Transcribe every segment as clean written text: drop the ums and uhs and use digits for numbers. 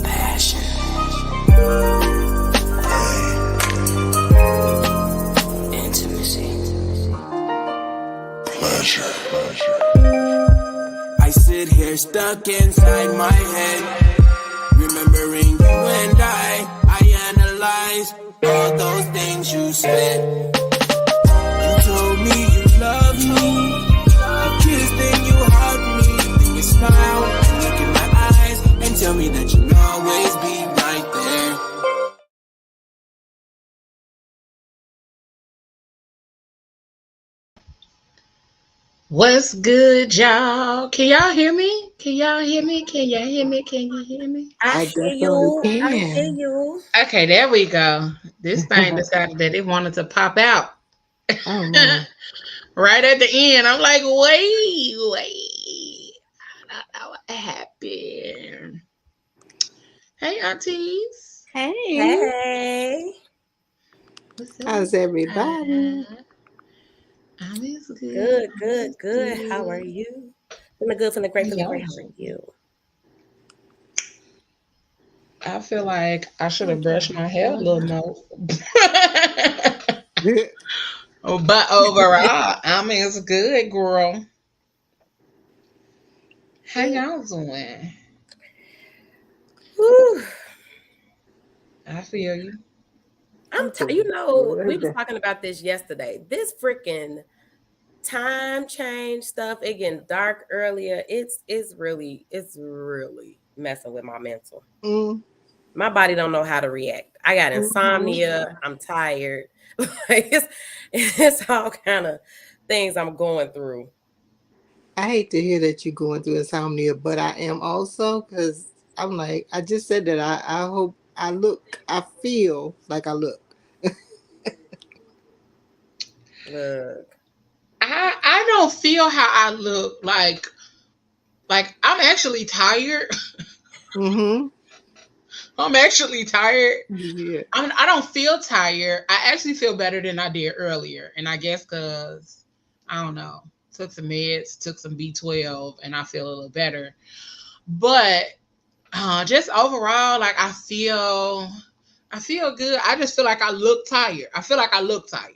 Passion. Intimacy. Pleasure. I sit here stuck inside my head, remembering you and I analyze all those things you said. You told me you loved me, you kissed and you hugged me, then you smile and look in my eyes and tell me that you'll always be right there. What's good, y'all? Can y'all hear me? Can y'all hear me? Can y'all hear me? Can you hear me? I I hear definitely you. I hear can. you. Okay, there we go. This thing decided that it wanted to pop out Oh no. right at the end. I'm like, wait. I don't know what happened. Hey, aunties. Hey, Hey. What's up? how's everybody? I'm as good. Good, I'm good, as good. How are good. you? Feeling good, feeling great, feeling Yo, great. How are you? I feel like I should have I'm doing brushed my hair a little fine. more. But overall, I'm as good, girl. How Good. y'all doing? Whew. I feel you. I'm You doing know, we was good. talking about this yesterday. This freaking time change stuff, it getting dark earlier. It's really messing with my mental. Mm, My body don't know how to react. I got mhm. insomnia. I'm tired. Like it's all kind of things I'm going through. I hate to hear that you're going through insomnia, but I am also because I'm like I just said that I hope I feel like I look. Look, I don't feel how I look like I'm actually tired. Mm-hmm. I'm actually tired. Yeah. I don't feel tired. I actually feel better than I did earlier, and I guess because I don't know, took some meds, took some B12, and I feel a little better. But just overall, like I feel good. I just feel like I look tired. I feel like I look tired.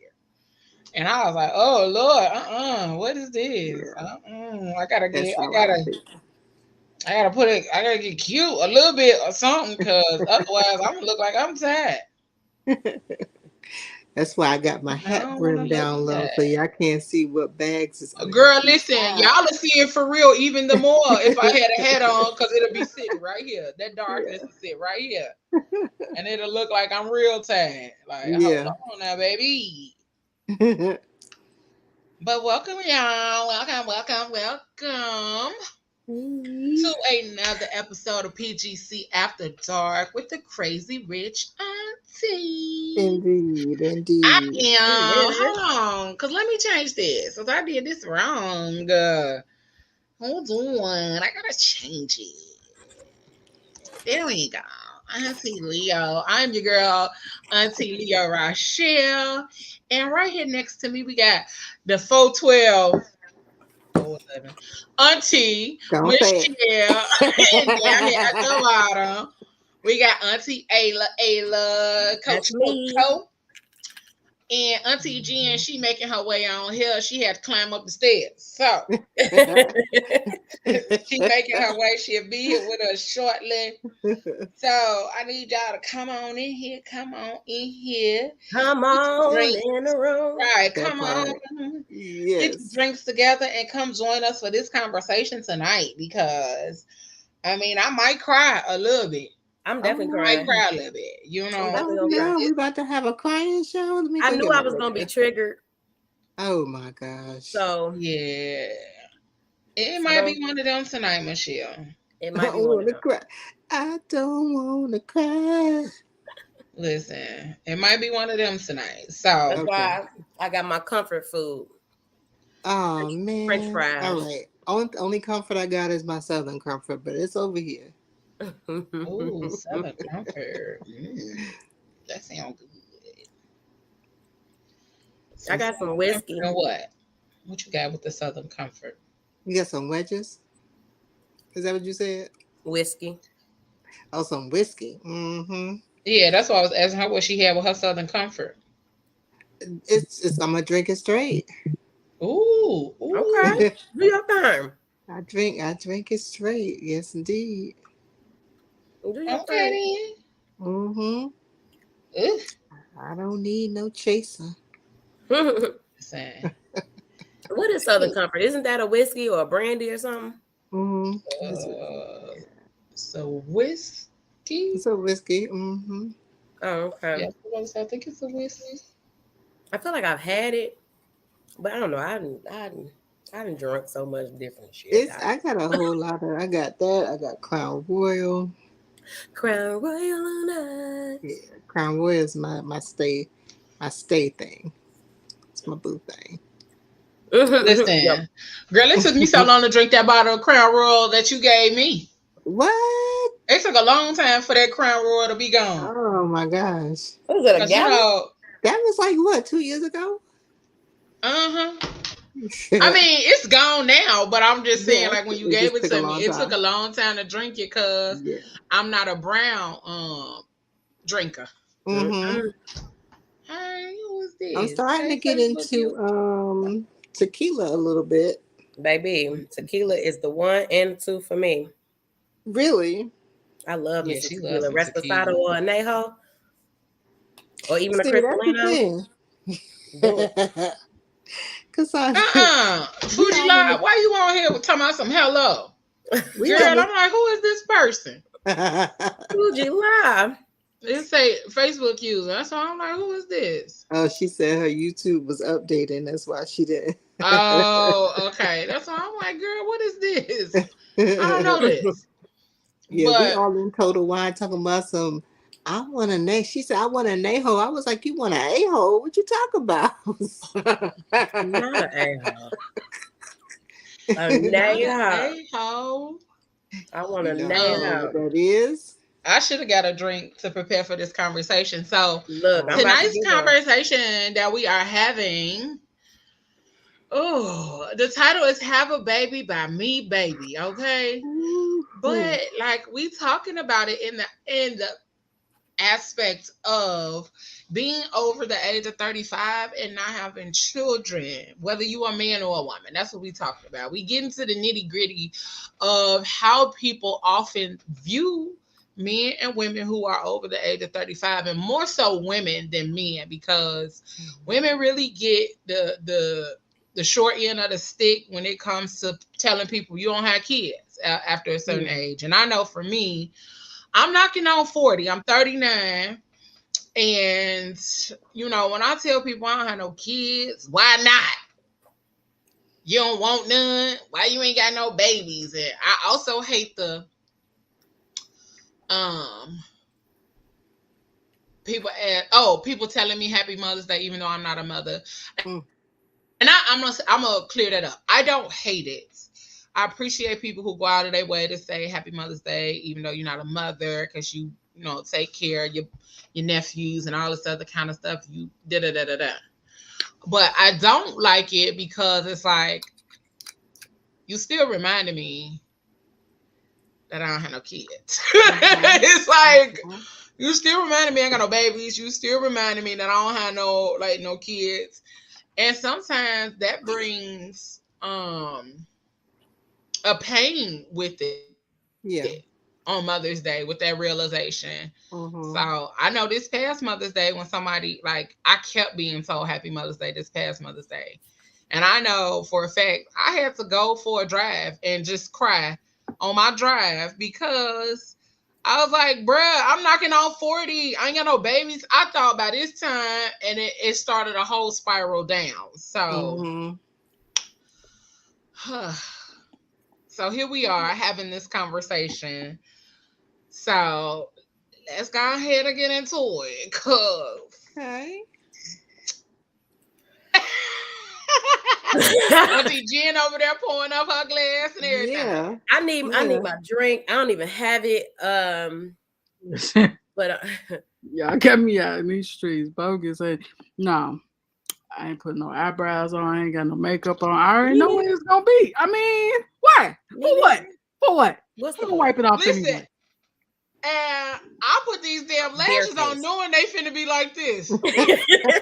And I was like, "Oh Lord, what is this? Yeah. I gotta get, That's how I feel. I gotta put it, I gotta get cute a little bit or something, cause otherwise I'm gonna look like I'm sad. That's why I got my I hat don't want to brimmed look down low sad. so y'all can't see what bags is Girl, underneath these listen, eyes. y'all will see it for real even the more if I had a hat on, cause it'll be sitting right here. That darkness Yeah. will sit right here, and it'll look like I'm real sad. Like, hold Yeah. on now, baby. But welcome, y'all. Welcome to another episode of PGC After Dark with the Crazy Rich Auntie. Indeed, I indeed. am. yes. Hold on, because let me change this. Because I did this wrong. Hold on. I got to change it. There we go. Auntie Leo. I'm your girl, Auntie Leo Rochelle. And right here next to me, we got the 412. 411. Auntie Don't say Michelle. And down here at the it. bottom, we got Auntie Ayla, That's Coach me. Coco. And Auntie Jen, she making her way on here. She had to climb up the stairs. So she making her way. She'll be here with us shortly. So I need y'all to come on in here. Come on in here. Come Get your on drinks. in the room. Right. That Come part. on. Get your Yes. drinks together and come join us for this conversation tonight because I mean I might cry a little bit. I'm Oh definitely no. Might crying. cry a little bit. You I'm know, Oh definitely gonna cry. no. We about to have a crying show. Let me I go knew get I my was gonna be liquor. triggered, Oh my gosh. so yeah. It so might be don't. one of them tonight, Michelle. It I might be don't one of wanna them. cry. I don't wanna cry. Listen, it might be one of them tonight. That's So Okay. why I got my comfort food, Oh French man. All fries. right. Only comfort I got is my southern comfort, but it's over here. ooh, Southern Comfort. That sounds good. I Some got Southern some Comfort whiskey. and what? What you got with the Southern Comfort? You got some wedges? Is that what you said? Whiskey. Oh, some whiskey. Mm-hmm. Yeah, that's why I was asking her what she had with her Southern Comfort. It's I'm gonna drink it straight. Ooh, Okay. ooh. Do your thing. I drink it straight. Yes, indeed. Do your thing. Okay Mm-hmm. then. Ugh. I don't need no chaser. Saying. What is Southern Comfort? Isn't that a whiskey or a brandy or something? Mm-hmm. Uh, so whiskey? It's a whiskey. Mm-hmm. Oh, okay. Yeah, I think it's a whiskey. I feel like I've had it, but I don't know. I didn't drunk so much different shit. I got a whole lot of. I got that. I got Crown Royal. Crown Royal on Yeah, ice. Crown Royal is my stay thing. It's my boo thing. Listen, Yep. girl, it took me so long to drink that bottle of Crown Royal that you gave me. What? It took a long time for that Crown Royal to be gone. Oh my gosh. What is it, a Cause gallon? That was like what, 2 years ago? I mean, it's gone now, but I'm just saying, Yeah, like when you it gave just it took a to me, long it took time. a long time to drink it because Yeah. I'm not a brown drinker. Mm-hmm. Hey, who is this? I'm starting to Hey, get Facebook you. into tequila a little bit. Baby, tequila is the 1 and 2 for me. Really? I love me Yeah, some she loves tequila. some tequila. Reposado or anejo, or even a See, that's the Cristalino. thing. Do it. Cause we Fuji all in Live, why you on here talking about some hello? we Girl, on I'm like, who is this person? the Fuji Live. It say Facebook user. That's why I'm like, who is this? Oh, she said her YouTube was updating. That's why she didn't. Oh, okay. That's why I'm like, girl, what is this? I don't know this. Yeah, we But all in Total Wine talking about some. I want a nay. She said, I want a nay-ho. I was like, you want an a-hole? What you talk about? Not an a-hole. A not an nail. a-hole. I want a You don't know nail. what that is? I should have got a drink to prepare for this conversation. So Look, I'm about to tonight's get one. conversation that we are having. Oh, the title is "Have a Baby by Me, Baby." Okay, but like we talking about it in the aspect of being over the age of 35 and not having children, whether you are a man or a woman. That's what we talking about. We get into the nitty gritty of how people often view men and women who are over the age of 35, and more so women than men, because women really get the short end of the stick when it comes to telling people you don't have kids after a certain age. And I know for me, I'm knocking on 40. I'm 39. And, you know, when I tell people I don't have no kids, why not? You don't want none? Why you ain't got no babies? And I also hate the people telling me Happy Mother's Day even though I'm not a mother. And I'm gonna clear that up. I don't hate it. I appreciate people who go out of their way to say Happy Mother's Day, even though you're not a mother, because you take care of your nephews and all this other kind of stuff. You da. But I don't like it because it's like you still reminded me that I don't have no kids. It's like you still reminded me I got no babies. You still reminded me that I don't have no kids. And sometimes that brings a pain with it. Yeah. On Mother's Day with that realization. Mm-hmm. So I know this past Mother's Day when somebody, like, I kept being told Happy Mother's Day this past Mother's Day. And I know for a fact I had to go for a drive and just cry on my drive because I was like, bruh, I'm knocking on 40. I ain't got no babies. I thought by this time, and it started a whole spiral down. So, so here we are having this conversation. So let's go ahead and get into it. Cause Okay. Auntie Jen over there pouring up her glass and everything. Yeah. I need my drink. I don't even have it. But y'all got me out in these streets. Bogus. No, I ain't putting no eyebrows on. I ain't got no makeup on. I already know what it's gonna be. I mean, why? For what? For what? What's the I'm gonna point? wipe it off Listen, anyway. and I put these damn lashes on Bareface. knowing they finna be like this by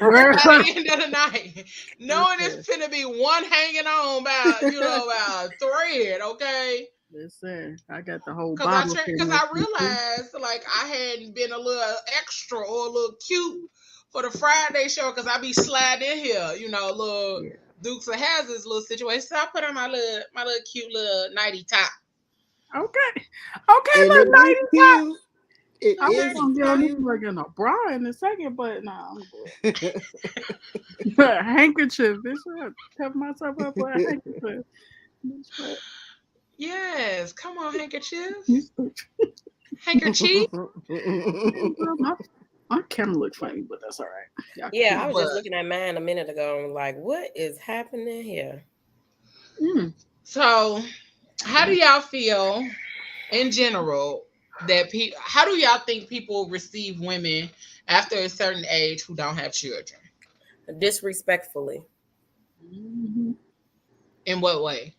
Word. the end of the night. Knowing it's finna be one hanging on by, by a thread, okay? Listen, I got the whole Cause bottle of I realized like I hadn't been a little extra or a little cute for the Friday show because I be sliding in here, little Yeah. Dukes of Hazzard's little situation. So I put on my little cute little nighty top. Okay, And look, it is 90 top. cute. It I was is gonna get on this cute. like in a bra in a second, but nah, I'm good. Handkerchief, bitch. I cover myself up with a handkerchief. Bitch, what? Yes, come on, handkerchief, You stupid. handkerchief. My camera look funny, but that's all right. Y'all Yeah, I can was But just looking at mine a minute ago and like, what is happening here? so, how do y'all feel in general that how do y'all think people receive women after a certain age who don't have children? Disrespectfully. Mm-hmm. In what way?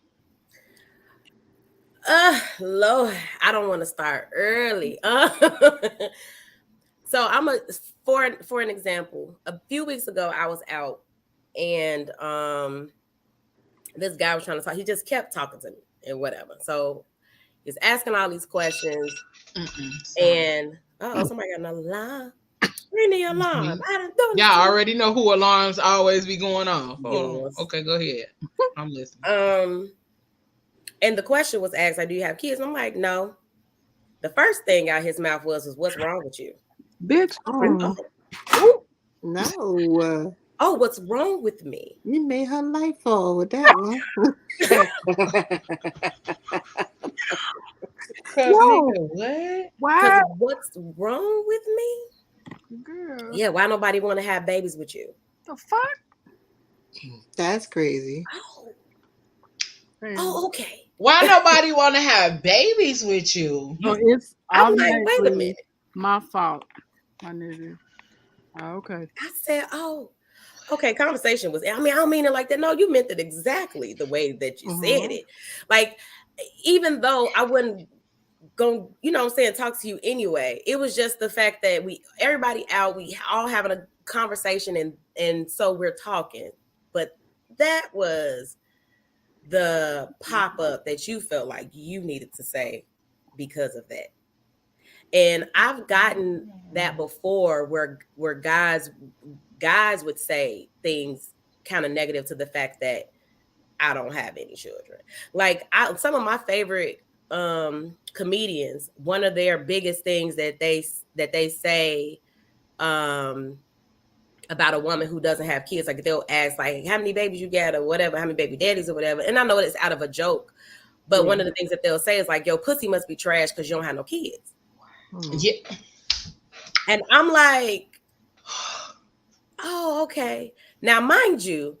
Lord, I don't want to start early. So for an example, a few weeks ago I was out and this guy was trying to talk. He just kept talking to me and whatever. So he's asking all these questions and somebody got an alarm. Ring the alarm. I done do this. Y'all already know who alarms always be going off. Yours. Okay, go ahead. I'm listening. And the question was asked, like, do you have kids? And I'm like, no. The first thing out his mouth was what's wrong with you? Bitch. No. Oh, what's wrong with me? You made her life fall with that one. What? Why? What's wrong with me? Girl. Yeah, why nobody want to have babies with you? The fuck? That's crazy. Oh, okay. Why nobody want to have babies with you? So it's I'm like, wait a automatically minute. my fault, my nigga. Okay. I said, oh, okay. Conversation was, I don't mean it like that. No, you meant it exactly the way that you said it. Like, even though I wouldn't go, talk to you anyway, it was just the fact that everybody out, we all having a conversation and so we're talking. But that was the pop-up that you felt like you needed to say because of that. And I've gotten that before where guys would say things kind of negative to the fact that I don't have any children. Like some of my favorite comedians, one of their biggest things that they say about a woman who doesn't have kids, like they'll ask like how many babies you got or whatever, how many baby daddies or whatever. And I know it's out of a joke, but one of the things that they'll say is like, yo, pussy must be trash because you don't have no kids. Yeah. And I'm like, oh, okay. Now, mind you,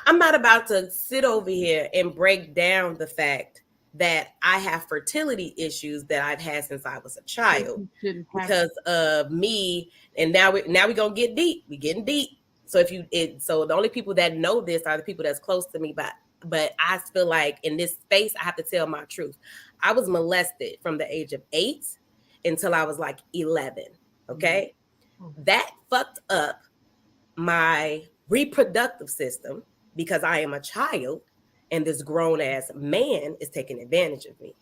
I'm not about to sit over here and break down the fact that I have fertility issues that I've had since I was a child because of me. And now we're gonna get deep. We're getting deep. So so the only people that know this are the people that's close to me. But I feel like in this space, I have to tell my truth. I was molested from the age of 8 until I was like 11. Okay, that fucked up my reproductive system because I am a child and this grown ass man is taking advantage of me.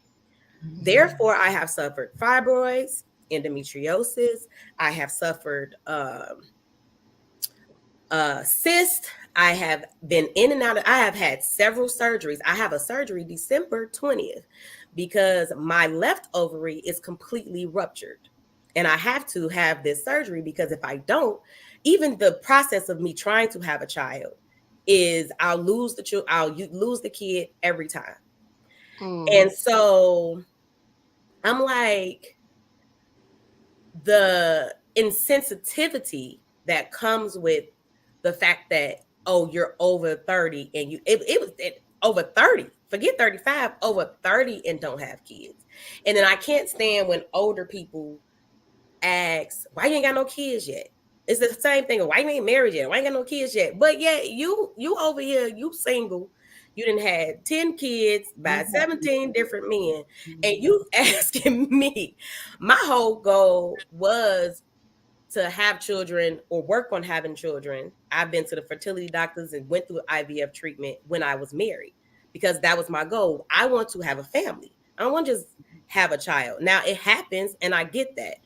Therefore, I have suffered fibroids, endometriosis. I have suffered cyst. I have been in and out. I have had several surgeries. I have a surgery December 20th because my left ovary is completely ruptured. And I have to have this surgery because if I don't, even the process of me trying to have a child is I'll lose the kid every time. And so I'm like, the insensitivity that comes with the fact that, oh, you're over 30 and it was over 30, forget 35, over 30 and don't have kids. And then I can't stand when older people ask, why you ain't got no kids yet? It's the same thing. Why you ain't married yet? Why you ain't got no kids yet? But yeah, you over here, you single. You done had 10 kids by 17 different men, and you asking me. My whole goal was to have children or work on having children. I've been to the fertility doctors and went through IVF treatment when I was married because that was my goal. I want to have a family. I don't want to just have a child. Now it happens, and I get that.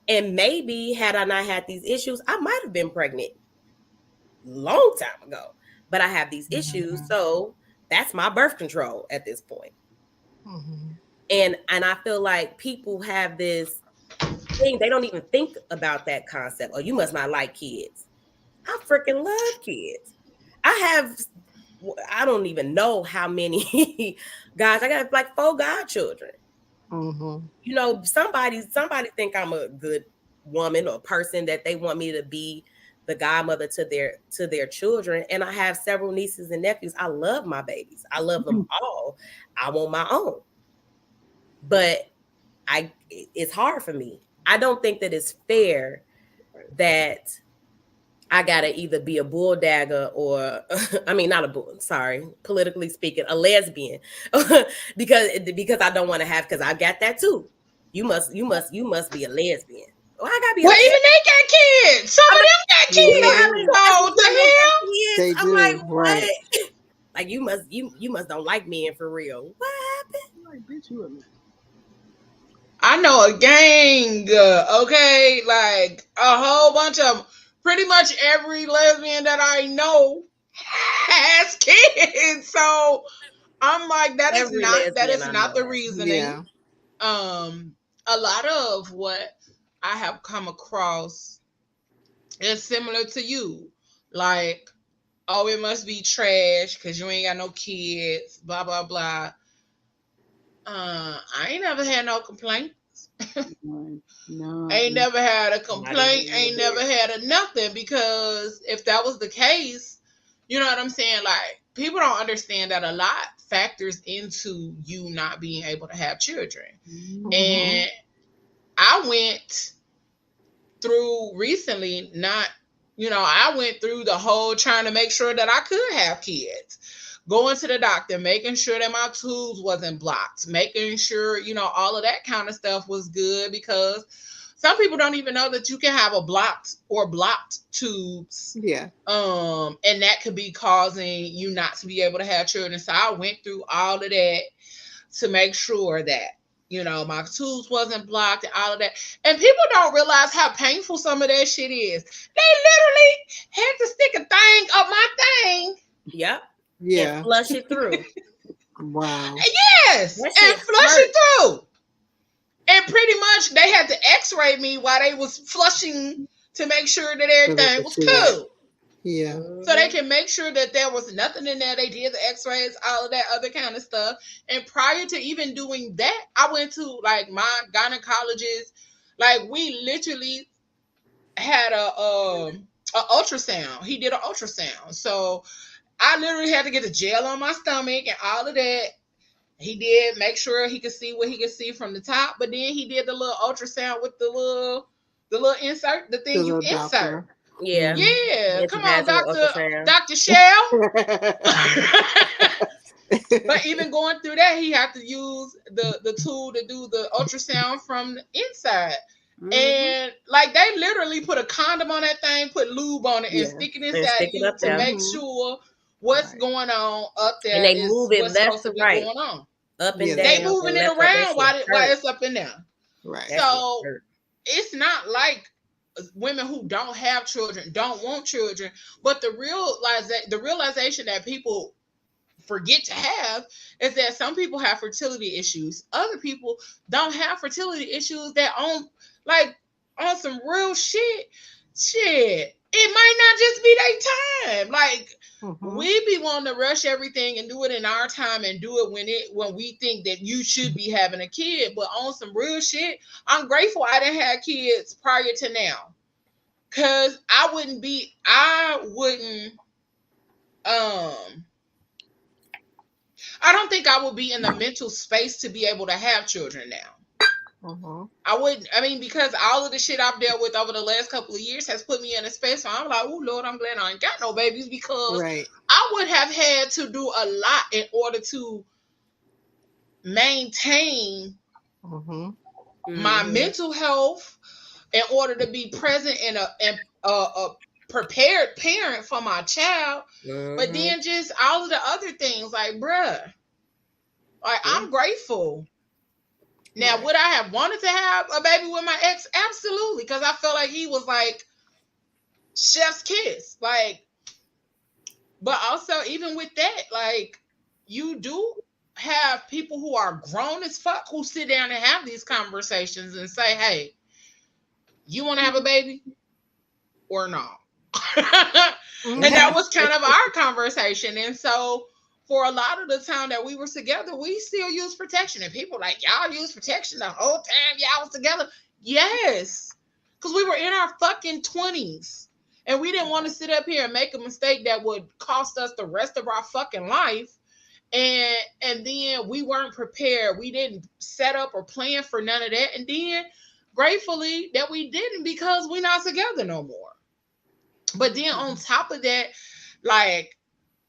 And maybe had I not had these issues, I might have been pregnant long time ago. But I have these issues, so that's my birth control at this point. And I feel like people have this thing, they don't even think about that concept. Oh, you must not like kids. I freaking love kids. I don't even know how many guys. I got like 4 godchildren. You know, somebody think I'm a good woman or person that they want me to be the godmother to their children. And I have several nieces and nephews. I love my babies. I love them all. I want my own. But it's hard for me. I don't think that it's fair that I gotta either be a bull dagger or I mean not a bull, sorry, politically speaking, a lesbian. because I don't want to have, because I got that too. You must be a lesbian. Well, I gotta be well, even they got kids. Some of them got kids. So What the hell? They I'm do, like, right. what? Like you must don't like men for real. What happened? Like, bitch, you a man. I know a gang, okay, like a whole bunch of pretty much every lesbian that I know has kids. So I'm like, that is not the reasoning. Yeah. A lot of what I have come across is similar to you. Like, oh, it must be trash because you ain't got no kids, blah blah blah. I ain't never had no complaints. No. Ain't never had a complaint. Ain't never had a nothing, because if that was the case, you know what I'm saying? Like, people don't understand that a lot factors into you not being able to have children. And I went through recently, I went through the whole trying to make sure that I could have kids. Going to the doctor, making sure that my tubes wasn't blocked, making sure, all of that kind of stuff was good, because some people don't even know that you can have a blocked tubes. Yeah. And that could be causing you not to be able to have children. So I went through all of that to make sure that, my tubes wasn't blocked and all of that. And people don't realize how painful some of that shit is. They literally had to stick a thing up my thing. Yep. Yeah. And flush it through. Wow. Yes. And flush it through. And pretty much they had to x-ray me while they was flushing to make sure that everything was cool. Yeah. So they can make sure that there was nothing in there. They did the x-rays, all of that other kind of stuff. And prior to even doing that, I went to like my gynecologist. Like, we literally had a ultrasound. He did an ultrasound. So I literally had to get the gel on my stomach and all of that. He did make sure he could see what he could see from the top, but then he did the little ultrasound with the little insert, the thing you insert. Yeah. Yeah. Come on, Dr. Shell. But even going through that, he had to use the tool to do the ultrasound from the inside. And like, they literally put a condom on that thing, put lube on it, and stick it inside you to make sure what's going on up there. And they move it left to right, going on. Up and down. They moving it around while it's up and down. Right. So it's not like women who don't have children don't want children, but the realization that people forget to have is that some people have fertility issues. Other people don't have fertility issues that on some real shit. It might not just be their time. Like, we be wanting to rush everything and do it in our time and do it when we think that you should be having a kid. But on some real shit, I'm grateful I didn't have kids prior to now. Cause I don't think I would be in the mental space to be able to have children now. I wouldn't. I mean, because all of the shit I've dealt with over the last couple of years has put me in a space where I'm like, oh Lord, I'm glad I ain't got no babies, because I I would have had to do a lot in order to maintain my mental health, in order to be present and a prepared parent for my child. But then just all of the other things, like, bruh, like, I'm grateful. Now, would I have wanted to have a baby with my ex? Absolutely, because I felt like he was like chef's kiss. Like, but also, even with that, like, you do have people who are grown as fuck who sit down and have these conversations and say, hey, you want to have a baby or not? And that was kind of our conversation. And so for a lot of the time that we were together, we still use protection. And people like, y'all use protection the whole time y'all was together. Yes, because we were in our fucking 20s. And we didn't want to sit up here and make a mistake that would cost us the rest of our fucking life. And then we weren't prepared. We didn't set up or plan for none of that. And then gratefully that we didn't, because we're not together no more. But then on top of that, like,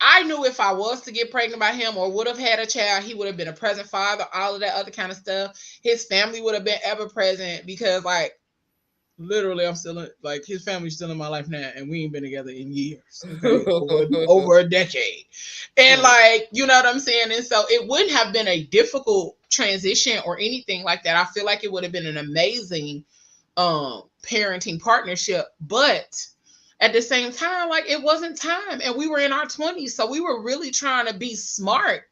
I knew if I was to get pregnant by him or would have had a child, he would have been a present father, all of that other kind of stuff. His family would have been ever present, because, like, literally, I'm still like, his family's still in my life now, and we ain't been together in years, okay? over a decade. And like, you know what I'm saying? And so it wouldn't have been a difficult transition or anything like that. I feel like it would have been an amazing parenting partnership, but at the same time, like, it wasn't time, and we were in our 20s, so we were really trying to be smart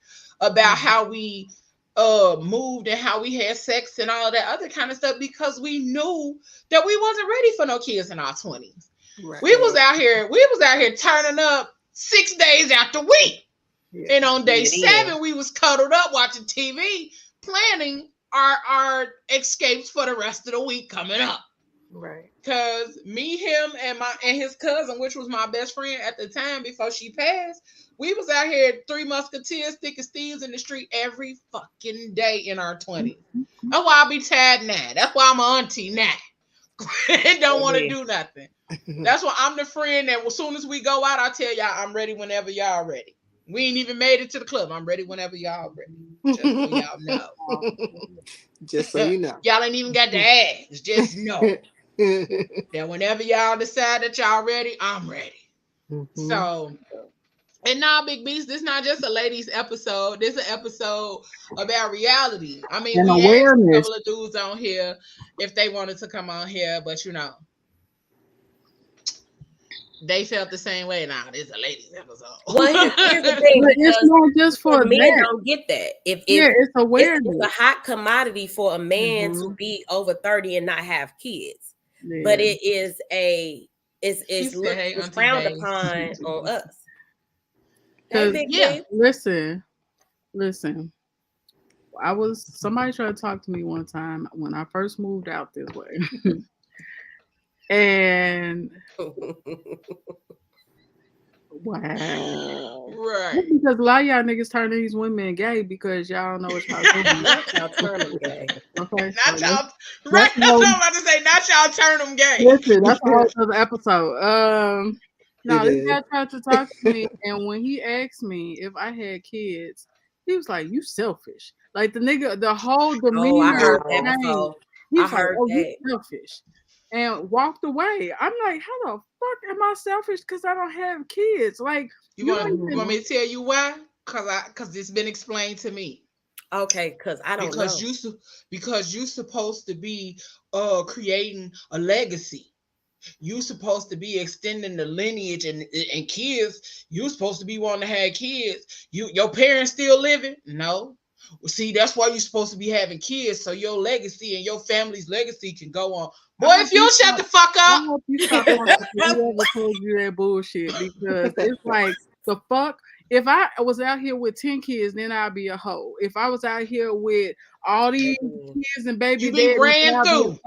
about how we moved and how we had sex and all of that other kind of stuff, because we knew that we wasn't ready for no kids in our 20s. Right. We was out here turning up 6 days out the week. Yeah. And on day 7, we was cuddled up watching TV, planning our escapes for the rest of the week coming up. Right. Because me, him, and his cousin, which was my best friend at the time before she passed, we was out here 3 Musketeers, thick as thieves in the street every fucking day in our 20s. That's why I be tired now. That's why I'm an auntie now. Don't want to do nothing. That's why I'm the friend that as soon as we go out, I tell y'all I'm ready whenever y'all ready. We ain't even made it to the club. I'm ready whenever y'all ready. Just so y'all know. Just so you know. Y'all ain't even got to ask. Just know that whenever y'all decide that y'all ready, I'm ready. So, and now, Big Beast, this is not just a ladies episode. This is an episode about reality. I mean, we asked a couple of dudes on here if they wanted to come on here, but you know, they felt the same way. Now, this is a ladies episode. Well, here's the thing. It's not just for men that. Don't get that. It's awareness. It's a hot commodity for a man to be over 30 and not have kids. Yeah. But it is it's frowned upon on us. Hey, listen. Somebody tried to talk to me one time when I first moved out this way. And wow. Right. Because a lot of y'all niggas turn these women gay because y'all don't know what y'all doing. Y'all turn them gay. Okay. Not y'all. Right. That's what I'm about to say. Not y'all turn them gay. Listen, that's a whole other episode. No, this guy tried to talk to me, and when he asked me if I had kids, he was like, "You selfish." Like the nigga, the whole demeanor. I heard that before. He's like, "Oh, you selfish," and walked away. I'm like, "How the fuck am I selfish? Because I don't have kids." Like, you want me to tell you why? Because it's been explained to me. Okay, because I don't know. Because you're supposed to be creating a legacy. You supposed to be extending the lineage and kids. You supposed to be wanting to have kids. Your parents still living? No. Well, see, that's why you're supposed to be having kids, so your legacy and your family's legacy can go on. Boy, if you don't shut the fuck up. I hope you stop whoever told you that bullshit, because it's like, the fuck? If I was out here with 10 kids, then I'd be a hoe. If I was out here with all these kids and baby daddies, ran through.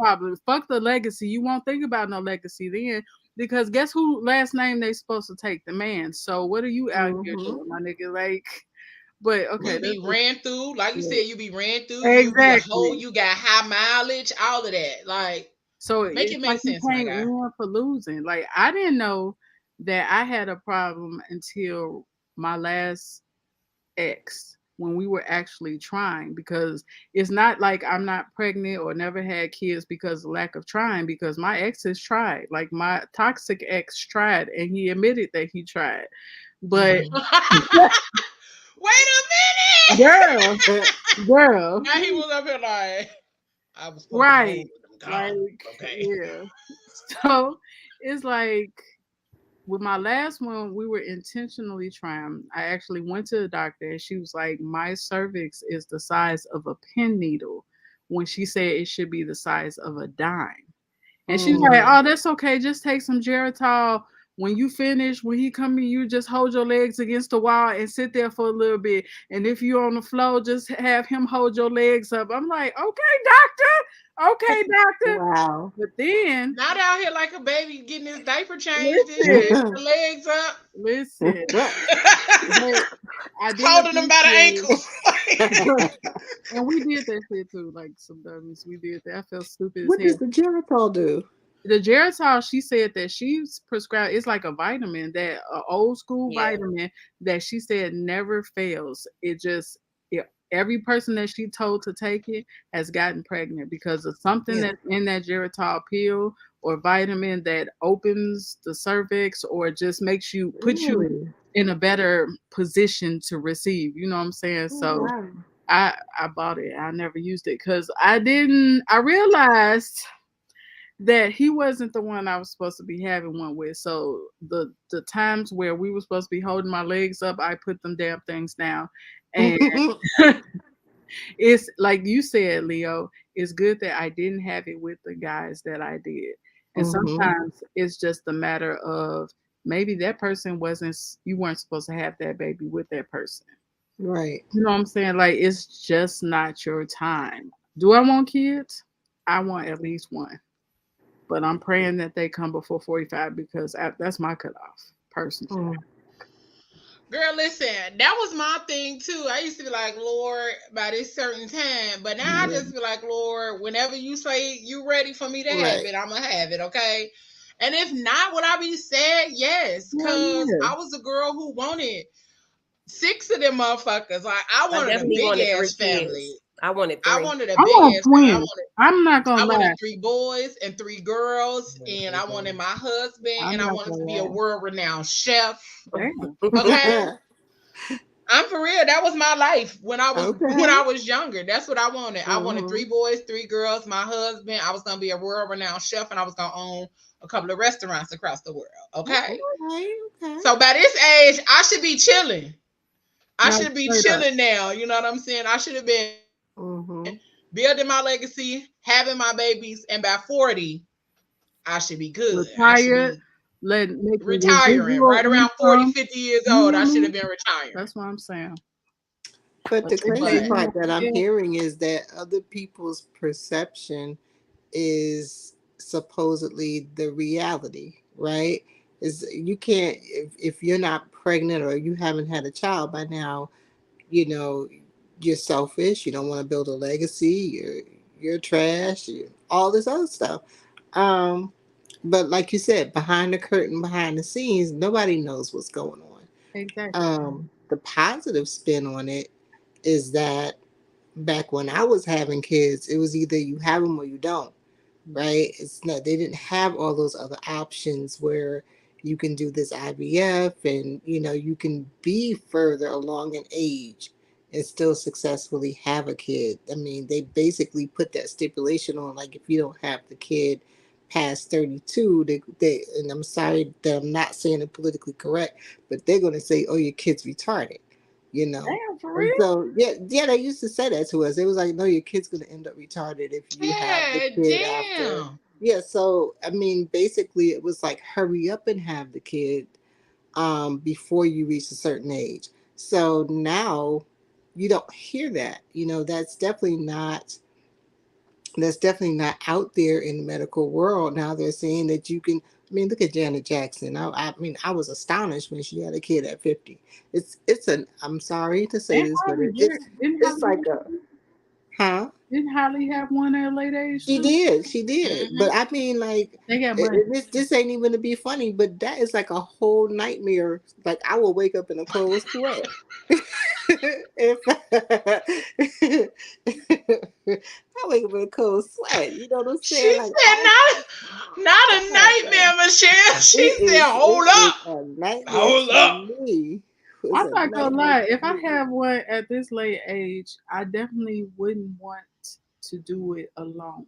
Fuck the legacy. You won't think about no legacy then, because guess who last name they supposed to take? The man. So what are you out here doing, my nigga? Like, but okay. You be ran through. Like you said, you be ran through. Exactly. You be a hoe, you got high mileage, all of that. Like, so make it make sense, my guy. For losing. Like, I didn't know that I had a problem until my last ex when we were actually trying, because it's not like I'm not pregnant or never had kids because of lack of trying, because my exes tried. Like my toxic ex tried and he admitted that he tried. But Wait a minute. girl, Now he was up here like, I was poking holes right. in them Like, condoms. Okay. yeah. So it's like with my last one, we were intentionally trying. I actually went to the doctor and she was like, my cervix is the size of a pin needle, when she said it should be the size of a dime. And she's like, oh, that's okay. Just take some Geritol. When you finish, when he come in, you just hold your legs against the wall and sit there for a little bit. And if you're on the floor, just have him hold your legs up. I'm like, okay, doctor. Okay, doctor. Wow. But then, Not out here like a baby getting his diaper changed and listen, shit, the legs up, listen. But I did holding them by the appreciate, ankles. and we did that shit too. Like some dummies, we did that. I felt stupid as What does hell. the Geritol do? The Geritol, she said that she's prescribed. It's like a vitamin, that old school vitamin that she said never fails. It just every person that she told to take it has gotten pregnant because of something that's in that Geritol pill or vitamin that opens the cervix or just makes you put you in a better position to receive. You know what I'm saying? So Wow. I bought it. I never used it because I realized that he wasn't the one I was supposed to be having one with. So the times where we were supposed to be holding my legs up, I put them damn things down. And it's like you said, Leo, it's good that I didn't have it with the guys that I did. And sometimes it's just a matter of maybe that person you weren't supposed to have that baby with that person. Right. You know what I'm saying? Like, it's just not your time. Do I want kids? I want at least one. But I'm praying that they come before 45 because that's my cutoff, personally. Girl, listen, that was my thing too. I used to be like, Lord, by this certain time. But now I just be like, Lord, whenever you say you ready for me to have it, I'm going to have it, okay? And if not, would I be sad? Yes, because I was a girl who wanted 6 of them motherfuckers. Like, I wanted a big ass family. I wanted 3. I wanted a I big want ass family. twins. I'm not I gonna lie. wanted 3 boys and 3 girls, and I wanted my husband, and I wanted to be a world-renowned chef. Damn. Okay. I'm for real. That was my life when I was younger. That's what I wanted. I wanted 3 boys, 3 girls, my husband. I was gonna be a world-renowned chef, and I was gonna own a couple of restaurants across the world. Okay. So by this age, I should be chilling. I should be chilling now. You know what I'm saying? I should have been building my legacy, having my babies, and by 40, I should be good. Retired. Retiring right around 40, 50 years old. I should have been retiring. That's what I'm saying. But the crazy part that I'm hearing is that other people's perception is supposedly the reality, right? Is you can't, if you're not pregnant or you haven't had a child by now, you know, you're selfish, you don't want to build a legacy, you're trash, all this other stuff. But like you said, behind the curtain, behind the scenes, nobody knows what's going on. Exactly. The positive spin on it is that back when I was having kids, it was either you have them or you don't, right? It's not, they didn't have all those other options where you can do this IVF and, you can be further along in age and still successfully have a kid. I mean, they basically put that stipulation on, like, if you don't have the kid past 32, and I'm sorry that I'm not saying it politically correct, but they're going to say, oh, your kid's retarded. Damn, for real? So they used to say that to us. It was like, no, your kid's gonna end up retarded if you have the kid after. Yeah, so I mean, basically, it was like, hurry up and have the kid before you reach a certain age. So now you don't hear that. That's definitely not out there in the medical world. Now they're saying that you can. I mean, look at Janet Jackson. I mean, I was astonished when she had a kid at 50. I'm sorry to say this, but it's like a, huh? Didn't Holly have one at a late age She too? did, she did. But Mm-hmm. I mean, like, They got money. this ain't even to be funny, but that is like a whole nightmare. Like, I will wake up in a cold sweat. if I wake up in a cold sweat, you know what I'm She saying? Like, said, not a nightmare, Michelle. She said, hold it is up. a nightmare Hold to up. me. It's I'm a not gonna nightmare lie. to If I me. have one at this late age, I definitely wouldn't want to do it alone.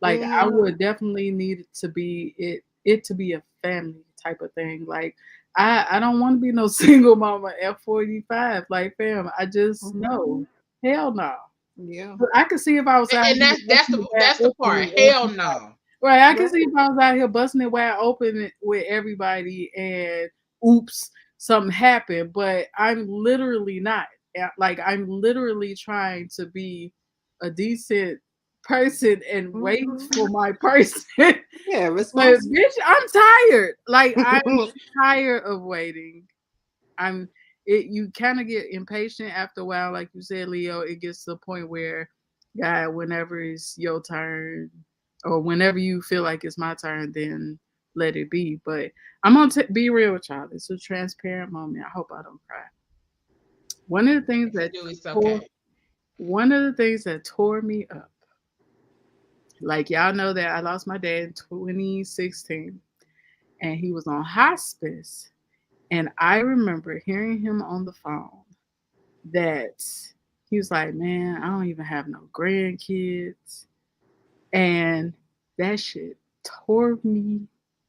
Like I Mm, would definitely need it to be a family type of thing. Like I don't want to be no single mama at 45. Like fam, I just mhm. no. Hell no. Yeah. But I could see if I was out And here that's busting the it wide that's the open part. with Hell everybody. no. Right, I can see Right. if I was out here busting it wide open with everybody and oops, something happened. But I'm literally not. Like I'm literally trying to be a decent person and wait Mhm. for my person. Yeah, But responsible. bitch, I'm tired. Like I'm tired of waiting. I'm it you kind of get impatient after a while, like you said, Leo. It gets to the point where, God, whenever it's your turn, or whenever you feel like it's my turn, then let it be. But I'm gonna be real with y'all. It's a transparent moment. I hope I don't cry. One of the things If you that do, it's tore, okay. one of the things that tore me up, like y'all know that I lost my dad in 2016, and he was on hospice, and I remember hearing him on the phone that he was like, "Man, I don't even have no grandkids." And that shit tore me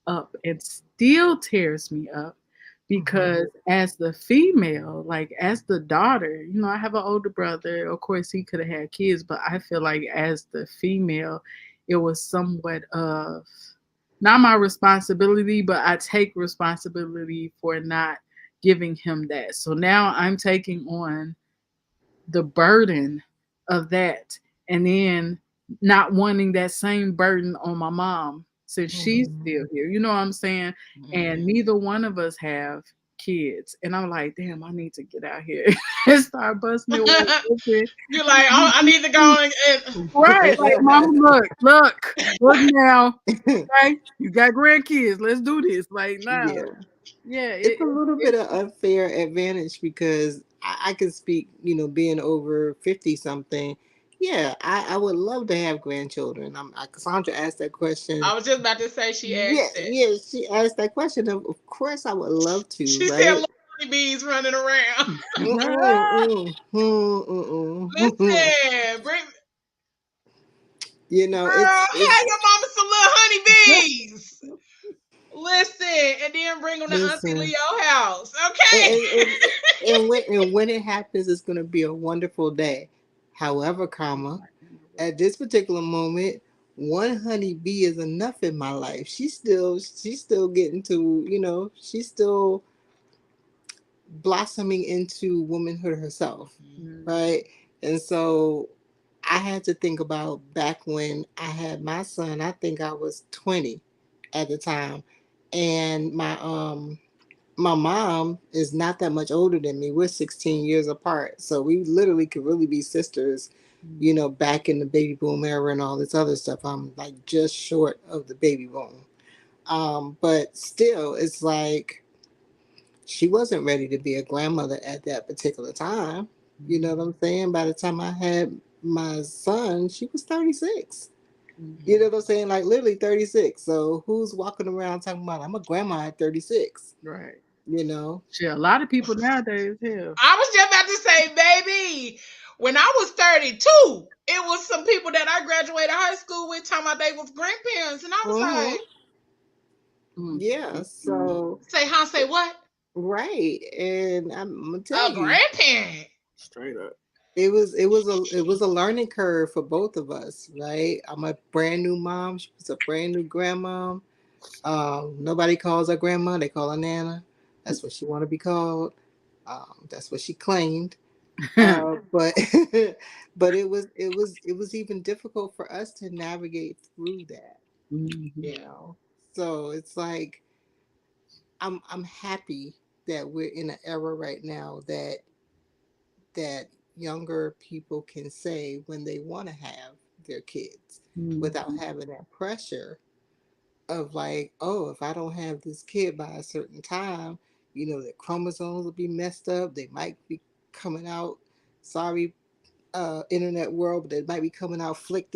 up and still tears me up Mhm. because as the female, like as the daughter, I have an older brother. Of course, he could have had kids, but I feel like as the female, it was somewhat of not my responsibility, but I take responsibility for not giving him that. So now I'm taking on the burden of that, and then not wanting that same burden on my mom since she's still Mhm. here. You know what I'm saying? And Mhm. neither one of us have kids. And I'm like, damn, I need to get out here and start busting it wide open. You're like, I need to go and Right. Like, mama, look now. Okay. You got grandkids. Let's do this. Like, now. Yeah. Yeah. It's a little bit of unfair advantage because I can speak, being over 50 something. Yeah, I would love to have grandchildren. Cassandra asked that question. I was just about to say she Yeah, asked it. yeah, she asked that question. Of course, I would love to, She said right? little honeybees running around. Mm-mm, mm-mm, mm-mm. Listen, bring It's girl, have your mama some little honeybees. Listen, and then bring them to Auntie listen. Leo house. And, Okay. and, and, and when it happens, it's gonna be a wonderful day. However, at this particular moment, one honeybee is enough in my life. She's still getting to, she's still blossoming into womanhood herself, right? And so I had to think about back when I had my son. I think I was 20 at the time, and my mom is not that much older than me. We're 16 years apart. So we literally could really be sisters, back in the baby boom era and all this other stuff. I'm like just short of the baby boom. But still, it's like she wasn't ready to be a grandmother at that particular time. You know what I'm saying? By the time I had my son, she was 36. You know what I'm saying? Like literally 36. So who's walking around talking about I'm a grandma at 36? Right. You know? Shit, a lot of people nowadays, hell. I was just about to say, baby, when I was 32, it was some people that I graduated high school with talking about they was grandparents. And I was Mm-hmm. like, Mm, Yeah. mm, mm. So say, huh? Say what? right. And I'm gonna tell A you, grandparent. Straight up. it was a learning curve for both of us, right? I'm a brand new mom. She was a brand new grandmom. Nobody calls her grandma, they call her Nana. That's what she want to be called. That's what she claimed. But but it was even difficult for us to navigate through that, Mhm. you know. So it's like I'm happy that we're in an era right now that younger people can say when they want to have their kids without Mhm. having that pressure of like, oh, if I don't have this kid by a certain time, the chromosomes will be messed up. They might be coming out, sorry, internet world, but they might be coming out flicked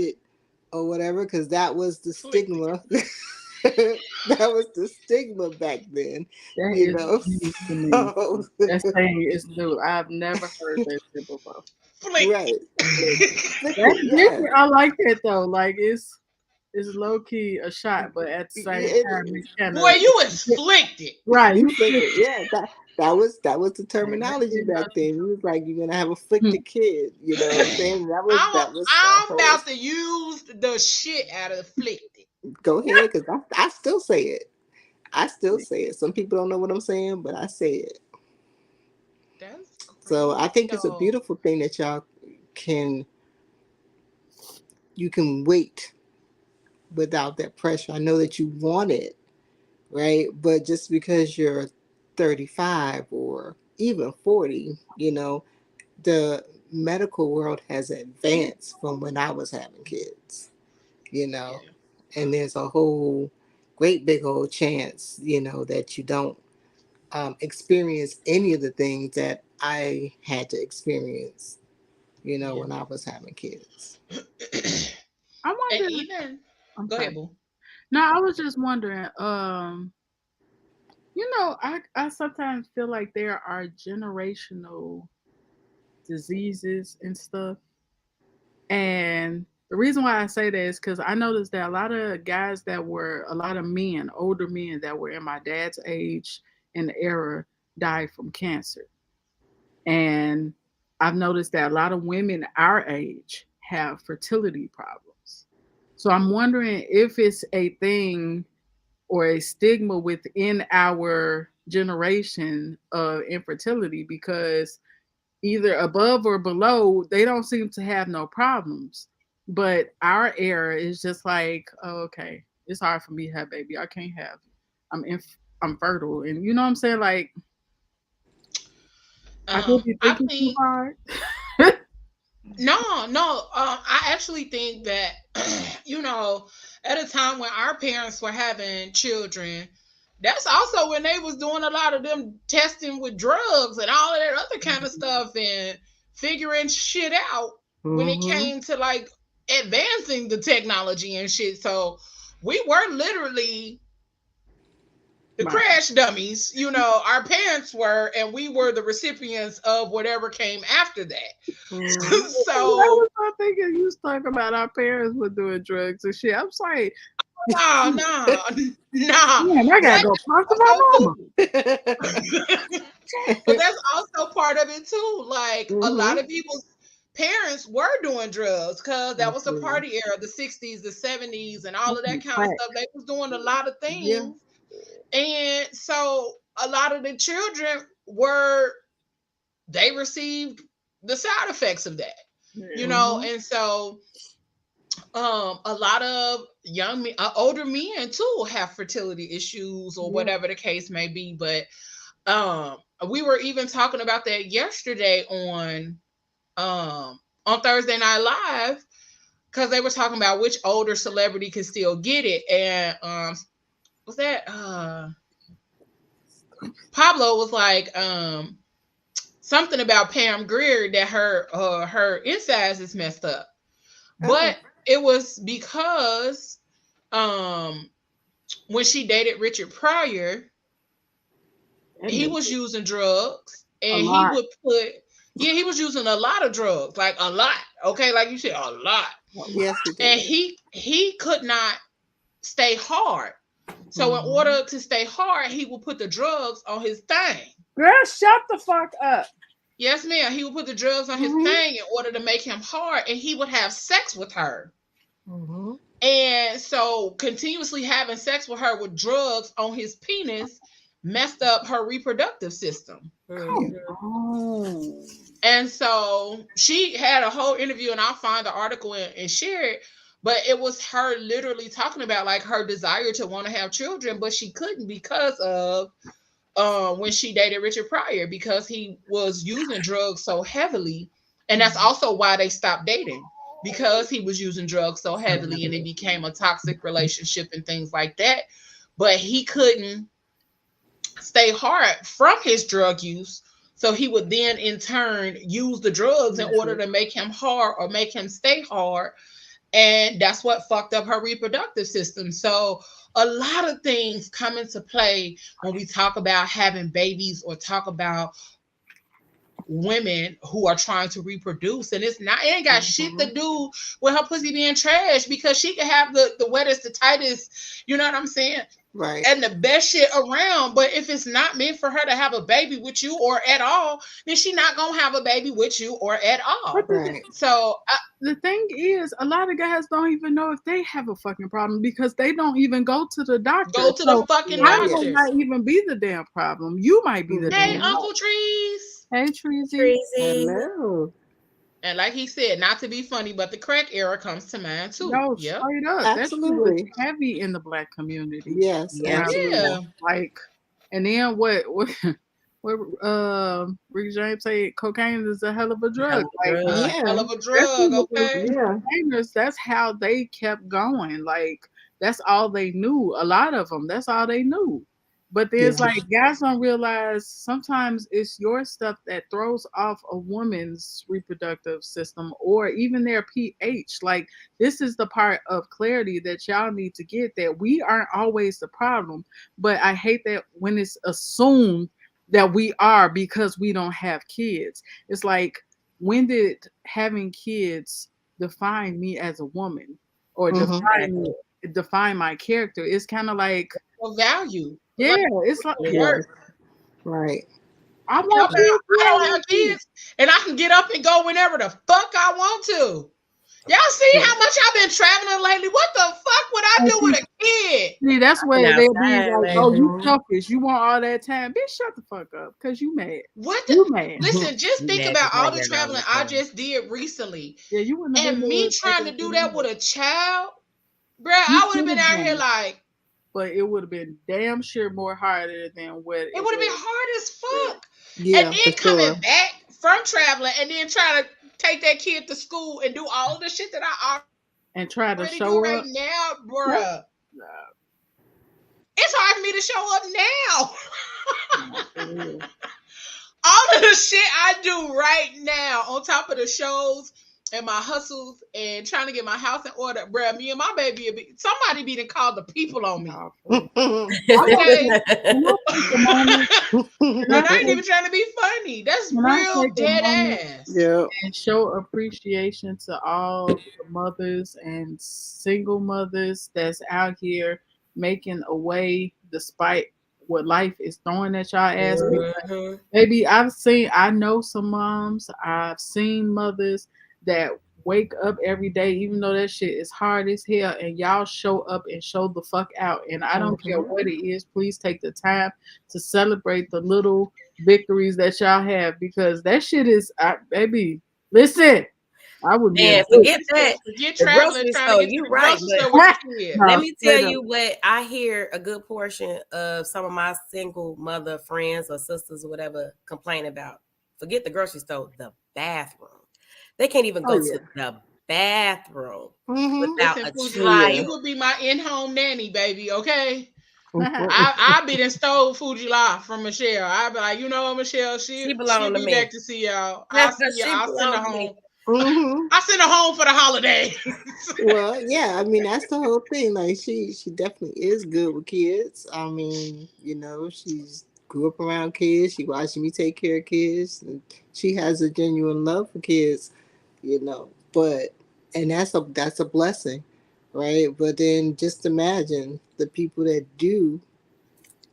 or whatever, because that was the Flick. stigma. That was the stigma back then, That you is know. news to me. So, That saying is new. I've never heard that shit before. Flick. right. That's Flicked, yeah. different. I like that though. Like it's low key a shot, but at the same It time it's is. kind Boy, of you was flicked. right. You You flicked flick it. Yeah, that was the that terminology is back then. It was like you're gonna have a flicked not- kid. You know what I'm saying? I'm That was the I'm whole. about to use the shit out of flicked. Go ahead, because I still say it. I still say it. Some people don't know what I'm saying, but I say it. That's So I crazy think it's a though. beautiful thing that y'all can you can wait without that pressure. I know that you want it, right? But just because you're 35 or even 40, the medical world has advanced from when I was having kids, you know, Yeah. and there's a whole great big old chance, that you don't experience any of the things that I had to experience, Yeah. when I was having kids. I And wonder. even I'm go sorry. ahead, boo. No, I was just wondering. I sometimes feel like there are generational diseases and stuff. And the reason why I say that is because I noticed that a lot of men, older men that were in my dad's age and era died from cancer. And I've noticed that a lot of women our age have fertility problems. So I'm wondering if it's a thing or a stigma within our generation of infertility because either above or below, they don't seem to have no problems. But our era is just like, oh, okay, it's hard for me to have baby. I can't have. I'm fertile, and you know what I'm saying. Like I could be I thinking too think hard. no. I actually think that at a time when our parents were having children, that's also when they was doing a lot of them testing with drugs and all of that other kind of stuff and figuring shit out when it Mm-hmm. came to like advancing the technology and shit. So we were literally the Right. crash dummies, our parents were, and we were the recipients of whatever came after that. Mm-hmm. I So was not thinking you was talking about our parents were doing drugs and shit. I'm sorry. no, no, no. Man, I gotta That's go talk to my also mama. too. But that's also part of it too. Like a lot Mm-hmm. of people's parents were doing drugs because that was the Absolutely. party era, the 60s, the 70s, and all of that Smoking kind of crack. stuff. They was doing a lot of Yeah. things. And so a lot of the children were they received the side effects of that. Yeah. Mm-hmm. And so a lot of older men too have fertility issues or Yeah. whatever the case may be, but we were even talking about that yesterday on Thursday Night Live because they were talking about which older celebrity can still get it, and was that Pablo was like something about Pam Grier that her insides is messed up, Oh. but it was because um when she dated Richard Pryor, That he nigga was using drugs a and he lot. would put yeah, he was using a lot of drugs, like a lot. Okay, like you said, a lot. A lot. Yes, he And did. he could not stay hard. So in Mm-hmm. order to stay hard, he would put the drugs on his thing. Girl, shut the fuck up. Yes, ma'am. He would put the drugs on his Mm-hmm. thing in order to make him hard, and he would have sex with her. Mm-hmm. And so continuously having sex with her with drugs on his penis messed up her reproductive system. Come Mm-hmm. on. And so she had a whole interview, and I'll find the article and share it. But it was her literally talking about like her desire to want to have children, but she couldn't because of when she dated Richard Pryor because he was using drugs so heavily And that's also why they stopped dating, because he was using drugs so heavily and it became a toxic relationship and things like that. But he couldn't stay hard from his drug use. So he would then in turn use the drugs in order to make him hard or make him stay hard. And that's what fucked up her reproductive system. So a lot of things come into play when we talk about having babies or talk about women who are trying to reproduce, and it ain't got shit to do with her pussy being trash, because she can have the wettest, the tightest, you know what I'm saying, Right. and the best shit around, but if it's not meant for her to have a baby with you or at all, then she not gonna have a baby with you or at all. Right. So the thing is, a lot of guys don't even know if they have a fucking problem because they don't even go to the doctor. go to the fucking I doctor. may not even be the damn problem. You might be the Hey, damn Uncle Trees. Hey, Treasy. Crazy. Hello. And like he said, not to be funny, but the crack era comes to mind too. No, Yep. straight up. Absolutely. That shit was heavy in the Black community. Yes, Yeah. absolutely. Yeah. Like, and then what Rick James say, cocaine is a hell of a drug. Like, Yeah. Hell of a drug, okay? Yeah. that's how they kept going. Like, that's all they knew. A lot of them, that's all they knew. But then it's Yeah. like guys don't realize sometimes it's your stuff that throws off a woman's reproductive system or even their pH. Like, this is the part of clarity that y'all need to get, that we aren't always the problem. But I hate that when it's assumed that we are because we don't have kids. It's like, when did having kids define me as a woman or define my character? It's kind of like For value. yeah, Like, it's like Yes. Right. I how want about I don't have kids and I can get up and go whenever the fuck I want to. Y'all see how much I've been traveling lately? What the fuck would I do with a kid? See, that's where been they'll be outside like, "Oh, you lately. selfish. You want all that time, bitch. Shut the fuck up, cause you mad. What You the, mad. listen, just think mad about 'cause I all the got traveling all I the just did recently. Yeah, you wouldn't have And been me doing trying to do that with a child, bruh, You I would have been could've out here done it. like, But it would have been damn sure more harder than what it would have been hard as fuck. Yeah, And for then coming sure. back from traveling and then trying to take that kid to school and do all of the shit that I and try to already show do right up. now, bruh. It's hard for me to show up now. All of the shit I do right now, on top of the shows and my hustles and trying to get my house in order, bruh, me and my baby, somebody be done called the people on me. Okay? And I ain't even trying to be funny. That's Can I real take a dead moment ass. Yeah. and show appreciation to all the mothers and single mothers that's out here making a way despite what life is throwing at y'all ass. Mhm. Maybe I know some moms, I've seen mothers that wake up every day, even though that shit is hard as hell, and y'all show up and show the fuck out. And I don't care what it is, please take the time to celebrate the little victories that y'all have, because that shit is, baby, listen, I wouldn't be Man, able to do forget that. Forget The traveling, grocery trying store, to get to you the right, grocery but store with your kid. No, let me tell straight you what I hear a good portion of some of my single mother friends or sisters or whatever complain about. Forget the grocery store, the bathroom. They can't even go to the bathroom without Listen, a Fuji, you child. will be my in-home nanny, baby, okay? I be done stole Fujila from Michelle. I be like, you know what, Michelle, She belong she'll to be me. back to see y'all. I'll see She y'all. I'll send her belong to me. home. I send her home for the holiday. Well, yeah, I mean that's the whole thing. Like she definitely is good with kids. I mean, she's grew up around kids. She watching me take care of kids, and she has a genuine love for kids. But and that's a blessing, right? But then just imagine the people that do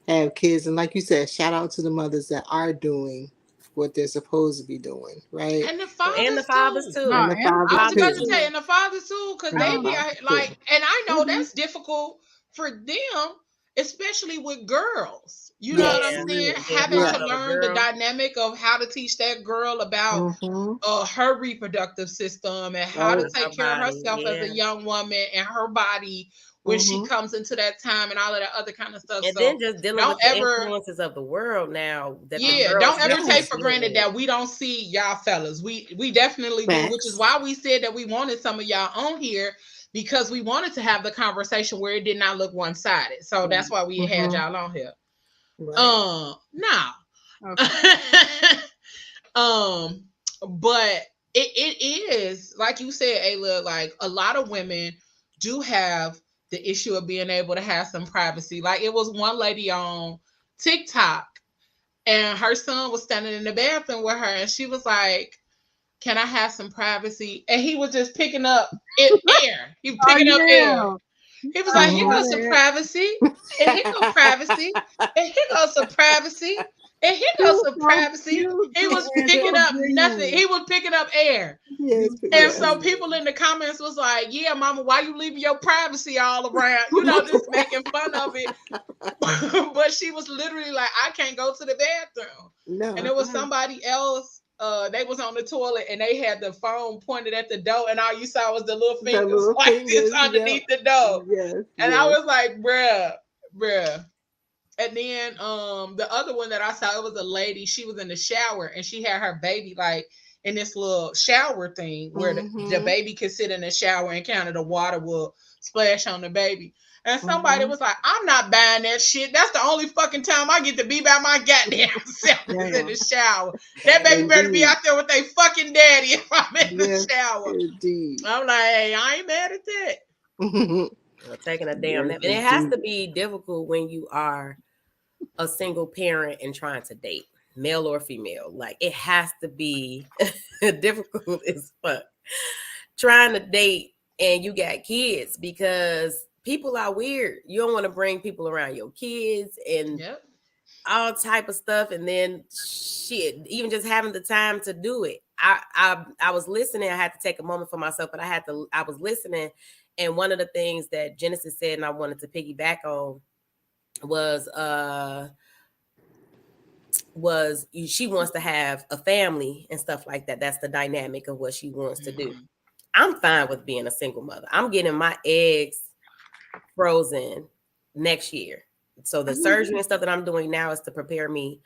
have kids, and like you said, shout out to the mothers that are doing what they're supposed to be doing, right? And the And the fathers fathers too. too. And the I fathers was about to too. say, and the fathers too, because And they the be fathers like, too. and I know that's difficult for them, especially with girls. You know Yeah, what I'm saying? yeah, Having Yeah. to father of a learn the girl. dynamic of how to teach that girl about her reproductive system and how to Her take care of body, herself as a yeah. young woman and her body when she comes into that time and all of that other kind of stuff. And so then just dealing with the ever influences of the world now. That don't ever take for granted that we don't see y'all fellas. We definitely do, which is why we said that we wanted some of y'all on here, because we wanted to have the conversation where it did not look one-sided. So that's why we had y'all on here. Right. Now. Okay. But it is, like you said, Ayla, like a lot of women do have the issue of being able to have some privacy. Like it was one lady on TikTok and her son was standing in the bathroom with her and she was like, "Can I have some privacy?" And he was just picking up air. He was picking up air. He was like, "Here goes some privacy. And here goes privacy. And here goes some privacy. And here goes some privacy." He was picking up nothing. He was picking up air. And so people in the comments was like, "Yeah, mama, why you leaving your privacy all around?" You know, just making fun of it. But she was literally like, "I can't go to the bathroom." No, and it was somebody else. They was on the toilet and they had the phone pointed at the door, and all you saw was the little fingers this underneath the door. And I was like, bruh. And then the other one that I saw, it was a lady. She was in the shower and she had her baby like in this little shower thing where the baby could sit in the shower and kind of the water will splash on the baby. And somebody was like, "I'm not buying that shit. That's the only fucking time I get to be by my goddamn self is in the shower. That baby better be out there with their fucking daddy if I'm in the shower." I'm like, hey, I ain't mad at that. Taking a damn nap. And it has to be difficult when you are a single parent and trying to date, male or female. Like it has to be difficult as fuck trying to date and you got kids, because people are weird. You don't want to bring people around your kids and all type of stuff. And then shit, even just having the time to do it. I was listening. I had to take a moment for myself, but I was listening. And one of the things that Genesis said, and I wanted to piggyback on, was she wants to have a family and stuff like that. That's the dynamic of what she wants to do. I'm fine with being a single mother. I'm getting my eggs frozen next year. So the surgery and stuff that I'm doing now is to prepare me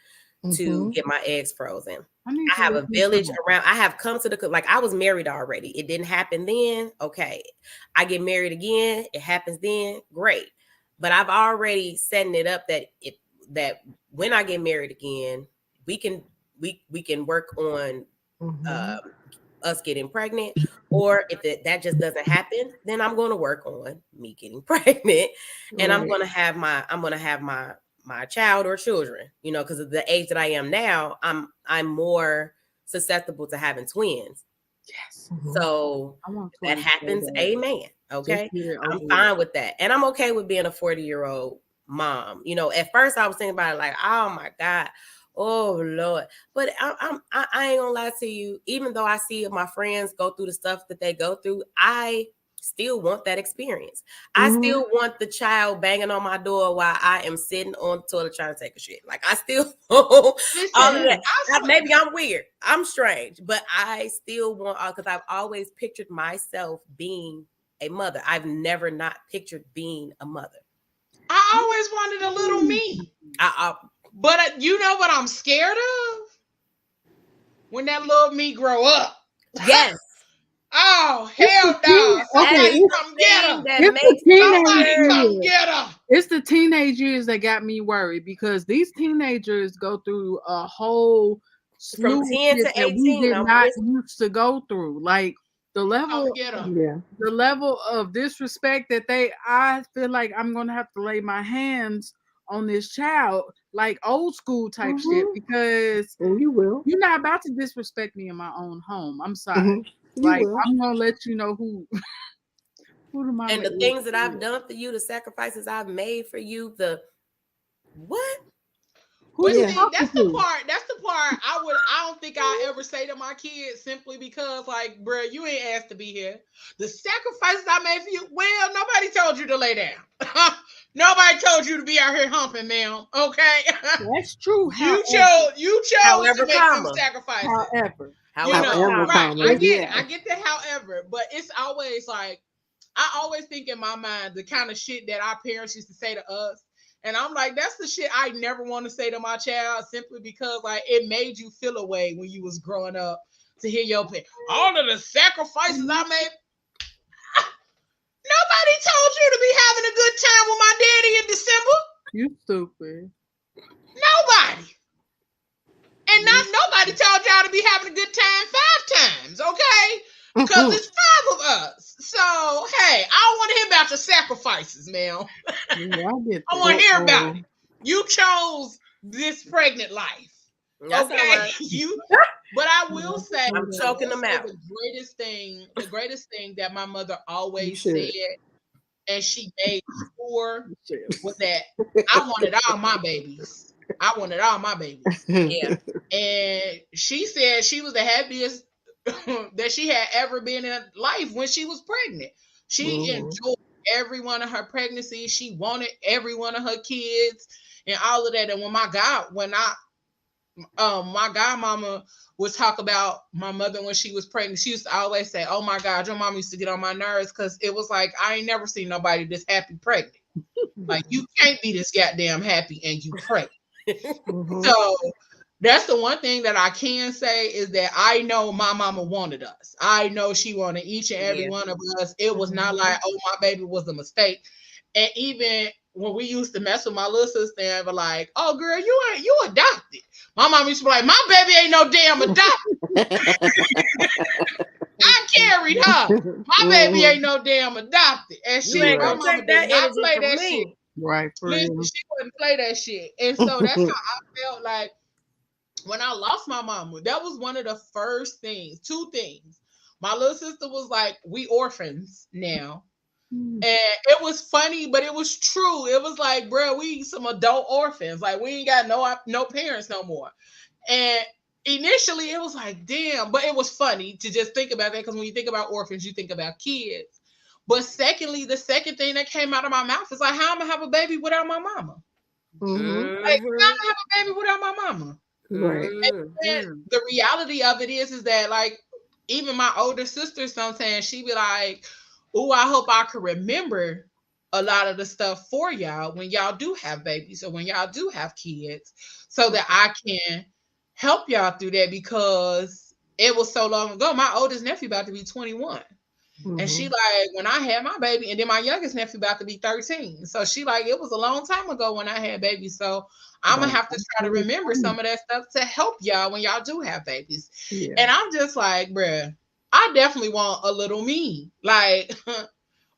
to get my eggs frozen. I have a village around. I have come to like I was married already. It didn't happen then. Okay. I get married again. It happens then. Great. But I've already setting it up that when I get married again, we can work on us getting pregnant, or if that just doesn't happen, then I'm going to work on me getting pregnant, and I'm going to have my child or children, you know, because of the age that I am now, I'm more susceptible to having twins. Yes. So that happens. Amen. Okay. I'm fine with that. And I'm okay with being a 40-year-old mom. You know, at first I was thinking about it like, oh my God, oh Lord. But I ain't gonna lie to you, even though I see my friends go through the stuff that they go through, I still want that experience. I still want the child banging on my door while I am sitting on the toilet trying to take a shit. Like I still all of that. Maybe I'm weird. I'm strange, but I still want, because I've always pictured myself being a mother. I've never not pictured being a mother. I always wanted a little me. But you know what I'm scared of? When that little me grow up. Yes. Oh, hell no. Okay, come get her. Come get her. It's the teenage years that got me worried, because these teenagers go through a whole from 10 to 18 we did not used to go through. Like the level of disrespect that I feel like I'm gonna have to lay my hands on this child, like old school type shit, because you're not about to disrespect me in my own home. I'm sorry. Like I'm gonna let you know who and the things that I've done for you, the sacrifices I've made for you, the what? But see, that's the part I don't think I ever say to my kids, simply because, like, bro, you ain't asked to be here. The sacrifices I made for you, well, nobody told you to lay down. Nobody told you to be out here humping, ma'am. Okay, that's true. You chose to make some sacrifices. However, right? I get it. I get that. However, but it's always like, I always think in my mind the kind of shit that our parents used to say to us. And I'm like, that's the shit I never want to say to my child, simply because like it made you feel a way when you was growing up to hear your parents. All of the sacrifices I made. Nobody told you to be having a good time with my daddy in December. You stupid. Nobody. And not nobody told y'all to be having a good time 5 times, okay? Because it's 5 of us. So, hey, I don't want to hear about your sacrifices, man. Yeah, I want to hear about it. You chose this pregnant life. That's okay? right. But I will say, I'm choking them out. The greatest thing that my mother always said, and she made sure, was that I wanted all my babies. I wanted all my babies. Yeah. And she said she was the happiest that she had ever been in life when she was pregnant. She enjoyed every one of her pregnancies. She wanted every one of her kids and all of that. And when my godmama would talk about my mother when she was pregnant, she used to always say, "Oh my God, your mom used to get on my nerves," because it was like, I ain't never seen nobody this happy pregnant. Like, you can't be this goddamn happy and you pregnant. So that's the one thing that I can say is that I know my mama wanted us. I know she wanted each and every one of us. It was not like, oh, my baby was a mistake. And even when we used to mess with my little sister and be like, "Oh, girl, you adopted." My mom used to be like, "My baby ain't no damn adopted." I carried her. My baby ain't no damn adopted. And my mama did not play that shit. Right. Listen, she wouldn't play that shit. And so that's how I felt like when I lost my mama. That was one of the first things, 2 things. My little sister was like, "We orphans now." And it was funny, but it was true. It was like, bro, we some adult orphans. Like, we ain't got no parents no more. And initially it was like, damn, but it was funny to just think about that, because when you think about orphans, you think about kids. But secondly, the second thing that came out of my mouth is like, how I'm gonna have a baby without my mama? Like, how I'm gonna have a baby without my mama? Right. And the reality of it is that, like, even my older sister sometimes she be like, "Oh, I hope I can remember a lot of the stuff for y'all when y'all do have babies or when y'all do have kids, so that I can help y'all through that, because it was so long ago." My oldest nephew about to be 21. And she like, when I had my baby, and then my youngest nephew about to be 13. So she like, it was a long time ago when I had babies. So I'm gonna have to try to remember some of that stuff to help y'all when y'all do have babies. Yeah. And I'm just like, bruh, I definitely want a little me, like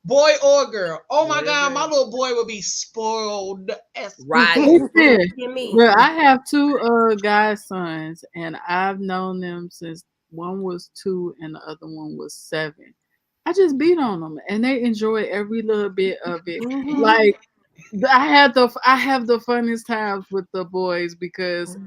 boy or girl. Oh my God, my little boy will be spoiled as right. Well, I have 2 guy sons, and I've known them since one was 2 and the other one was 7. I just beat on them, and they enjoy every little bit of it. Like, I have the funniest times with the boys, because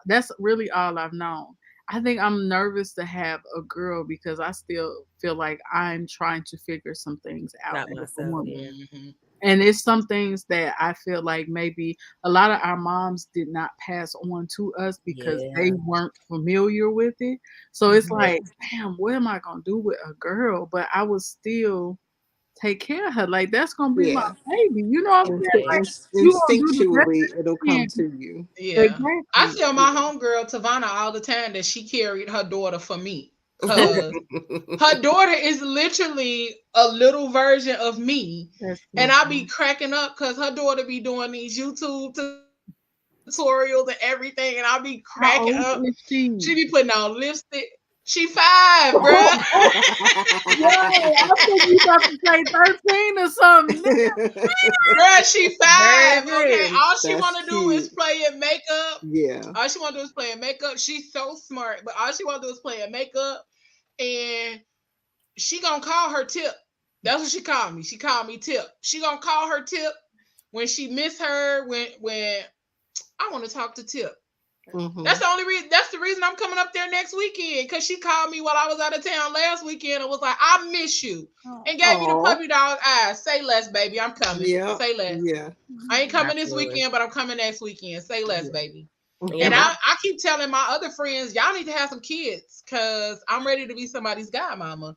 that's really all I've known. I think I'm nervous to have a girl because I still feel like I'm trying to figure some things out as a woman. And it's some things that I feel like maybe a lot of our moms did not pass on to us because they weren't familiar with it. So it's like, damn, what am I going to do with a girl? But I will still take care of her. Like, that's going to be my baby. You know what I'm saying? Like, instinctually, it'll come to you. Yeah. Exactly. I tell my homegirl, Tavana, all the time that she carried her daughter for me. Because her daughter is literally a little version of me. And I be cracking up because her daughter be doing these YouTube tutorials and everything. And I be cracking up. She be putting on lipstick. She 5, bro. Yeah, I think you about to say 13 or something. Girl, she 5. Okay, all she want to do is play in makeup. Yeah. All she want to do is play in makeup. She's so smart, but all she want to do is play in makeup. And she gonna call her Tip. That's what she called me. She called me Tip. She gonna call her Tip when she miss her. When I want to talk to Tip. That's the only reason. That's the reason I'm coming up there next weekend, because she called me while I was out of town last weekend and was like, "I miss you," and gave me the puppy dog eyes. Say less, baby. I'm coming. Say less. Yeah. I ain't coming this weekend, but I'm coming next weekend. Say less, baby. And I keep telling my other friends, y'all need to have some kids, because I'm ready to be somebody's godmama.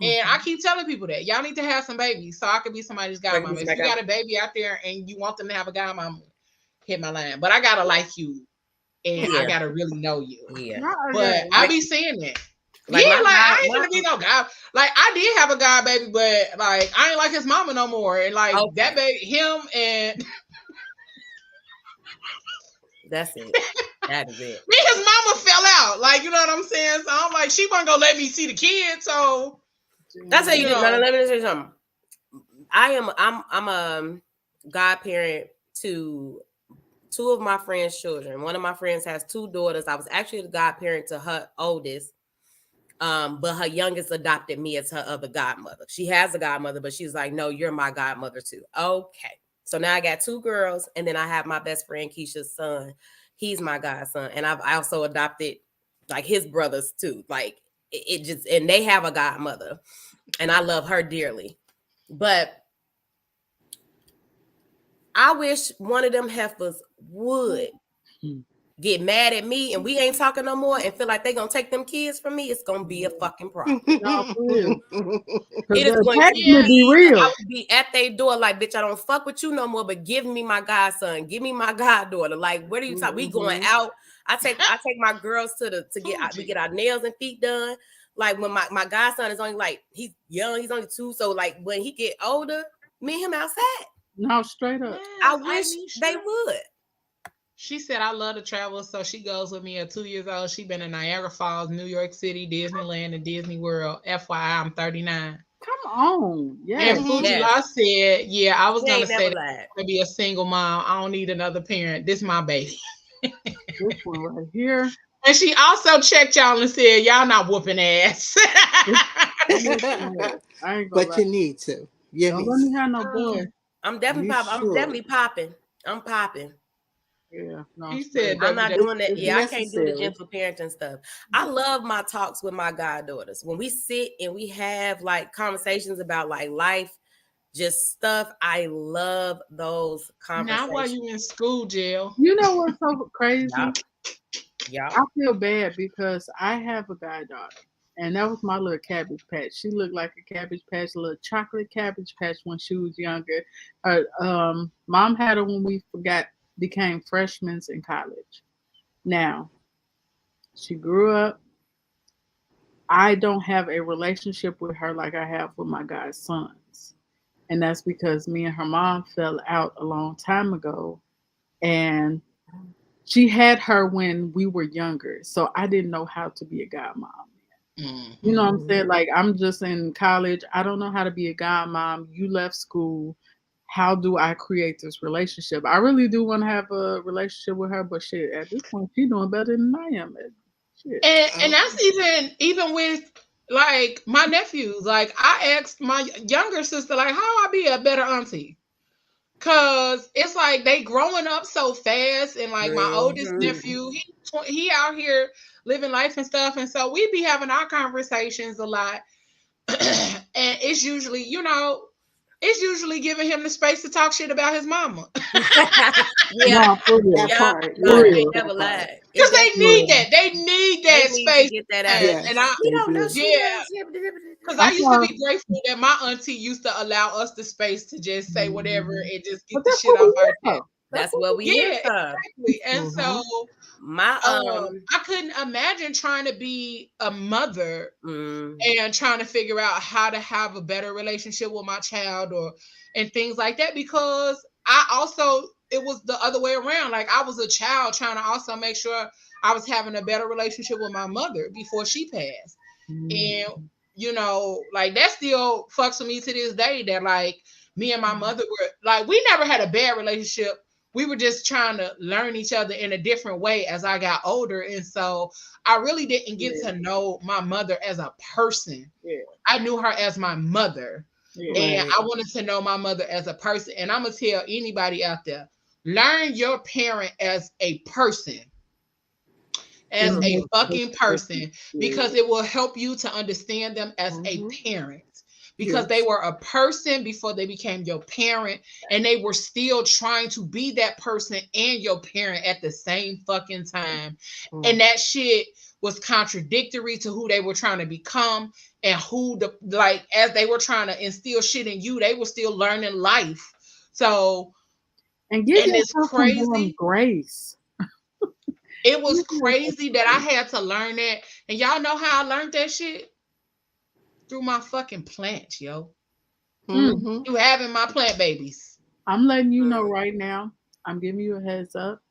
And I keep telling people that y'all need to have some babies so I could be somebody's godmama. If you got a baby out there and you want them to have a godmama, hit my line. But I gotta like you, and I gotta really know you. Yeah. But I be saying that. Like I ain't gonna be no god. Like I did have a god baby, but like I ain't like his mama no more. And like that baby, him and that's it. That is it. Me and his mama fell out. Like, you know what I'm saying? So I'm like, she wasn't gonna let me see the kids. So that's how you do. Let me say something. I'm a godparent to 2 of my friends' children. One of my friends has 2 daughters. I was actually the godparent to her oldest. But her youngest adopted me as her other godmother. She has a godmother, but she's like, no, you're my godmother too. Okay. So now I got 2 girls, and then I have my best friend Keisha's son. He's my godson. And I also adopted like his brothers too. Like it just, and they have a godmother, and I love her dearly. But I wish one of them heifers would get mad at me and we ain't talking no more and feel like they gonna take them kids from me. It's gonna be a fucking problem. It is going to be real. I would be at their door like, bitch, I don't fuck with you no more, but give me my godson, give me my goddaughter. Like, what are you talking? We going out. I take my girls we get our nails and feet done. Like when my godson is only like, he's young, he's only 2. So like when he get older, me and him outside. No, straight up. I wish they would. She said, I love to travel, so she goes with me at 2 years old. She been in Niagara Falls, New York City, Disneyland, and Disney World. FYI, I'm 39. Come on. Yeah. And Fujila said, I was going to say that to be a single mom. I don't need another parent. This is my baby. This one right here. And she also checked y'all and said, y'all not whooping ass. But you need to. Don't let me have no boy. I'm definitely popping. I'm definitely popping. I'm popping. Yeah, no, he said I'm not doing that. Yeah, I can't do the gentle parenting stuff. I love my talks with my goddaughters. When we sit and we have like conversations about like life, just stuff. I love those conversations. Now while you in school, Jill. You know what's so crazy? Yeah. I feel bad because I have a goddaughter. And that was my little Cabbage Patch. She looked like a Cabbage Patch, a little chocolate Cabbage Patch when she was younger. Mom had her when we became freshmen in college. Now, she grew up. I don't have a relationship with her like I have with my godsons. And that's because me and her mom fell out a long time ago. And she had her when we were younger. So I didn't know how to be a godmom. Mm-hmm. You know what I'm saying? Like, I'm just in college. I don't know how to be a godmom. You left school. How do I create this relationship? I really do want to have a relationship with her, but shit, at this point, she's doing better than I am. Shit. And that's even with like my nephews. Like I asked my younger sister, like, how I be a better auntie? Cause it's like they growing up so fast, and like my oldest nephew, he out here living life and stuff, and so we be having our conversations a lot, and it's usually, it's usually giving him the space to talk shit about his mama. Never lied. Because they need that. They need that space. Get that out. And because I used to be grateful that my auntie used to allow us the space to just say whatever and just get the shit off our chest. That's what we hear. Exactly. And so I couldn't imagine trying to be a mother and trying to figure out how to have a better relationship with my child and things like that, because it was the other way around. Like I was a child trying to also make sure I was having a better relationship with my mother before she passed. And like that still fucks with me to this day, that like me and my mother were like, we never had a bad relationship. We were just trying to learn each other in a different way as I got older. And so I really didn't get to know my mother as a person. Yeah. I knew her as my mother. Yeah. And I wanted to know my mother as a person. And I'm going to tell anybody out there, learn your parent as a person. As a fucking person, because it will help you to understand them as a parent. because they were a person before they became your parent, and they were still trying to be that person and your parent at the same fucking time. And that shit was contradictory to who they were trying to become, and who as they were trying to instill shit in you, they were still learning life. So and give it's crazy grace. It was crazy that I had to learn that. And y'all know how I learned that shit? Through my fucking plants, yo. You having my plant babies. I'm letting you know right now. I'm giving you a heads up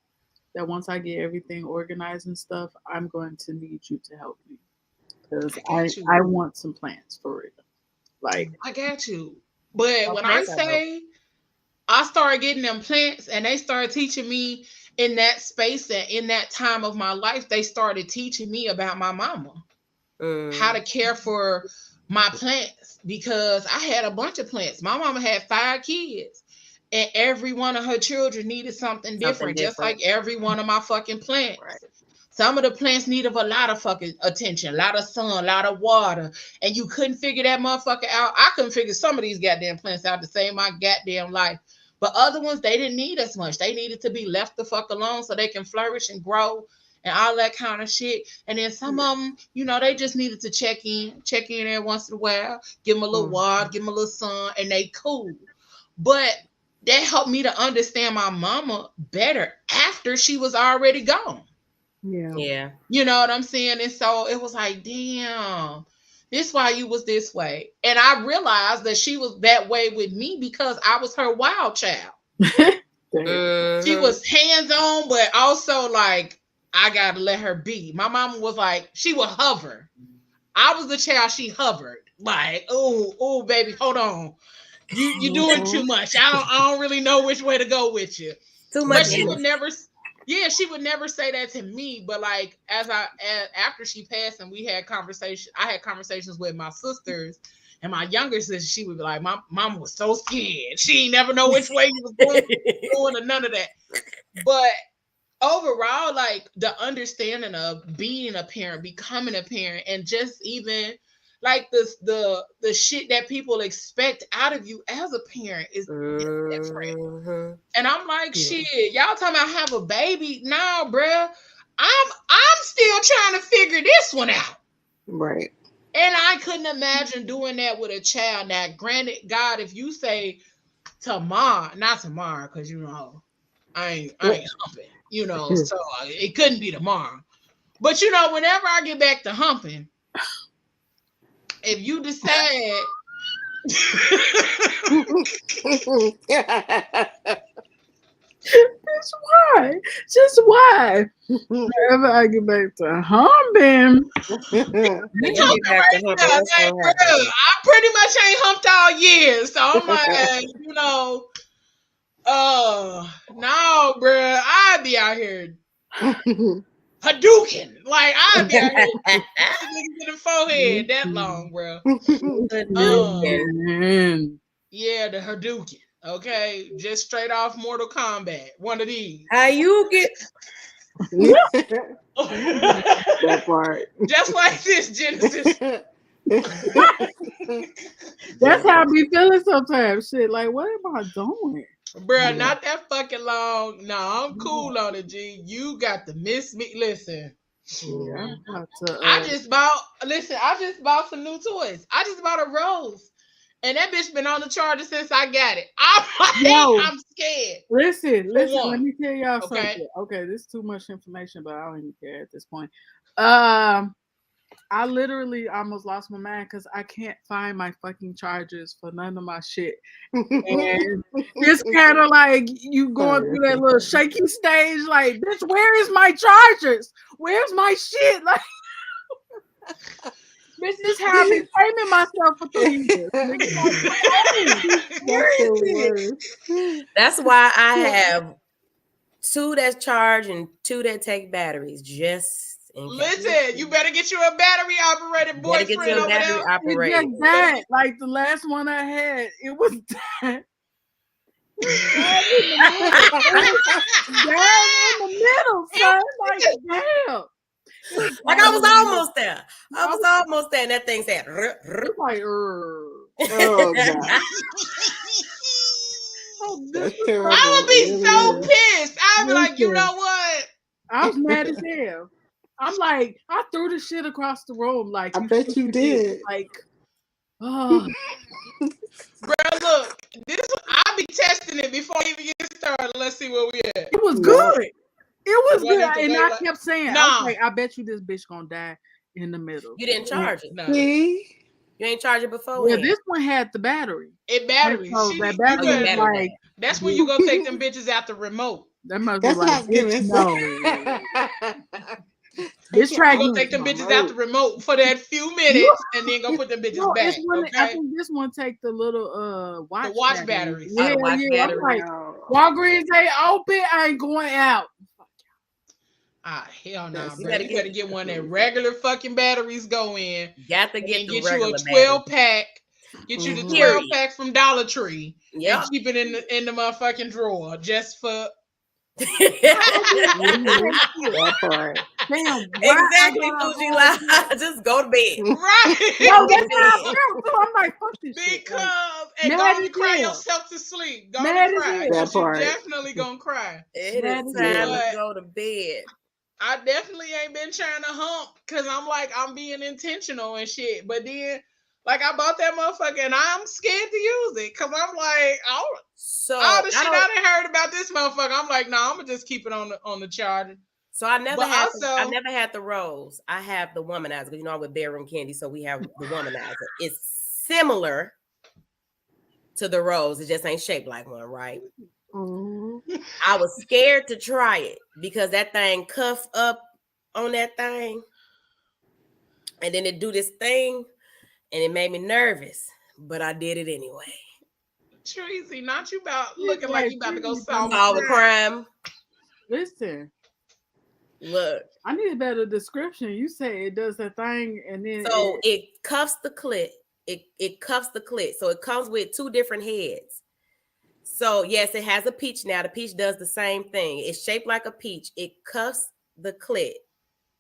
that once I get everything organized and stuff, I'm going to need you to help me. Because I want some plants for real. Like, I got you. But when I say I started getting them plants and they started teaching me in that space and in that time of my life, they started teaching me about my mama, how to care for my plants, because I had a bunch of plants. My mama had 5 kids, and every one of her children needed something different, just like every one of my fucking plants. Right. Some of the plants needed a lot of fucking attention, a lot of sun, a lot of water, and you couldn't figure that motherfucker out. I couldn't figure some of these goddamn plants out to save my goddamn life. But other ones, they didn't need as much. They needed to be left the fuck alone so they can flourish and grow and all that kind of shit. And then some of them, you know, they just needed to check in every once in a while, give them a little water, give them a little sun, and they cool. But that helped me to understand my mama better after she was already gone. Yeah. You know what I'm saying? And so it was like, damn, this why you was this way. And I realized that she was that way with me because I was her wild child. She was hands-on, but also like, I gotta let her be. My mama was like, she would hover. I was the child she hovered. Like, oh, baby, hold on. You doing too much. I don't really know which way to go with you. Too much. But she would never say that to me. But like after she passed and I had conversations with my sisters and my younger sister, she would be like, my mom was so scared. She ain't never know which way you was going or none of that. But overall, like the understanding of being a parent, becoming a parent, and just even like the shit that people expect out of you as a parent is different. And I'm like, shit, y'all talking about have a baby? No, bruh. I'm still trying to figure this one out. Right. And I couldn't imagine doing that with a child. Now, granted, God, if you say not tomorrow, because you know, I ain't humping, you know, so it couldn't be tomorrow. But you know, whenever I get back to humping, if you decide just why whenever I get back to humping, I pretty much ain't humped all year, so I'm like, you know, no, bruh, I'd be out here Hadouken. Like, I'd be out here in the forehead that long, bro. Yeah, the Hadouken. Okay, just straight off Mortal Kombat. One of these. How you get that part? Just like this, Genesis. That's how I be feeling sometimes. Shit, like, what am I doing? Bruh, not that fucking long. No, I'm cool on it, G. You got to miss me. Listen. Yeah, I just bought some new toys. I just bought a Rose. And that bitch been on the charger since I got it. I'm scared. Listen, let me tell y'all something. Okay, this is too much information, but I don't even care at this point. I literally almost lost my mind because I can't find my fucking chargers for none of my shit. And it's kind of like you going through that little shaky stage, like, bitch, where is my chargers? Where's my shit? Like, bitch, this how I've been claiming myself for 3 years. That's why I have 2 that's charged and 2 that take batteries. Just listen, you better get you a battery operated boyfriend over there. Operated. It's that. Like the last one I had, it was that. Down in the middle, son. Like, damn. Like I was almost there. And that thing said, like, Oh God, that's terrible. I would be It so really is. pissed. I'd be like, you Listen. know what? I was mad as hell. I'm like, I threw the shit across the room. Like, I bet you did. Like, oh, Bro, look, I'll be testing it before I even get started. Let's see where we at. it was No. good. It was Wasn't good. the And way I like- kept saying, I Nah. was like, I bet you this bitch gonna die in the middle. You didn't charge it. No. See, You ain't charge it before. Yeah, this one had the battery. It batteries. So She- that you battery better- was battery like, That's when you go take them bitches out the remote. that must be that's what like, I'm giving. bitch, no. This You track gonna was take them bitches out the remote for that few minutes and then go put them bitches No, back. it's one, I Okay. think this one take the little watch. The watch batteries. Oh, the Yeah, watch yeah. battery. I'm like, Walgreens ain't open. I ain't going out. Ah, hell no, You bro. better You get- better get one that regular fucking batteries go in. Got to And get the get you regular a 12 pack. Get you the Mhm. 12 pack from Dollar Tree. Yeah. And keep it in the motherfucking drawer just for That part. Damn, Exactly, Fuji. Like, just go to bed. right. No, Get that's how I bed. felt too. I'm like, fuck this shit. Because and Mad go as and cry hell. yourself to sleep. Go Mad and as cry. hell. Because That you part. definitely gonna cry. It That is is time it. to go to bed. I definitely ain't been trying to hump because I'm like, I'm being intentional and shit. But then, like, I bought that motherfucker and I'm scared to use it because I'm like, So all the shit I I don't. done heard about this motherfucker, I'm like, nah, I'm gonna just keep it on the charger. So I never But had. also- I never had the rose. I have the womanizer. You know, I'm with Bedroom Candy, so we have the womanizer. It's similar to the rose. It just ain't shaped like one, right? I was scared to try it because that thing cuff up on that thing, and then it do this thing, and it made me nervous. But I did it anyway. Tracy, not you about looking like you about to go solve All the crime. Listen, Look. I need a better description. You say it does that thing, and then So it cuffs the clit. It cuffs the clit. So it comes with two different heads. So yes, it has a peach now. The peach does the same thing. It's shaped like a peach. It cuffs the clit.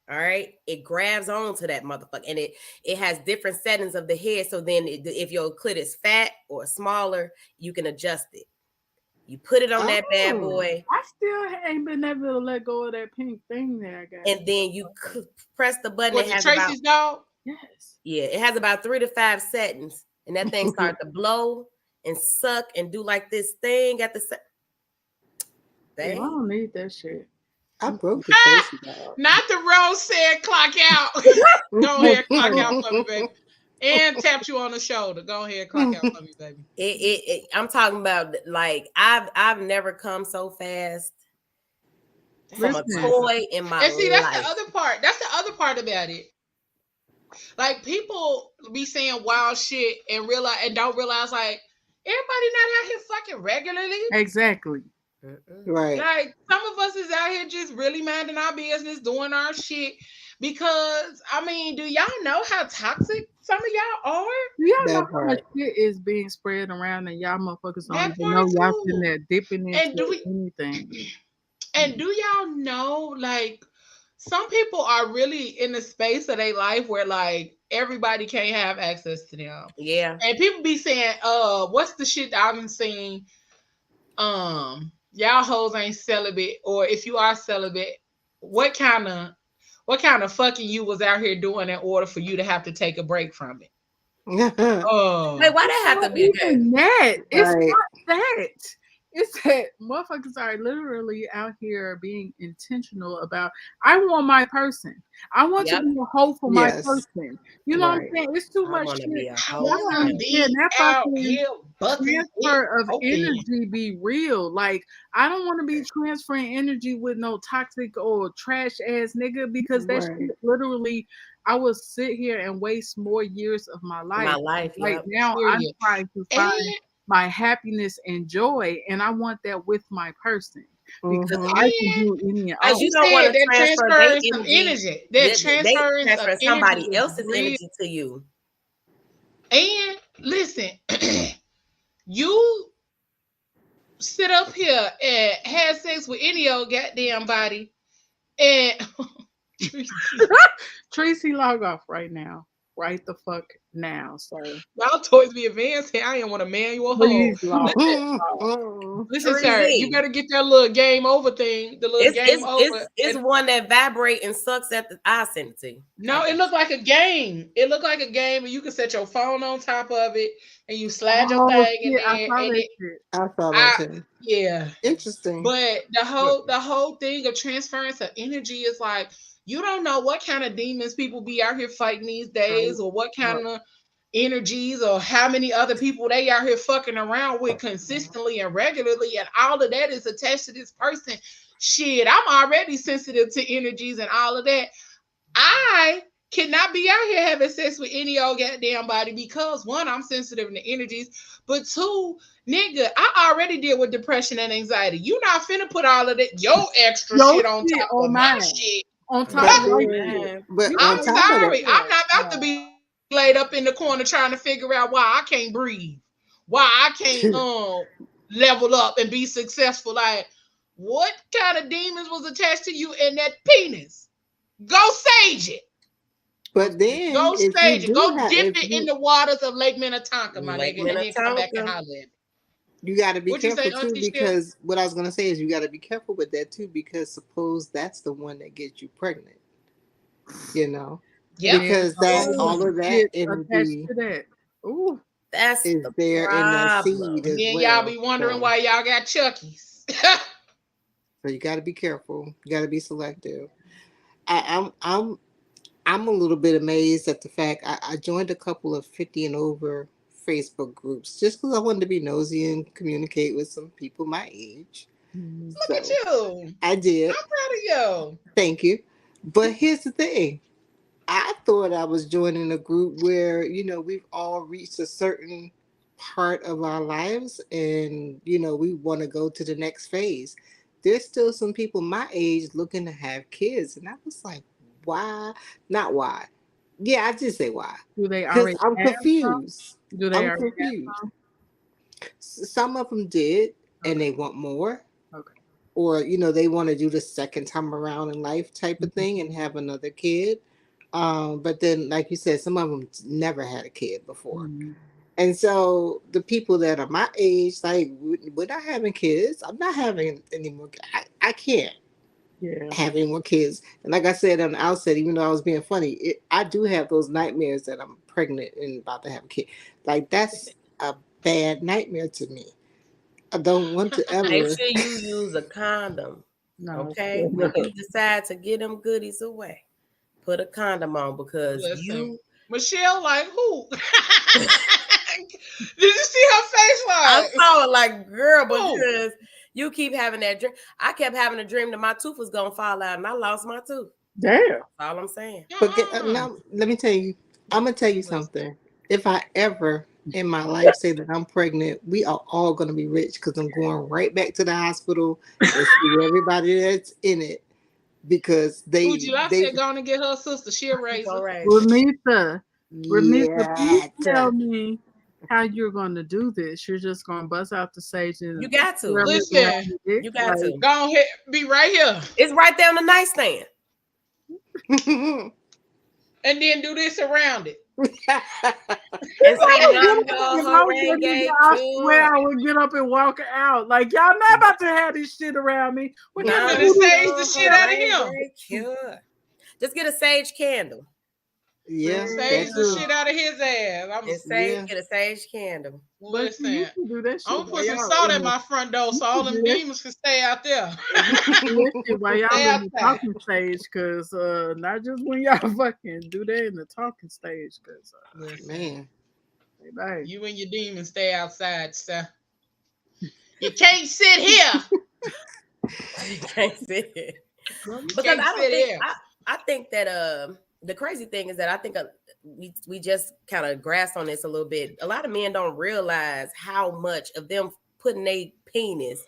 All right. It grabs onto that motherfucker. And it has different settings of the head. So then if your clit is fat or smaller, you can adjust it. You put it on that bad boy. I still ain't been able to let go of that pink thing there, I got. And then you press the button. Was It it has Tracy's dog? Yes. Yeah, it has about 3 to 5 settings, and that thing starts to blow and suck and do like this thing at the I don't need that shit. I broke the Tracy dog. Not the rose said clock out. Go ahead, clock out for me, baby. And tapped you on the shoulder. Go ahead, clock out for me, baby. I'm talking about like I've never come so fast from a Listen. toy in my And see, that's life. the other part. That's the other part about it. Like people be saying wild shit and don't realize like everybody not out here fucking regularly. Exactly. Right. Like some of us is out here just really minding our business, doing our shit. Because I mean, do y'all know how toxic some of y'all are? Do y'all That know how much part. shit is being spread around and y'all motherfuckers don't That even know part y'all too. sitting there dipping And into do we- anything? And do y'all know, like, some people are really in the space of their life where, like, everybody can't have access to them. Yeah. And people be saying, what's the shit that I've been seeing? Y'all hoes ain't celibate, or if you are celibate, what kind of fucking you was out here doing in order for you to have to take a break from it? Oh, Hey, why that have to be good? Even that. It's Right. not that. It's that motherfuckers are literally out here being intentional about, I want my person. I want Yep. to be a hoe for my Yes. person. You know what I'm Right. saying? It's too I much wanna shit. be a I hoe. Y'all wanna understand be that out fucking here bucking transfer of open. energy be real. Like, I don't want to be transferring energy with no toxic or trash ass nigga, because that Right. shit literally, I will sit here and waste more years of my life. My life, Like yep. now I'm Period. trying to find And my happiness and joy, and I want that with my person, because Mhm. I can do any and As all. you don't want to that transfer transference their of energy. energy. That They transference transfer of somebody energy is else's real. energy to you. And listen, you sit up here and have sex with any old goddamn body, and Tracy, log off right now. right the fuck now. So Y'all toys be advanced here. I ain't want a manual hole. please, Lord. Listen, sir, you 3Z. better get that little game over thing. The little game over. It's one that vibrate and sucks at the. I send it to you. No, it looked like a game. It looked like a game, and you can set your phone on top of it, and you slide your thing in Shit, I there, saw and that it. shit. I saw that too. Yeah. Interesting. But the whole thing of transference of energy is like you don't know what kind of demons people be out here fighting these days, or what kind of energies, or how many other people they out here fucking around with consistently and regularly, and all of that is attached to this person. Shit, I'm already sensitive to energies and all of that. I cannot be out here having sex with any old goddamn body because one, I'm sensitive to energies, but two, nigga, I already deal with depression and anxiety. You not finna put all of that your extra shit on top of my shit. On top of my Man. But I'm on top of sorry, that, I'm not about to be laid up in the corner trying to figure out why I can't breathe, why I can't level up and be successful. Like, what kind of demons was attached to you in that penis? Go sage it. but then Go if you stage it. do Go have, dip it in the waters of Lake Minnetonka, my Lake nigga, and then come back and Minnetonka. holler at me. you got to be What you say, careful too, Auntie Shell? because what I was gonna say is you got to be careful with that too, because suppose that's the one that gets you pregnant, you know, Yeah. because that all of that Shit energy attached to that. Ooh. That's is the there in that problem. seed as Then well. y'all be wondering why y'all got Chuckies. So you got to be careful. You got to be selective. I'm a little bit amazed at the fact I joined a couple of 50 and over Facebook groups just because I wanted to be nosy and communicate with some people my age. Look at you. I did. I'm proud of you. Thank you. But here's the thing. I thought I was joining a group where, we've all reached a certain part of our lives and, we want to go to the next phase. There's still some people my age looking to have kids. And I was like, why? Not why. Yeah, I just say why. Do they Because already I'm have confused. some? Do they I'm already confused. have some? Some of them did, and Okay. they want more. Okay. Or, they want to do the second time around in life type of thing and have another kid. But then, like you said, some of them never had a kid before. Mm-hmm. And so the people that are my age, like, we're not having kids. I'm not having any more. I can't have any more kids. And like I said on the outset, even though I was being funny, I do have those nightmares that I'm pregnant and about to have a kid. Like, that's a bad nightmare to me. I don't want to ever. Make sure you use a condom. No. Okay. When you decide to get them goodies away, put a condom on because Listen, Michelle, like who? Did you see her face? I Like, saw it like, girl, Who? because you keep having that dream. I kept having a dream that my tooth was gonna fall out, and I lost my tooth. Damn. That's all I'm saying. But now, let me tell you, I'm going to tell you something. If I ever in my life say that I'm pregnant, we are all going to be rich because I'm going right back to the hospital and see everybody that's in it because they said, go on and get her sister. She a razor. Ramita, yeah, please tell me how you're going to do this. You're just going to bust out the sage and You got to. Listen, you got to. Go ahead, be right here. It's right there on the nightstand. And then do this around it. And say, I swear I would get up and walk out. Like, y'all not about to have this shit around me. You better sage the shit out of him. Just get a sage candle. Yeah, sage the shit out of his ass. Get a sage candle. Listen, you can do that shit I'm gonna put some salt at my front door so all them demons can stay out there. While y'all in the talking stage, because not just when y'all fucking do that in the talking stage, because man, you and your demons stay outside, sir. You can't sit here. You can't sit here. Because I think that the crazy thing is that I think we just kind of grasped on this a little bit. A lot of men don't realize how much of them putting their penis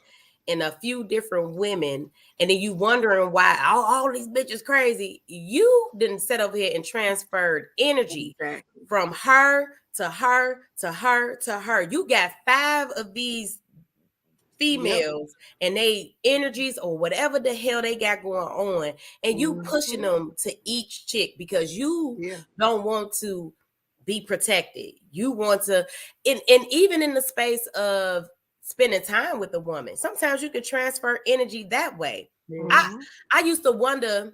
in a few different women, and then you wondering why all these bitches crazy. You didn't sit over here and transferred energy from her to her to her to her. You got 5 of these females and they energies or whatever the hell they got going on, and you pushing them to each chick because you don't want to be protected. You want to, and even in the space of spending time with a woman, sometimes you can transfer energy that way. I used to wonder,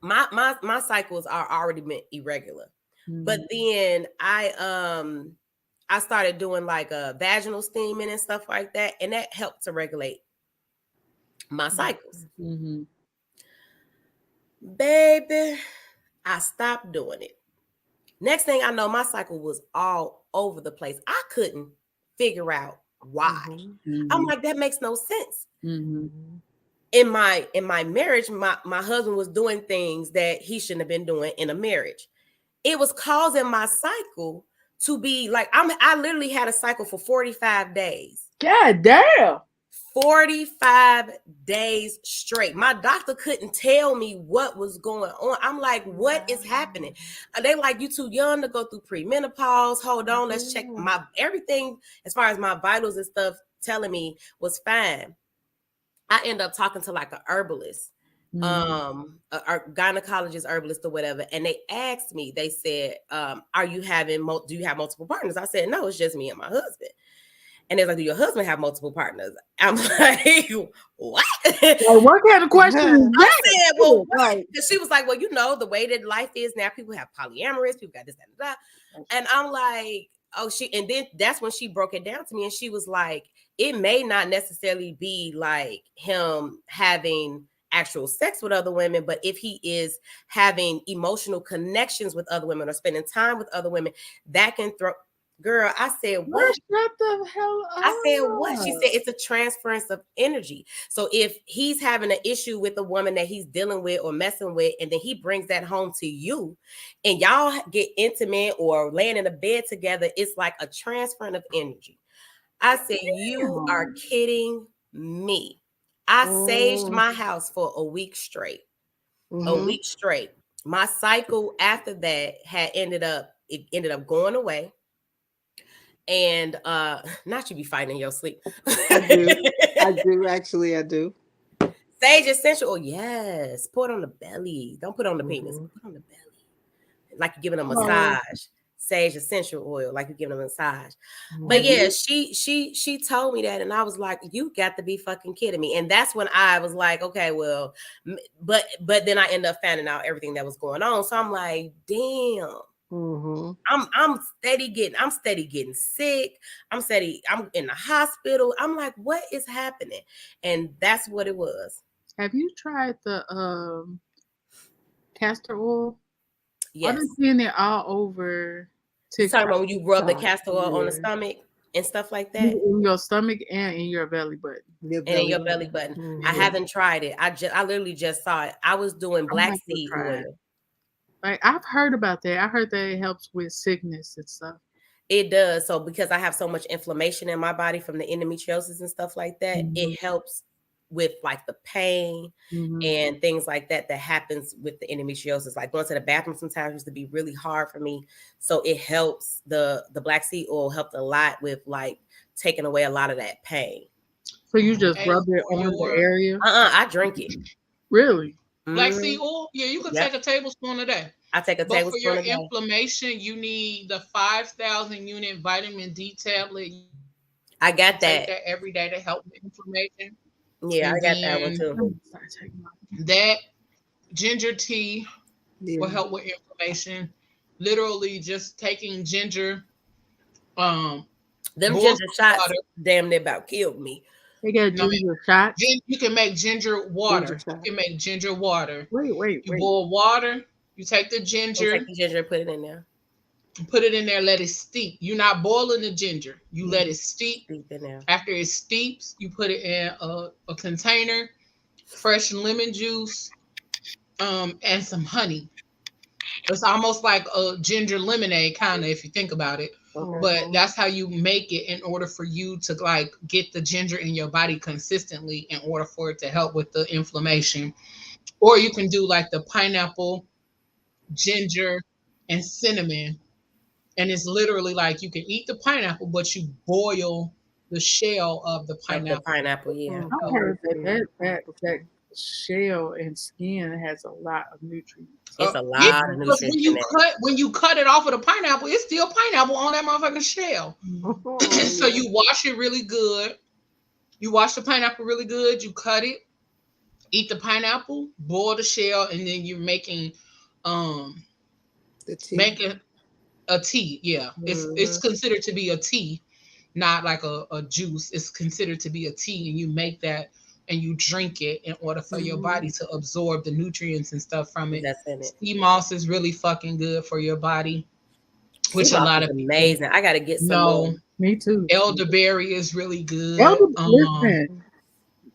my cycles are already been irregular, but then I started doing like a vaginal steaming and stuff like that, and that helped to regulate my cycles. Baby, I stopped doing it. Next thing I know, my cycle was all over the place. I couldn't figure out why. I'm like, that makes no sense. In my marriage, my husband was doing things that he shouldn't have been doing in a marriage. It was causing my cycle to be like, I literally had a cycle for 45 days. God damn. 45 days straight. My doctor couldn't tell me what was going on. I'm like, what is happening? They like, you too young to go through premenopause. Hold on, let's check my everything as far as my vitals and stuff telling me was fine. I end up talking to like a herbalist, a gynecologist, herbalist or whatever. And they asked me, they said, do you have multiple partners? I said, no, it's just me and my husband. And they're like, do your husband have multiple partners? I'm like, what? What kind of question is that? I said, well, what? She was like, well, you know, the way that life is now, people have polyamorous, people got this, that, and that. And I'm like, oh, and then that's when she broke it down to me. And she was like, it may not necessarily be like him having actual sex with other women, but if he is having emotional connections with other women or spending time with other women, that can throw. Girl, I said, what? Shut the hell up. I said, what? She said, it's a transference of energy. So if he's having an issue with a woman that he's dealing with or messing with, and then he brings that home to you and y'all get intimate or laying in a bed together, it's like a transference of energy. I said, you are kidding me. I saged my house for a week straight. A week straight. My cycle after that ended up going away. And not you be fighting in your sleep. I do actually. I do. Sage essential oil, yes. Pour it on the belly. Don't put it on the penis. Put it on the belly, like you're giving a massage. Sage essential oil, like you're giving a massage. But yeah, she told me that, and I was like, you got to be fucking kidding me. And that's when I was like, okay, well, but then I ended up finding out everything that was going on. So I'm like, damn. I'm steady getting sick. I'm in the hospital. I'm like, what is happening? And that's what it was. Have you tried the castor oil? Yes. I've been seeing it all over TikTok. Talking about when you rub the castor oil on the stomach and stuff like that? In your stomach and in your belly button. In your belly button. I haven't tried it. I literally just saw it. I was doing black seed oil. Like, I've heard about that. I heard that it helps with sickness and stuff. It does. So because I have so much inflammation in my body from the endometriosis and stuff like that, it helps with like the pain and things like that happens with the endometriosis. Like going to the bathroom sometimes used to be really hard for me. So it helps. The black seed oil helped a lot with like taking away a lot of that pain. So you just rub it on the area? I drink it. Really? Black seed oil? Yeah, you can take a tablespoon a day. I take a tablespoon a day. But for your inflammation, you need the 5,000 unit vitamin D tablet. I got that. Take that every day to help with inflammation. Yeah, I got that one too. That ginger tea will help with inflammation. Literally just taking ginger. Them ginger shots damn near about killed me. They got ginger shots. You can make ginger water. You can make ginger water. Wait. You boil water. You take the ginger. Take the ginger, put it in there. Put it in there. Let it steep. You're not boiling the ginger. You let it steep. In there. After it steeps, you put it in a container, fresh lemon juice, and some honey. It's almost like a ginger lemonade, kind of, if you think about it. But that's how you make it in order for you to like get the ginger in your body consistently in order for it to help with the inflammation. Or you can do like the pineapple, ginger, and cinnamon. And it's literally like you can eat the pineapple, but you boil the shell of the Of pineapple. the pineapple, yeah. I heard that shell and skin has a lot of nutrients. It's a Yeah, lot of because nutrients in it. when you cut it off of the pineapple, it's still pineapple on that motherfucking shell. So you wash it really good. You wash the pineapple really good. You cut it, eat the pineapple, boil the shell, and then you're making The tea. making a tea. Yeah, it's considered to be a tea, not like a juice. It's considered to be a tea, and you make that and you drink it in order for your body to absorb the nutrients and stuff from it. That's in it. Sea moss is really fucking good for your body, which Sea a moss lot is of people amazing. I gotta get some know. more. Me too. Elderberry is really good. Listen,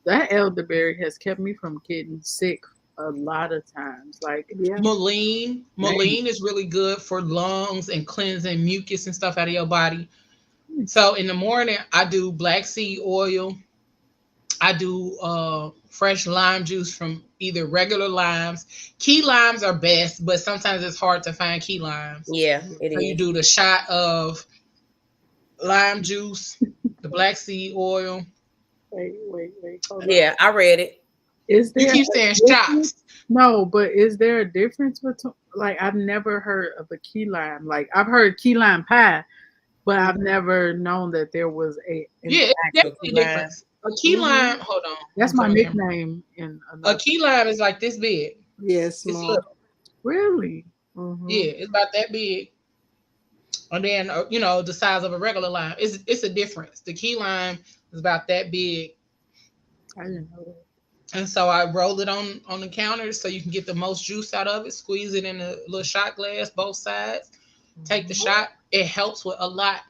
that elderberry has kept me from getting sick a lot of times. Like, Mullein is really good for lungs and cleansing mucus and stuff out of your body. So in the morning, I do black seed oil. I do fresh lime juice from either regular limes. Key limes are best, but sometimes it's hard to find key limes. Yeah, it So is. you do the shot of lime juice, the black seed oil. wait. Hold on. Yeah, I read it. Is You there keep a saying difference? shots. No, but is there a difference between, like, I've never heard of a key lime. Like, I've heard key lime pie, but I've never known that there was an Yeah, it's actual definitely key lime. different. A key lime, hold on. That's I'm my coming here. nickname in A another. key lime is like this big. Yeah, It's small. little. Really? Yeah, it's about that big. And then the size of a regular lime. It's a difference. The key lime is about that big. I didn't know that. And so I roll it on the counter so you can get the most juice out of it. Squeeze it in a little shot glass, both sides. Take the shot. It helps with a lot.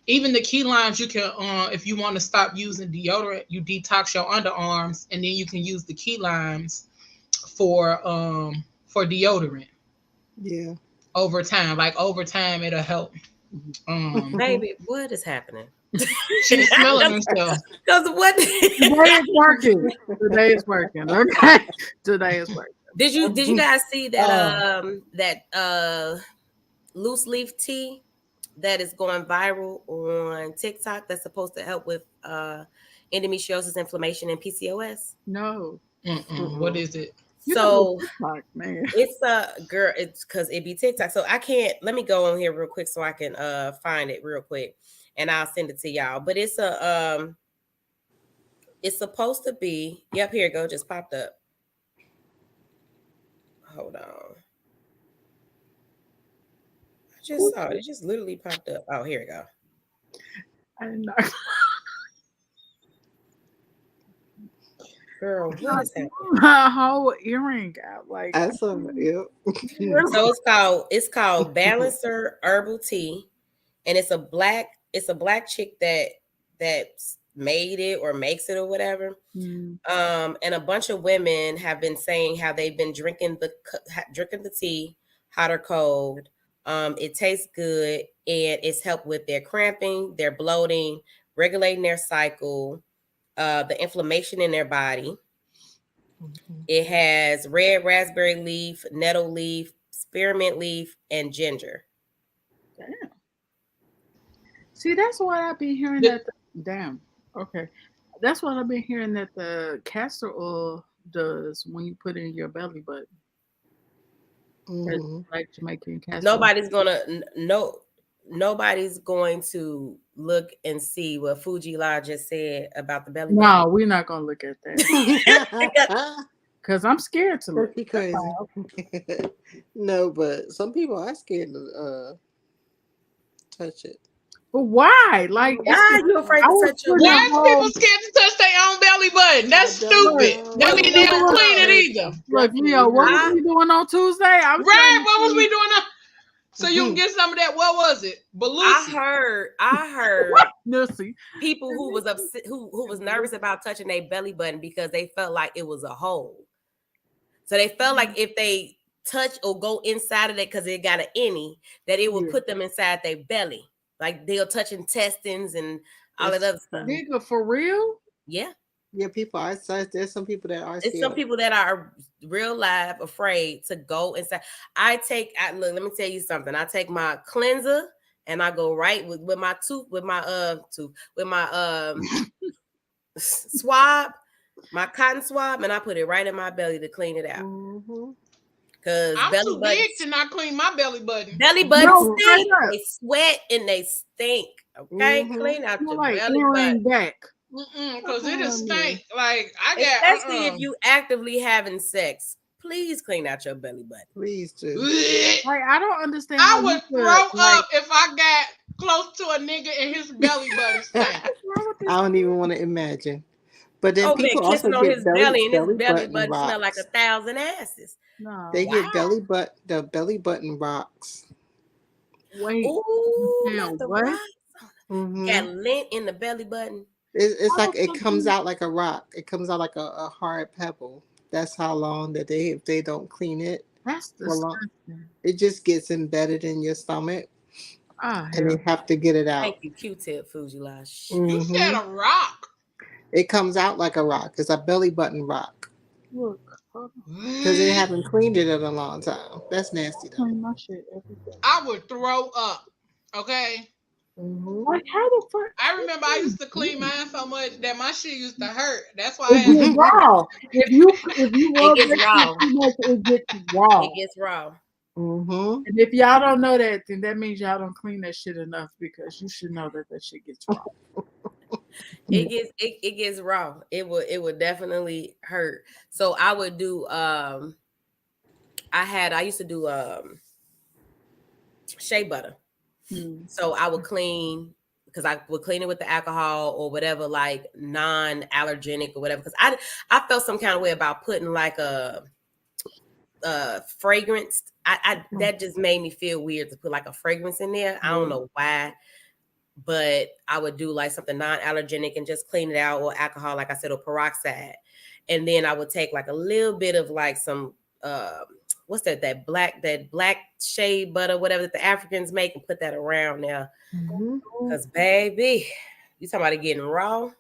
Even the key limes, you can, if you want to stop using deodorant, you detox your underarms, and then you can use the key limes for deodorant. Yeah. Over time, it'll help. Baby, what is happening? She's smelling herself. Because what? Today is working. Today is working. Okay. Today is working. Did you guys see that loose leaf tea that is going viral on TikTok that's supposed to help with endometriosis, inflammation, and PCOS? No. What is it? So TikTok, man. it's a girl. It's because it be TikTok. So I can't. Let me go on here real quick so I can find it real quick, and I'll send it to y'all. But it's it's supposed to be. Yep, here it go. Just popped up. Hold on. I just saw it. It just literally popped up. Oh, here we go. I didn't know. Girl, what is happening? My whole earring out. Like, I saw it. Yep. So it's called Balancer Herbal Tea, and it's a black chick that made it or makes it or whatever. And a bunch of women have been saying how they've been drinking the tea, hot or cold. It tastes good, and it's helped with their cramping, their bloating, regulating their cycle, the inflammation in their body. It has red raspberry leaf, nettle leaf, spearmint leaf, and ginger. damn. See, that's what I've been hearing. Damn. Okay. That's what I've been hearing that the castor oil does when you put it in your belly button. Like Jamaican castor. Nobody's going to look and see what Fuji La just said about the belly button. No, we're not gonna look at that. Because I'm scared to look. That'd be crazy. No, but some people are scared to touch it. But why? Like, why are you afraid to touch your Why is people scared to touch their own belly button? That's stupid. That means they don't clean it either. Look, Leo, what was we doing on Tuesday? What was we doing? So you can get some of that. What was it? Belusi. I heard Nussy. people who was upset, who was nervous about touching their belly button because they felt like it was a hole. So they felt like if they touch or go inside of it because it got an innie, that it would put them inside their belly. Like they'll touch intestines and all that other stuff. Nigga, for real? Yeah. Yeah, people are. There's some people that are. It's some people that are real life afraid to go inside. Look, let me tell you something. I take my cleanser and I go right with my tooth, with my swab, my cotton swab, and I put it right in my belly to clean it out. Cause I'm belly too buttons, big to not clean my belly button. belly buttons No, stink. straight up. They sweat and they stink. Okay, clean out Smell your like belly earring button. back. Because it is stink. Like I Especially if got you actively having sex. Please clean out your belly button. Please do. Like I don't understand. I how would you could, throw up if I got close to a nigga and his belly button stank. What's wrong with this? I don't even want to imagine. But then Oh man, people also kissing on get his belly and his belly button button smell like rocks. 1,000 asses. No. They Wow. get the belly button rocks. Wait. Ooh, Damn, not the what? rocks. Got lint in the belly button. It's How like the it fuck comes you- out like a rock. It comes out like a hard pebble. That's how long that if they don't clean it That's for long, disgusting. it just gets embedded in your stomach, Ah, and hell. they have to get it out. Thank you, Q-tip, Fujilash. You said a rock. It comes out like a rock. It's a belly button rock Look, hold on. because they haven't cleaned it in a long time. That's nasty though. Clean my shit every day. I would throw up. Okay. Like how the fuck? I remember I used to clean mine so much that my shit used to hurt. That's why I It had gets raw. If you rub gets that shit raw. too much, it gets raw. It gets raw. And if y'all don't know that, then that means y'all don't clean that shit enough because you should know that shit gets raw. It gets raw. It would definitely hurt. So I would do I used to do shea butter. So I would clean, because I would clean it with the alcohol or whatever, like non-allergenic or whatever. Because I felt some kind of way about putting like a fragrance. That just made me feel weird to put like a fragrance in there. I don't know why, but I would do like something non-allergenic and just clean it out, or alcohol, like I said, or peroxide. And then I would take like a little bit of like some what's that black shea butter, whatever that the Africans make, and put that around there. Because baby, you talking about it getting raw.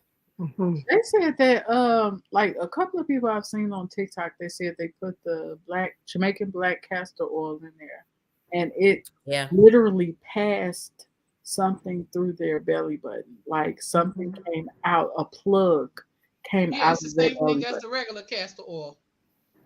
They said that like a couple of people I've seen on TikTok, they said they put the Jamaican black castor oil in there, and it literally passed something through their belly button, like something came out, a plug came out it's the of their same belly thing as button. the regular castor oil.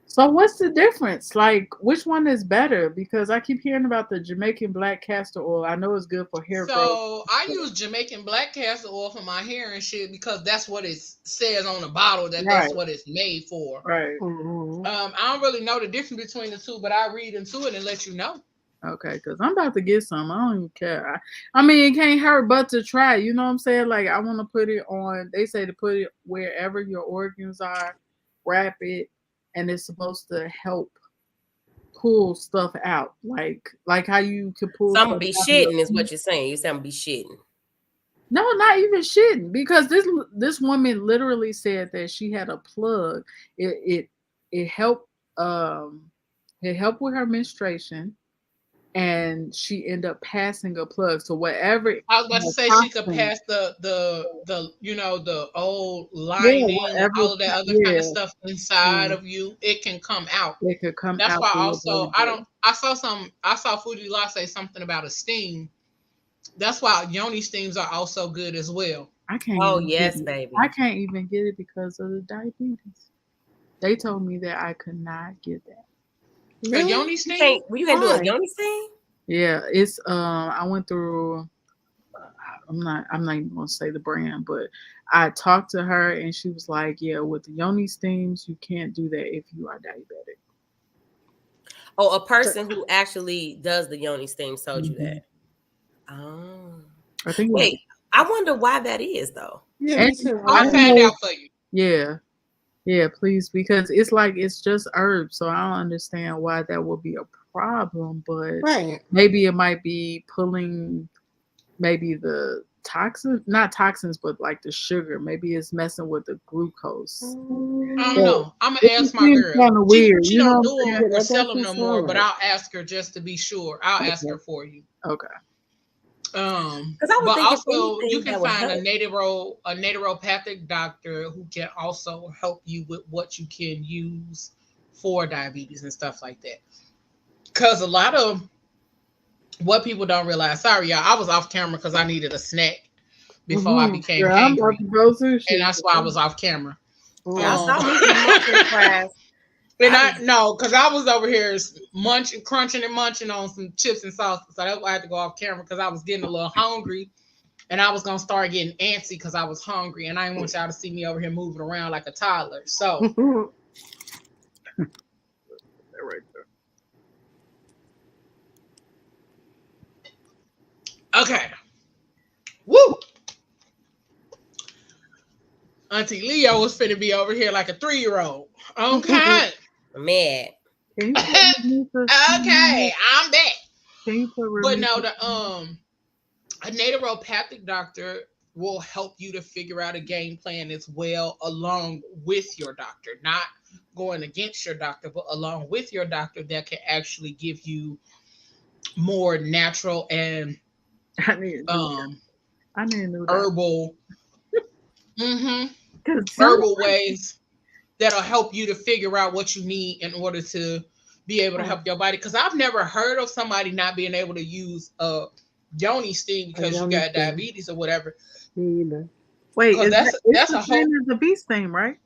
So what's the difference? Like, which one is better? Because I keep hearing about the Jamaican black castor oil. I know it's good for hair growth. So I use Jamaican black castor oil for my hair and shit because that's what it says on the bottle, that's what it's made for. Right. I don't really know the difference between the two, but I read into it and let you know. Okay, because I'm about to get some. I don't even care. I mean, it can't hurt but to try. You know what I'm saying? Like, I want to put it on. They say to put it wherever your organs are, wrap it, and it's supposed to help pull stuff out. Like how you could pull. Some be shitting is what you're saying. You say I'm be shitting. No, not even shitting, because this woman literally said that she had a plug. It helped with her menstruation, and she ended up passing a plug. So whatever I was about to say, she could pass the you know, the old lining, all of that other kind of stuff inside of you. It can come out. It could come That's out. why also I saw Fuji say something about a steam. That's why yoni steams are also good as well. I can't. Oh yes, baby. I can't even get it because of the diabetes. They told me that I could not get that. Really? A yoni steam? You can do a yoni steam? Yeah, it's I went through. I'm not even gonna say the brand, but I talked to her and she was like, "Yeah, with the yoni steams, you can't do that if you are diabetic." Oh, a person who actually does the yoni steam told you that. Oh, I think. Wait, I wonder why that is, though. Yeah, me too. I'll find out for you. Yeah, please, because it's just herbs, so I don't understand why that would be a problem. But maybe it might be pulling, maybe the not toxins, but like the sugar. Maybe it's messing with the glucose. I don't know. I'm gonna ask my girl. Kind of weird. She don't do them or sell them no more, but I'll ask her just to be sure. I'll ask her for you. Okay. But also you can find a naturopathic doctor who can also help you with what you can use for diabetes and stuff like that. Because a lot of what people don't realize. Sorry, y'all. I was off camera because I needed a snack before I became Yeah, I'm about hangry, to go through shit. and that's why I was off camera. Y'all saw me some muffin fries. And no, because I was over here crunching and munching on some chips and salsa. So that's why I had to go off camera because I was getting a little hungry, and I was gonna start getting antsy because I was hungry, and I didn't want y'all to see me over here moving around like a toddler. So Right there. okay, woo. Auntie Leo was finna be over here like a 3-year-old. Okay. Mad. Okay, I'm back. Can you put But no, a naturopathic doctor will help you to figure out a game plan as well along with your doctor, not going against your doctor, but along with your doctor that can actually give you more natural and I need to know that. herbal herbal ways that'll help you to figure out what you need in order to be able to help your body. Because I've never heard of somebody not being able to use a yoni steam because you got diabetes or whatever. Me either. Wait, that's a whole the beast thing, right?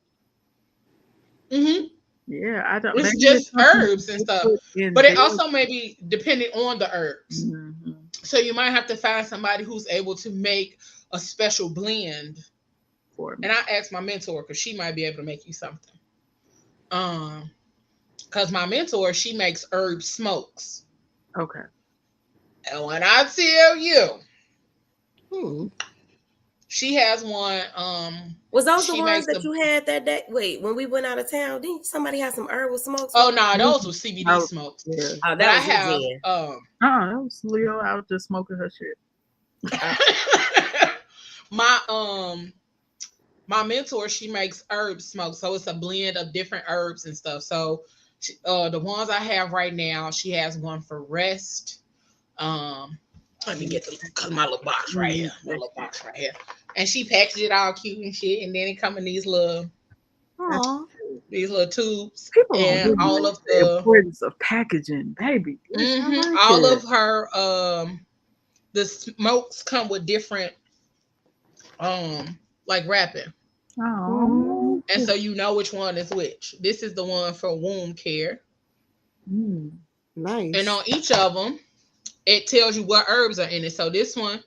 Mm-hmm. Yeah, I don't. It's just herbs and stuff, but it also may be depending on the herbs. Mm-hmm. So you might have to find somebody who's able to make a special blend for me. And I asked my mentor because she might be able to make you something. Because my mentor, she makes herb smokes. Okay. And when I tell you, she has one. Was those the ones that you had that day? Wait, when we went out of town, didn't somebody have some herbal smokes? Oh no, those were CBD smokes. Yeah. Oh, that was have. That was Leo out just smoking her shit. My mentor, she makes herb smoke, so it's a blend of different herbs and stuff. So the ones I have right now, she has one for rest. Let me get my little box right here. My little box right here. And she packaged it all cute and shit, and then it come in these little tubes. People and all of the importance of packaging, baby. All of her the smokes come with different like wrapping. Oh. And so you know which one is which. This is the one for womb care. Nice. And on each of them, it tells you what herbs are in it. So this one,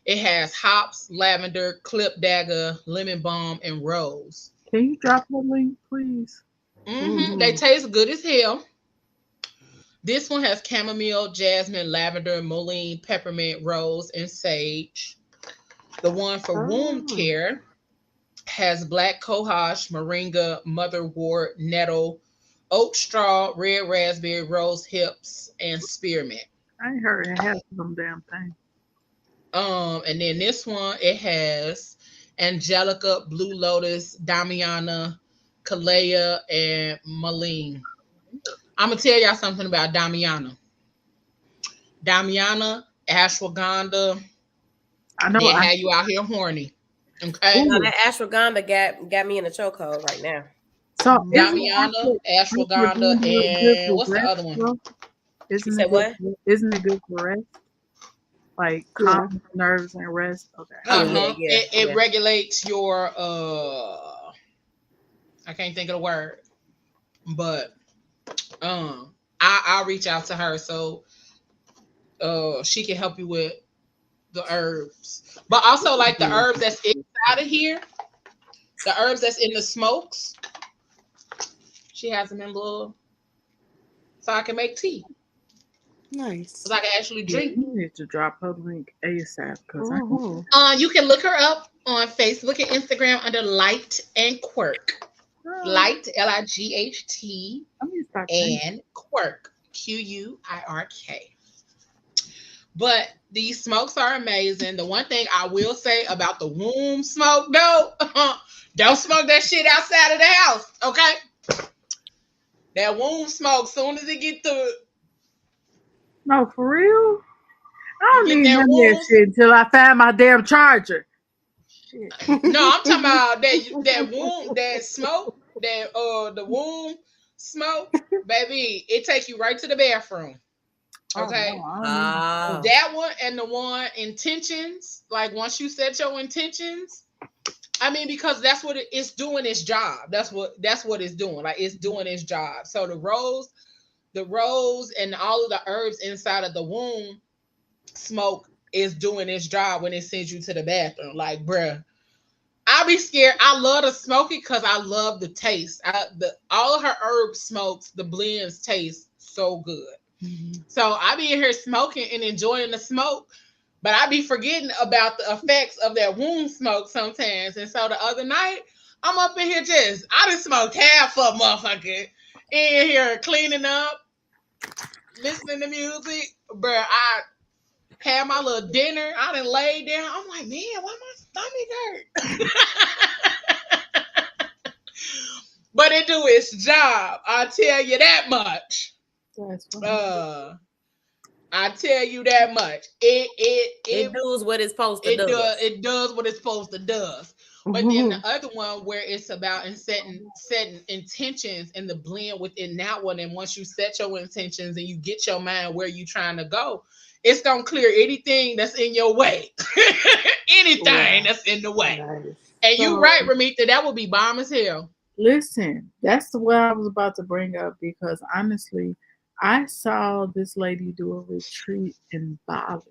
it has hops, lavender, clip dagger, lemon balm, and rose. Can you drop the link, please? They taste good as hell. This one has chamomile, jasmine, lavender, mullein, peppermint, rose, and sage. The one for womb care has black cohosh, moringa, motherwort, nettle, oat straw, red raspberry, rose hips, and spearmint. I ain't heard it has some damn thing. And then this one, it has angelica, blue lotus, damiana, calea, and mullein. I'm gonna tell y'all something about damiana. Damiana, ashwagandha. I know. They have you out here horny. Okay. No, that ashwagandha got me in a chokehold right now. So damiana, ashwagandha, and what's the other one? Isn't it good for rest? Like calm nerves and rest. Okay. It regulates your I can't think of the word, but I'll reach out to her so she can help you with the herbs, but also like the herbs that's inside of here, the herbs that's in the smokes. She has them in little, so I can make tea. Nice. So I can actually drink. You need to drop her link ASAP because you can look her up on Facebook and Instagram under Light and Quirk. Light LIGHT and Quirk QUIRK. But these smokes are amazing. The one thing I will say about the womb smoke, though, don't smoke that shit outside of the house, okay? That womb smoke, soon as it get to no, for real? I don't need none of that shit until I find my damn charger. Shit. No, I'm talking about that womb, that smoke, the womb smoke, baby. It takes you right to the bathroom. Okay. That one and the one intentions. Like once you set your intentions, I mean, because that's what it's doing its job. That's what it's doing. Like it's doing its job. So the rose and all of the herbs inside of the womb smoke is doing its job when it sends you to the bathroom. Like, bruh, I be scared. I love to smoke it because I love the taste. All of her herb smokes, the blends taste so good. Mm-hmm. So I be in here smoking and enjoying the smoke, but I be forgetting about the effects of that womb smoke sometimes. And so the other night, I'm up in here I done smoked half of motherfucker in here cleaning up, listening to music. Bruh, I had my little dinner. I done laid down. I'm like, man, why my stomach hurt? But it do its job. I tell you that much. I tell you that much. It does what it's supposed to do. It does what it's supposed to do. But then the other one where it's about setting intentions and the blend within that one. And once you set your intentions and you get your mind where you trying to go, it's gonna clear anything that's in your way. Anything that's in the way. Nice. And you right, Ramita, that would be bomb as hell. Listen, that's what I was about to bring up because honestly, I saw this lady do a retreat in Bali.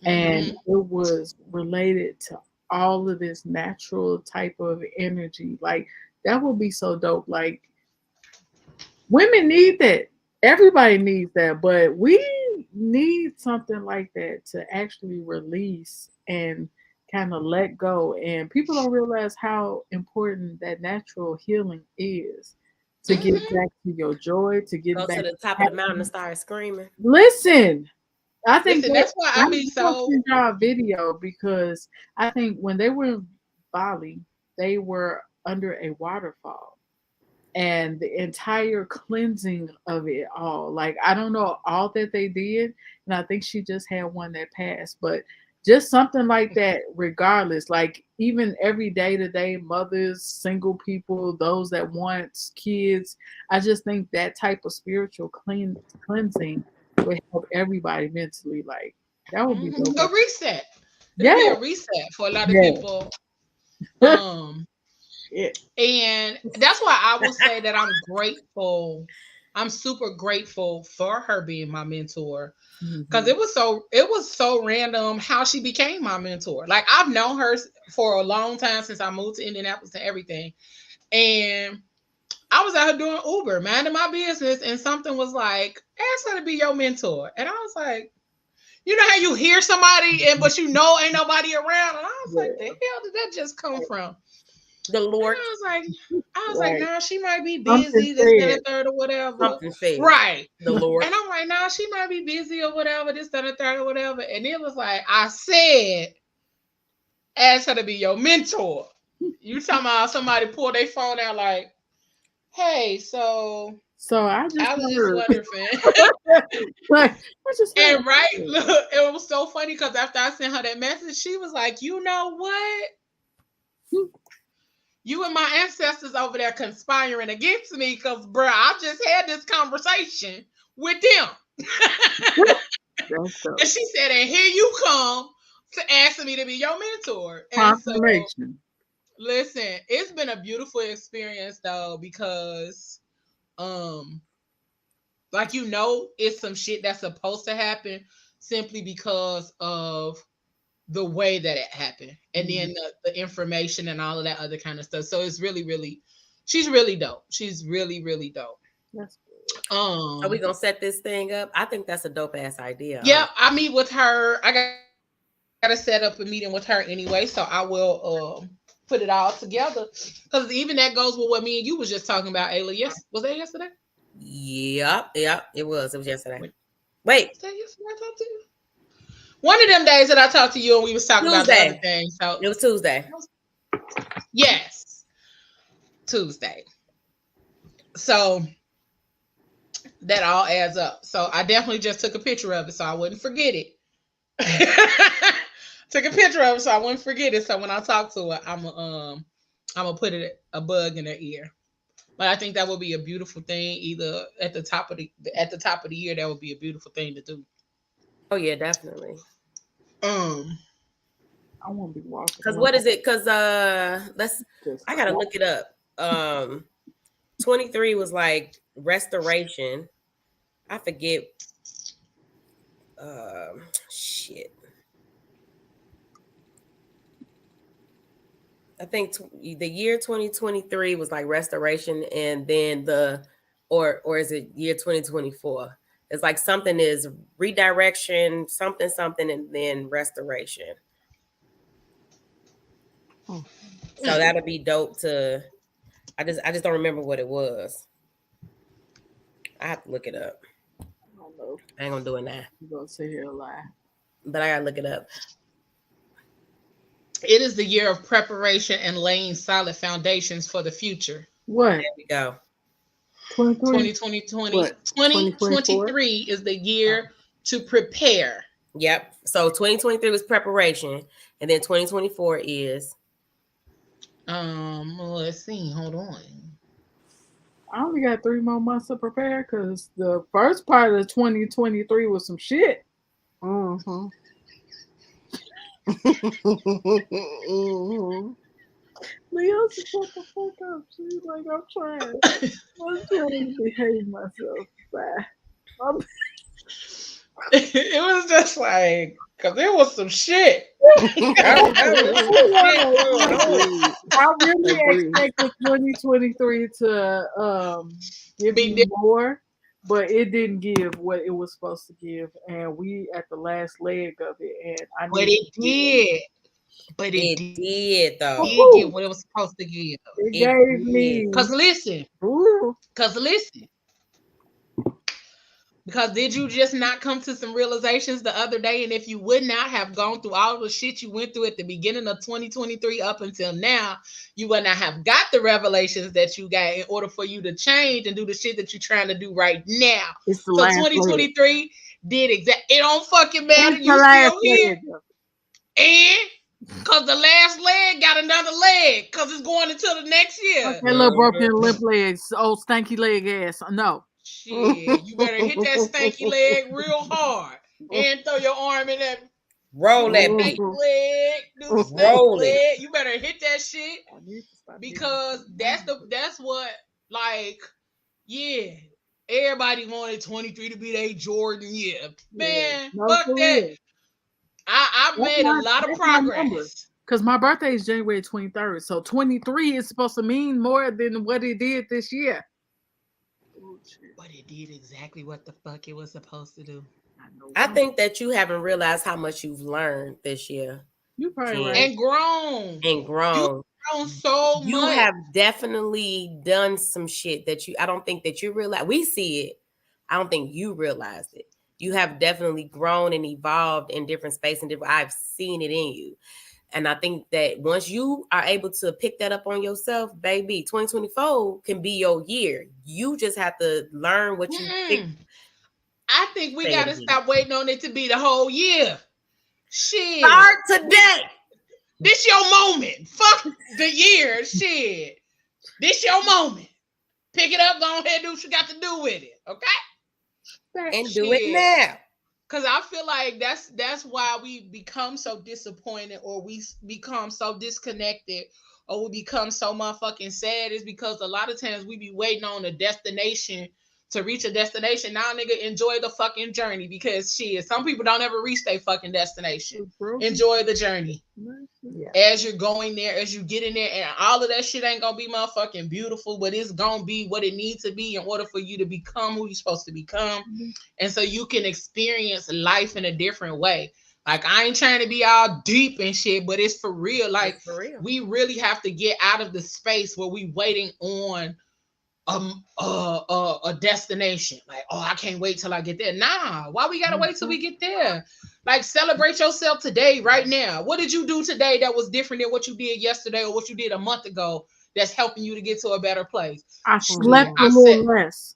And it was related to all of this natural type of energy. Like that would be so dope. Like women need that. Everybody needs that, but we need something like that to actually release and kind of let go. And people don't realize how important that natural healing is to get back to your joy, to get back to the top of the mountain and start screaming. Listen, I think that's why I be so our video because I think when they were in Bali, they were under a waterfall. And the entire cleansing of it all. Like, I don't know all that they did. And I think she just had one that passed. But just something like that, regardless. Like, even every day to day, mothers, single people, those that want kids. I just think that type of spiritual cleansing would help everybody mentally. Like, that would be dope. A reset. Yeah. Be a reset for a lot of people. Yeah. And that's why I will say that I'm grateful. I'm super grateful for her being my mentor because it was so random how she became my mentor. Like I've known her for a long time since I moved to Indianapolis and everything. And I was out here doing Uber, minding my business, and something was like, ask her to be your mentor. And I was like, you know how you hear somebody but you know ain't nobody around? And I was like, the hell did that just come from? The Lord. And I was like, nah, she might be busy, this, that, and third, or whatever. Right. The Lord. And I'm like, nah, she might be busy or whatever, this, that, and third, or whatever. And it was like, I said, ask her to be your mentor. You talking about somebody pull their phone out like, hey, so I was just wondering. And right, look, it was so funny because after I sent her that message, she was like, you know what? You and my ancestors over there conspiring against me because, bruh, I just had this conversation with them. And she said, and here you come to ask me to be your mentor. And so, listen, it's been a beautiful experience, though, because, like, it's some shit that's supposed to happen simply because of the way that it happened and then the information and all of that other kind of stuff. So it's really, really, she's really dope. She's really, really dope. That's good. Are we gonna set this thing up? I think that's a dope ass idea. Yeah, I meet with her. I gotta set up a meeting with her anyway, so I will put it all together. Because even that goes with what me and you was just talking about, Ayla. Yes, was that yesterday? Yep, it was. It was yesterday. Wait. Was that yesterday I talked to you? One of them days that I talked to you and we was talking about the other thing. So it was Tuesday. Yes. Tuesday. So that all adds up. So I definitely just took a picture of it so I wouldn't forget it. Took a picture of it so I wouldn't forget it. So when I talk to her, I'm gonna put a bug in her ear. But I think that would be a beautiful thing. Either at the top of the year, that would be a beautiful thing to do. Oh yeah, definitely. I won't be walking. Because what is it? Because I gotta look it up. 23 was like restoration. I forget. Shit. I think the year 2023 was like restoration, and then or is it year 2024? It's like something is redirection, something, and then restoration. So that'll be dope to. I just don't remember what it was. I have to look it up. I ain't gonna do it now. You're gonna sit here and lie. But I gotta look it up. It is the year of preparation and laying solid foundations for the future. What? There we go. 2023 is the year to prepare. Yep. So 2023 was preparation, and then 2024 is. Let's see. Hold on. I only got 3 more months to prepare because the first part of 2023 was some shit. Mm-hmm. Leo, shut the fuck up. She's like, I'm trying to behave myself. Bye. It was just like, because there was some shit. I really expected 2023 to give me more, but it didn't give what it was supposed to give, and we at the last leg of it, and it did. But it did though. It did get what it was supposed to give. It gave me. Because listen. Because did you just not come to some realizations the other day? And if you would not have gone through all the shit you went through at the beginning of 2023 up until now, you would not have got the revelations that you got in order for you to change and do the shit that you're trying to do right now. So 2023 did exactly. It don't fucking matter. You still here. And because the last leg got another leg because it's going into the next year. That little broken lip legs, old stanky leg ass. No. Shit, you better hit that stanky leg real hard and throw your arm in that. Roll that leg, do roll leg. You better hit that shit because that's what, like, yeah. Everybody wanted 23 to be their Jordan year. Man, fuck that. I made a lot of progress. Because my birthday is January 23rd. So 23 is supposed to mean more than what it did this year. But it did exactly what the fuck it was supposed to do. I think that you haven't realized how much you've learned this year. You probably right. And grown. You've grown so much. You have definitely done some shit that I don't think that you realize. We see it. I don't think you realized it. You have definitely grown and evolved in different spaces and different. I've seen it in you. And I think that once you are able to pick that up on yourself, baby, 2024 can be your year. You just have to learn what you think. I think we got to stop waiting on it to be the whole year. Shit. Start today. This your moment. Fuck the year. Shit. This your moment. Pick it up. Go ahead and do what you got to do with it. Okay? And do it now. Because I feel like that's why we become so disappointed, or we become so disconnected, or we become so motherfucking sad, is because a lot of times we be waiting on a destination to reach a destination. Now, nigga, enjoy the fucking journey, because shit, some people don't ever reach their fucking destination. Enjoy the journey. Yeah. As you're going there, as you get in there, and all of that shit ain't gonna be motherfucking beautiful, but it's gonna be what it needs to be in order for you to become who you're supposed to become. Mm-hmm. And so you can experience life in a different way. Like, I ain't trying to be all deep and shit, but it's for real. Like, we really have to get out of the space where we waiting on a destination. Like, oh, I can't wait till I get there. Nah, why we gotta wait till we get there? Like, celebrate yourself today, right now. What did you do today that was different than what you did yesterday or what you did a month ago that's helping you to get to a better place? I slept a little less.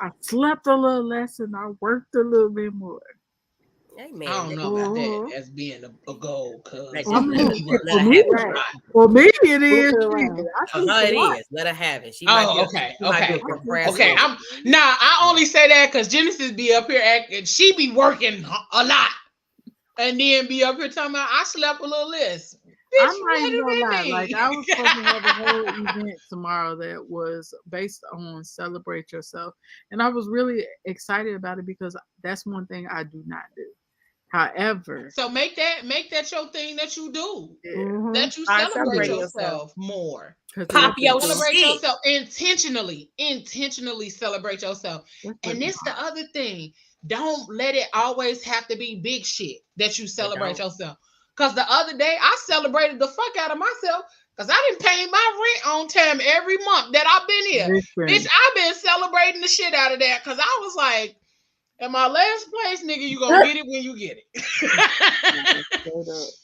I slept a little less and I worked a little bit more. Amen. I don't know about that as being a goal, because Like, I mean, let her have it. for me it is. Flip it around. I For keep her, a it lot. is. Let her have it. She might be. Okay. She might be a procrastinator. Okay. I only say that because Genesis be up here acting. She be working a lot, and then be up here talking about I slept a little less. Bitch, I'm not what even do gonna that lie. mean? Like I was supposed to have a whole event tomorrow that was based on celebrate yourself, and I was really excited about it because that's one thing I do not do. However, So make that your thing that you do. yeah, That you Start celebrate celebrating yourself more. because Pop your Celebrate shit. yourself intentionally celebrate yourself. And this the other thing. Don't let it always have to be big shit that you celebrate yourself. Because the other day I celebrated the fuck out of myself because I didn't pay my rent on time every month that I've been here. Bitch, I've been celebrating the shit out of that because I was like, in my last place, nigga, you gonna get it when you get it.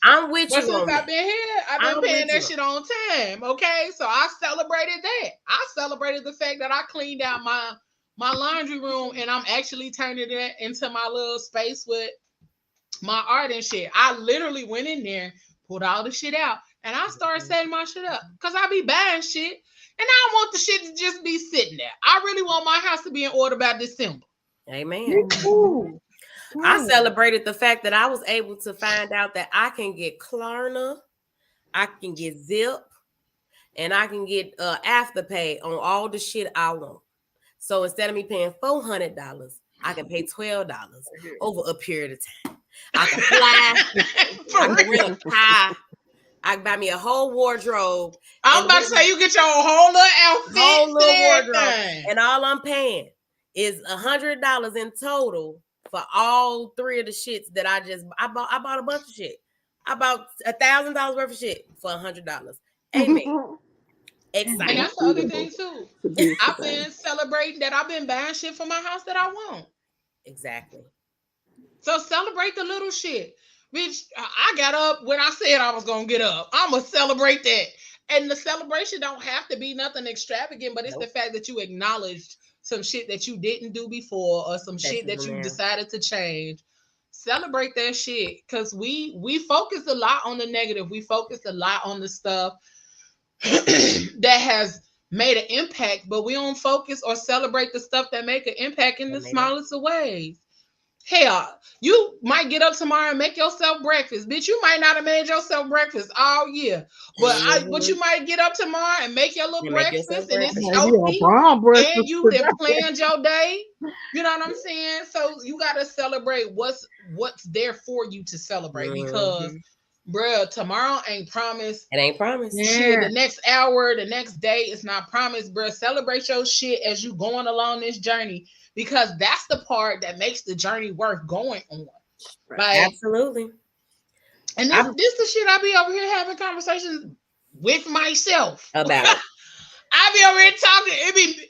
I'm with But you since on I've that. been here, I've been paying that shit on time. Okay, so I celebrated that. I celebrated the fact that I cleaned out my laundry room and I'm actually turning it into my little space with my art and shit. I literally went in there, pulled all the shit out, and I started setting my shit up because I be buying shit and I don't want the shit to just be sitting there. I really want my house to be in order by December. Amen. I celebrated the fact that I was able to find out that I can get Klarna, I can get Zip, and I can get Afterpay on all the shit I want. So instead of me paying $400, I can pay $12 over a period of time. I can fly. I can rent a car. I can buy me a whole wardrobe. I'm about to say you get your whole little outfit, whole little wardrobe, and all I'm paying is $100 in total for all three of the shits that I bought a bunch of shit. I bought $1,000 worth of shit for $100. Amen. Excited. And that's the other thing too. I've been celebrating that I've been buying shit for my house that I want. Exactly. So celebrate the little shit. Bitch, I got up when I said I was gonna get up. I'ma celebrate that. And the celebration don't have to be nothing extravagant, but it's the fact that you acknowledged some shit that you didn't do before or some shit that you decided to change. Celebrate that shit. Cause we focus a lot on the negative. We focus a lot on the stuff that has made an impact, but we don't focus or celebrate the stuff that make an impact in the smallest of ways. Hell, you might get up tomorrow and make yourself breakfast. Bitch, you might not have made yourself breakfast all year. But you might get up tomorrow and make your little breakfast and it's healthy. And you have planned your day. You know what I'm saying? So you gotta celebrate what's there for you to celebrate because bruh, tomorrow ain't promised. It ain't promised. Shit, the next hour, the next day is not promised, bruh. Celebrate your shit as you going along this journey because that's the part that makes the journey worth going on. Like, absolutely. And this the shit I be over here having conversations with myself about. I be over here talking.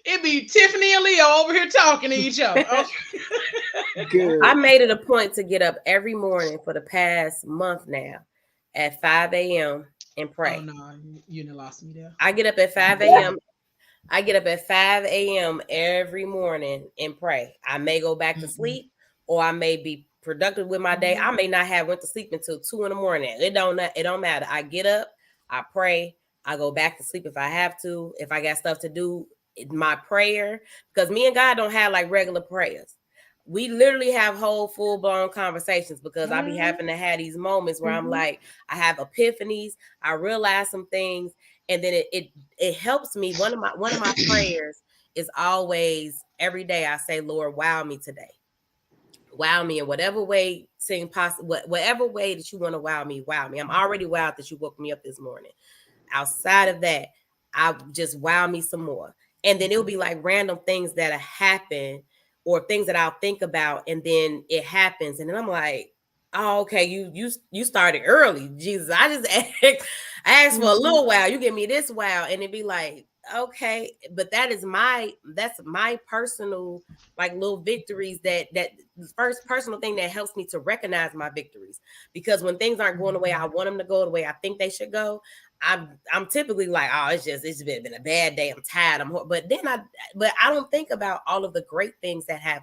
It be Tiffany and Leo over here talking to each other. Good. I made it a point to get up every morning for the past month now at 5 a.m. and pray. Oh no, you done lost me there. I get up at 5 a.m. I get up at 5 a.m. every morning and pray. I may go back to sleep or I may be productive with my day. I may not have went to sleep until 2 a.m. It don't matter. I get up, I pray, I go back to sleep if I have to. If I got stuff to do, my prayer, because me and God don't have like regular prayers. We literally have whole full-blown conversations because I be having to have these moments where I'm like, I have epiphanies, I realize some things, and then it helps me. One of my prayers is always every day I say, Lord, wow me today. Wow me in whatever way seem possible, whatever way that you want to wow me, wow me. I'm already wowed that you woke me up this morning. Outside of that, I just wow me some more. And then it'll be like random things that happen or things that I'll think about, and then it happens. And then I'm like, oh, okay, you started early. Jesus, I just asked for a little wow. You give me this wow. And it'd be like, okay, but that's my personal like little victories that first personal thing that helps me to recognize my victories, because when things aren't going the way I want them to go, the way I think they should go, I'm typically like, oh, it's been a bad day, I'm tired, but I don't think about all of the great things that have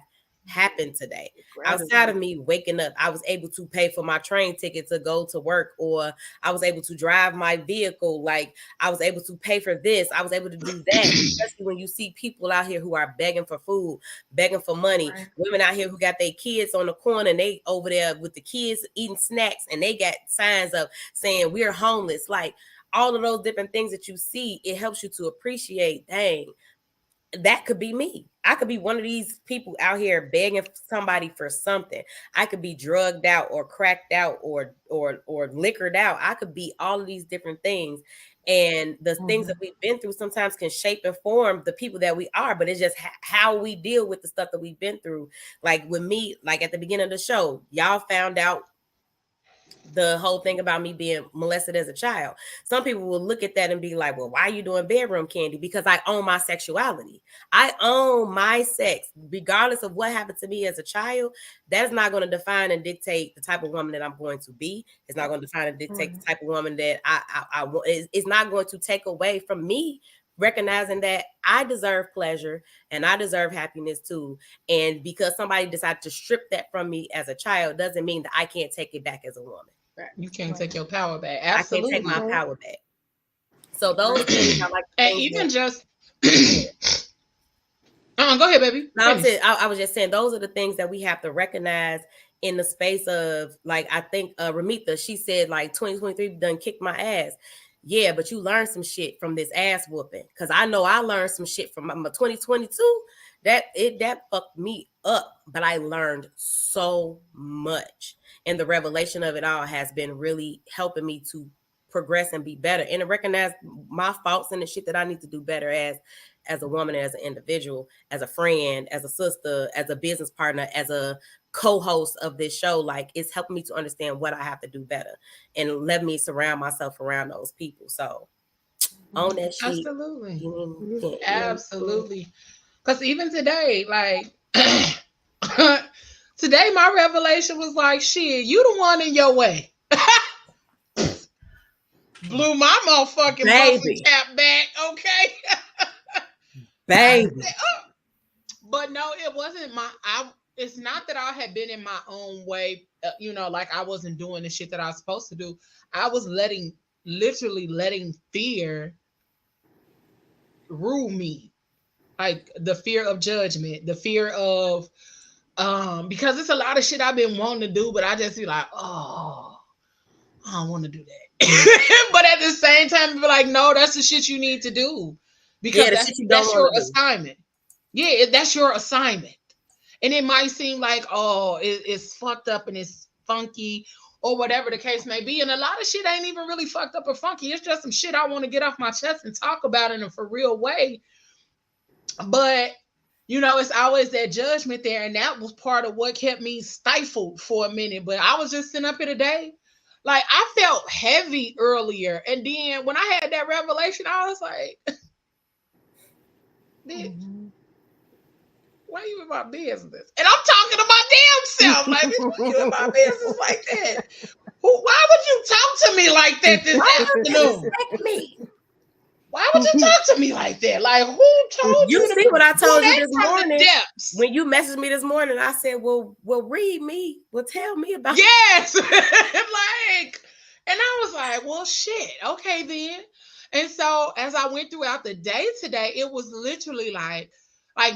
happened today. Outside of me waking up, I was able to pay for my train ticket to go to work, or I was able to drive my vehicle. Like I was able to pay for this. I was able to do that. Especially when you see people out here who are begging for food, begging for money, women out here who got their kids on the corner and they over there with the kids eating snacks and they got signs up saying we're homeless. Like all of those different things that you see, it helps you to appreciate, dang, that could be me. I could be one of these people out here begging somebody for something. I could be drugged out or cracked out or liquored out. I could be all of these different things. And the things that we've been through sometimes can shape and form the people that we are, but it's just how we deal with the stuff that we've been through. Like with me, like at the beginning of the show, y'all found out the whole thing about me being molested as a child. Some people will look at that and be like, well, why are you doing bedroom candy? Because I own my sexuality. I own my sex. Regardless of what happened to me as a child, that is not going to define and dictate the type of woman that I'm going to be. It's not going to define and dictate the type of woman that I want. It's not going to take away from me recognizing that I deserve pleasure and I deserve happiness too. And because somebody decided to strip that from me as a child doesn't mean that I can't take it back as a woman. You can't take your power back. Absolutely. I can't take my power back. So those things I like. And even just go ahead, baby. No, I was just saying those are the things that we have to recognize in the space of, like, I think Ramita, she said like 2023 done kicked my ass. Yeah, but you learned some shit from this ass whooping. Cause I know I learned some shit from my 2022 that fucked me up, but I learned so much. And the revelation of it all has been really helping me to progress and be better and to recognize my faults and the shit that I need to do better as a woman, as an individual, as a friend, as a sister, as a business partner, as a co-host of this show. Like, it's helping me to understand what I have to do better and let me surround myself around those people. So on that shit. Absolutely. Absolutely. Because even today, like today my revelation was like, shit, you the one in your way. Blew my motherfucking muffin cap back, okay? Baby. But no, it wasn't it's not that I had been in my own way, like I wasn't doing the shit that I was supposed to do. I was literally letting fear rule me. Like the fear of judgment, the fear of, because it's a lot of shit I've been wanting to do, but I just be like, oh, I don't want to do that. But at the same time, be like, no, that's the shit you need to do. Because that's your assignment. Yeah, that's your assignment. And it might seem like, oh, it's fucked up and it's funky or whatever the case may be. And a lot of shit ain't even really fucked up or funky. It's just some shit I want to get off my chest and talk about in a for real way. But, it's always that judgment there. And that was part of what kept me stifled for a minute. But I was just sitting up here today. Like, I felt heavy earlier. And then when I had that revelation, I was like, why are you in my business? And I'm talking to my damn self. Like, why you in my business like that? Why would you talk to me like that this afternoon? Why would you talk to me like that? Like, who told you? You see what I told you this morning? When you messaged me this morning, I said, well, read me. Well, tell me about it. Yes. And I was like, well, shit. Okay, then. And so as I went throughout the day today, it was literally like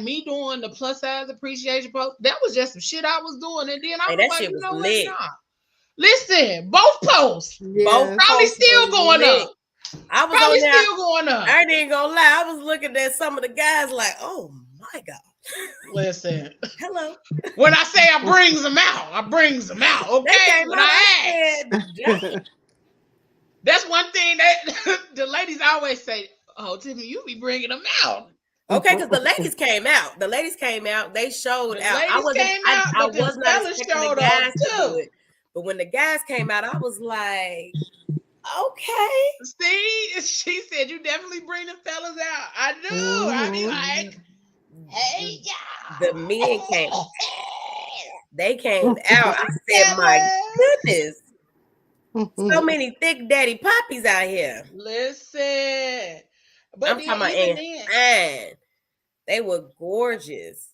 me doing the plus size appreciation post. That was just some shit I was doing. And then I was like, you know what? Nah. Listen, both posts. Yeah, both probably still going up. I was probably still going up. I ain't gonna lie. I was looking at some of the guys like, oh my God. Listen. Hello. When I say I brings them out. Okay. When I ask. That's one thing that the ladies always say, oh, Tiffany, you be bringing them out. Okay, because the ladies came out. They showed out. I was not expecting the guys to do it. But when the guys came out, I was like, okay. See, she said you definitely bring the fellas out. I do. I be like, hey, yeah. The men came. They came out. I said, my goodness. So many thick daddy poppies out here. Listen. But I'm talking about, and they were gorgeous.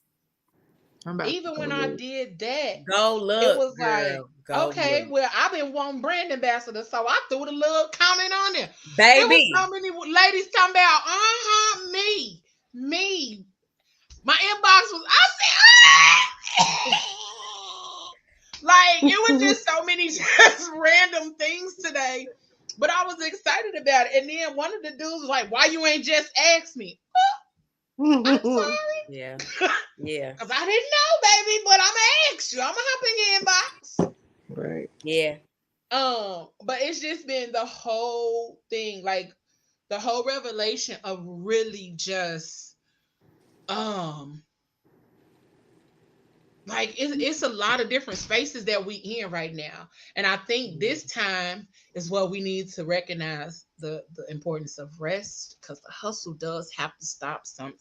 even when I did that, Go look. it was girl. like, Go okay, look. well, I've been wanting brand ambassador, so I threw the little comment on there. Baby. It was so many ladies talking about, me. My inbox was, like, it was just so many just random things today. But I was excited about it. And then one of the dudes was like, why you ain't just asked me? I'm sorry. Yeah. Yeah. Because I didn't know, baby, but I'm going to ask you. I'm going to hop in your inbox. Right. Yeah. But it's just been the whole thing, like the whole revelation of really just like it's a lot of different spaces that we in right now, and I think this time is what we need to recognize the importance of rest, because the hustle does have to stop sometimes.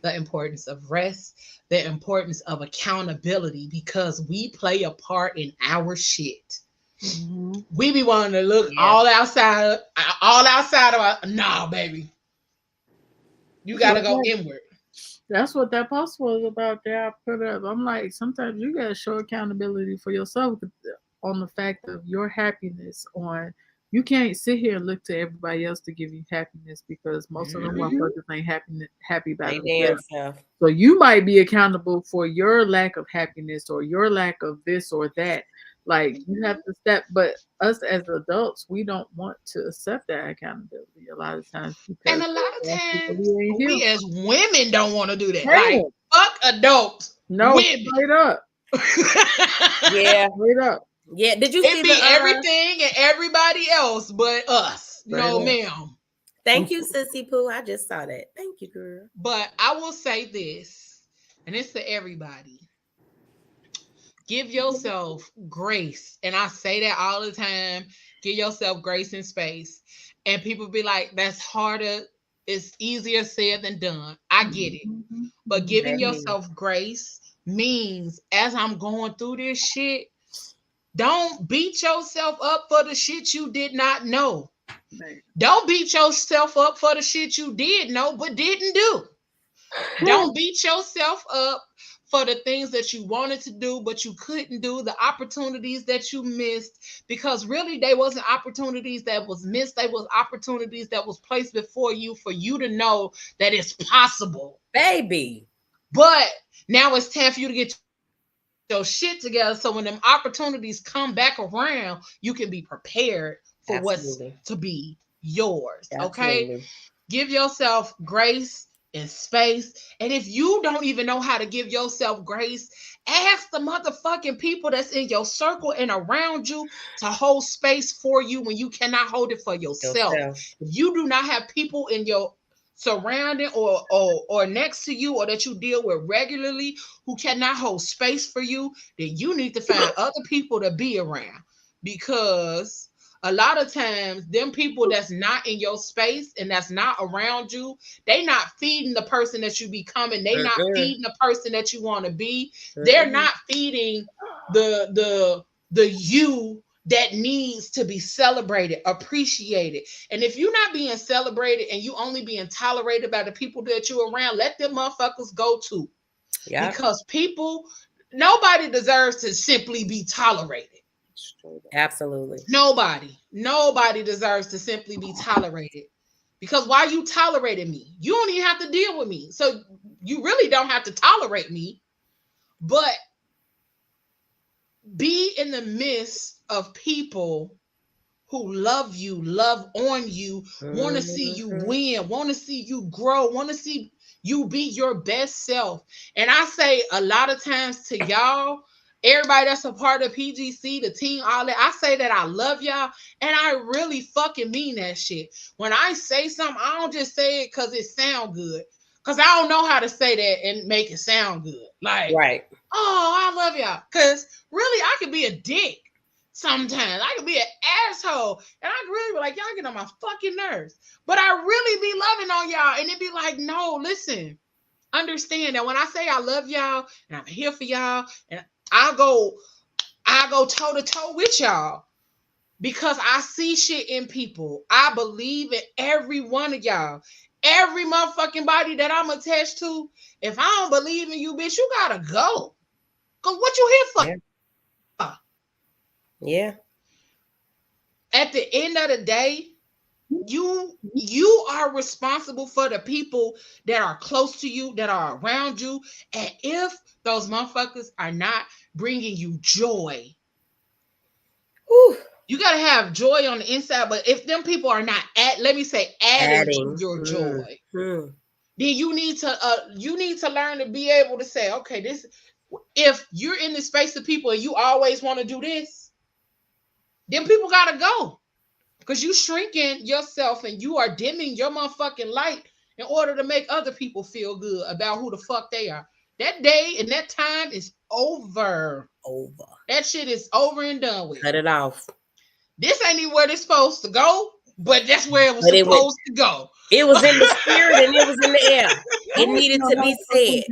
The importance of rest, the importance of accountability, because we play a part in our shit. Mm-hmm. We be wanting to look all outside of our, nah, baby. You gotta go inward. That's what that post was about that I put up. I'm like, sometimes you gotta show accountability for yourself on the fact of your happiness. On you can't sit here and look to everybody else to give you happiness, because most of them motherfuckers ain't happy about themselves. So you might be accountable for your lack of happiness or your lack of this or that. Like, you have to step, but us as adults, we don't want to accept that accountability a lot of times. And a lot of times, we as women don't want to do that. Like, fuck adults. No, women. Straight up. Yeah. Straight up. Yeah. Did you see it be everything and everybody else but us? No, ma'am. Thank you, Sissy Pooh. I just saw that. Thank you, girl. But I will say this, and it's to everybody. Give yourself grace. And I say that all the time. Give yourself grace and space. And people be like, that's harder. It's easier said than done. I get it. But giving yourself grace means, as I'm going through this shit, don't beat yourself up for the shit you did not know. Don't beat yourself up for the shit you did know but didn't do. Don't beat yourself up for the things that you wanted to do but you couldn't do, the opportunities that you missed, because really they wasn't opportunities that was missed. They was opportunities that was placed before you for you to know that it's possible, baby. But now it's time for you to get your shit together, so when them opportunities come back around, you can be prepared for what's to be yours. Okay, give yourself grace and space. And if you don't even know how to give yourself grace, ask the motherfucking people that's in your circle and around you to hold space for you when you cannot hold it for yourself. If you do not have people in your surrounding or next to you, or that you deal with regularly, who cannot hold space for you, then you need to find other people to be around. Because a lot of times, them people that's not in your space and that's not around you, they not feeding the person that you becoming. They not feeding the person that you want to be. They're not feeding the you that needs to be celebrated, appreciated. And if you're not being celebrated and you only being tolerated by the people that you're around, let them motherfuckers go too. Yeah. Because nobody deserves to simply be tolerated. Absolutely. Nobody deserves to simply be tolerated. Because why you tolerating me? You don't even have to deal with me. So you really don't have to tolerate me. But be in the midst of people who love you, love on you, want to see you win, want to see you grow, want to see you be your best self. And I say a lot of times to y'all, everybody that's a part of PGC, the team, all that, I say that I love y'all, and I really fucking mean that shit. When I say something, I don't just say it because it sounds good, because I don't know how to say that and make it sound good. Like, right. Oh, I love y'all. Because really, I could be a dick sometimes. I could be an asshole. And I really be like, y'all get on my fucking nerves. But I really be loving on y'all. And it be like, no, listen. Understand that when I say I love y'all and I'm here for y'all, and I go toe to toe with y'all, because I see shit in people. I believe in every one of y'all. every motherfucking body that I'm attached to, if I don't believe in you, bitch, you gotta go. Cause what you here for? Yeah. At the end of the day, you are responsible for the people that are close to you, that are around you. And if those motherfuckers are not bringing you joy, Whew. you gotta have joy on the inside. But if them people are not adding to your joy, then you need to learn to be able to say, okay, this. If you're in the space of people and you always want to do this, then people gotta go. Because you shrinking yourself and you are dimming your motherfucking light in order to make other people feel good about who the fuck they are. That day and that time is over. That shit is over and done with. Cut it off. This ain't even where it's supposed to go, but that's where it was supposed to go. It was in the spirit and it was in the air. It needed to be said.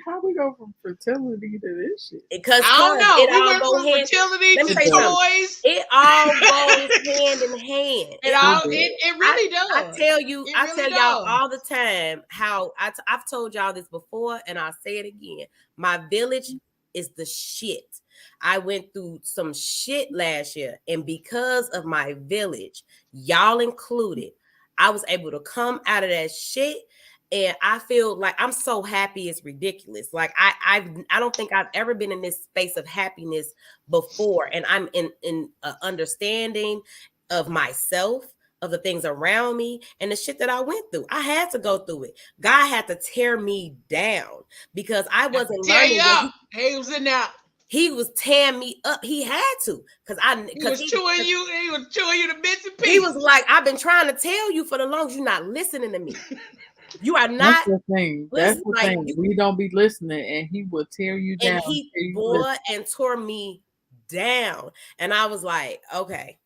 How we go from fertility to this shit? Because I don't know. It we all went go from hand. fertility Let me to tell you something. toys. It all goes hand in hand. It really does. I tell you, It I really tell y'all does. all the time how I've told y'all this before, and I'll say it again. My village is the shit. I went through some shit last year, and because of my village, y'all included, I was able to come out of that shit. And I feel like I'm so happy it's ridiculous. Like I don't think I've ever been in this space of happiness before. And I'm in understanding of myself, of the things around me, and the shit that I went through. I had to go through it. God had to tear me down because I wasn't learning. He was in there. He was tearing me up. He had to, he was chewing you to bits and pieces. He was like, I've been trying to tell you for the longest. You're not listening to me. You are not. That's the thing. That's the thing. We don't be listening, and he will tear you down. And he tore me down, and I was like, okay.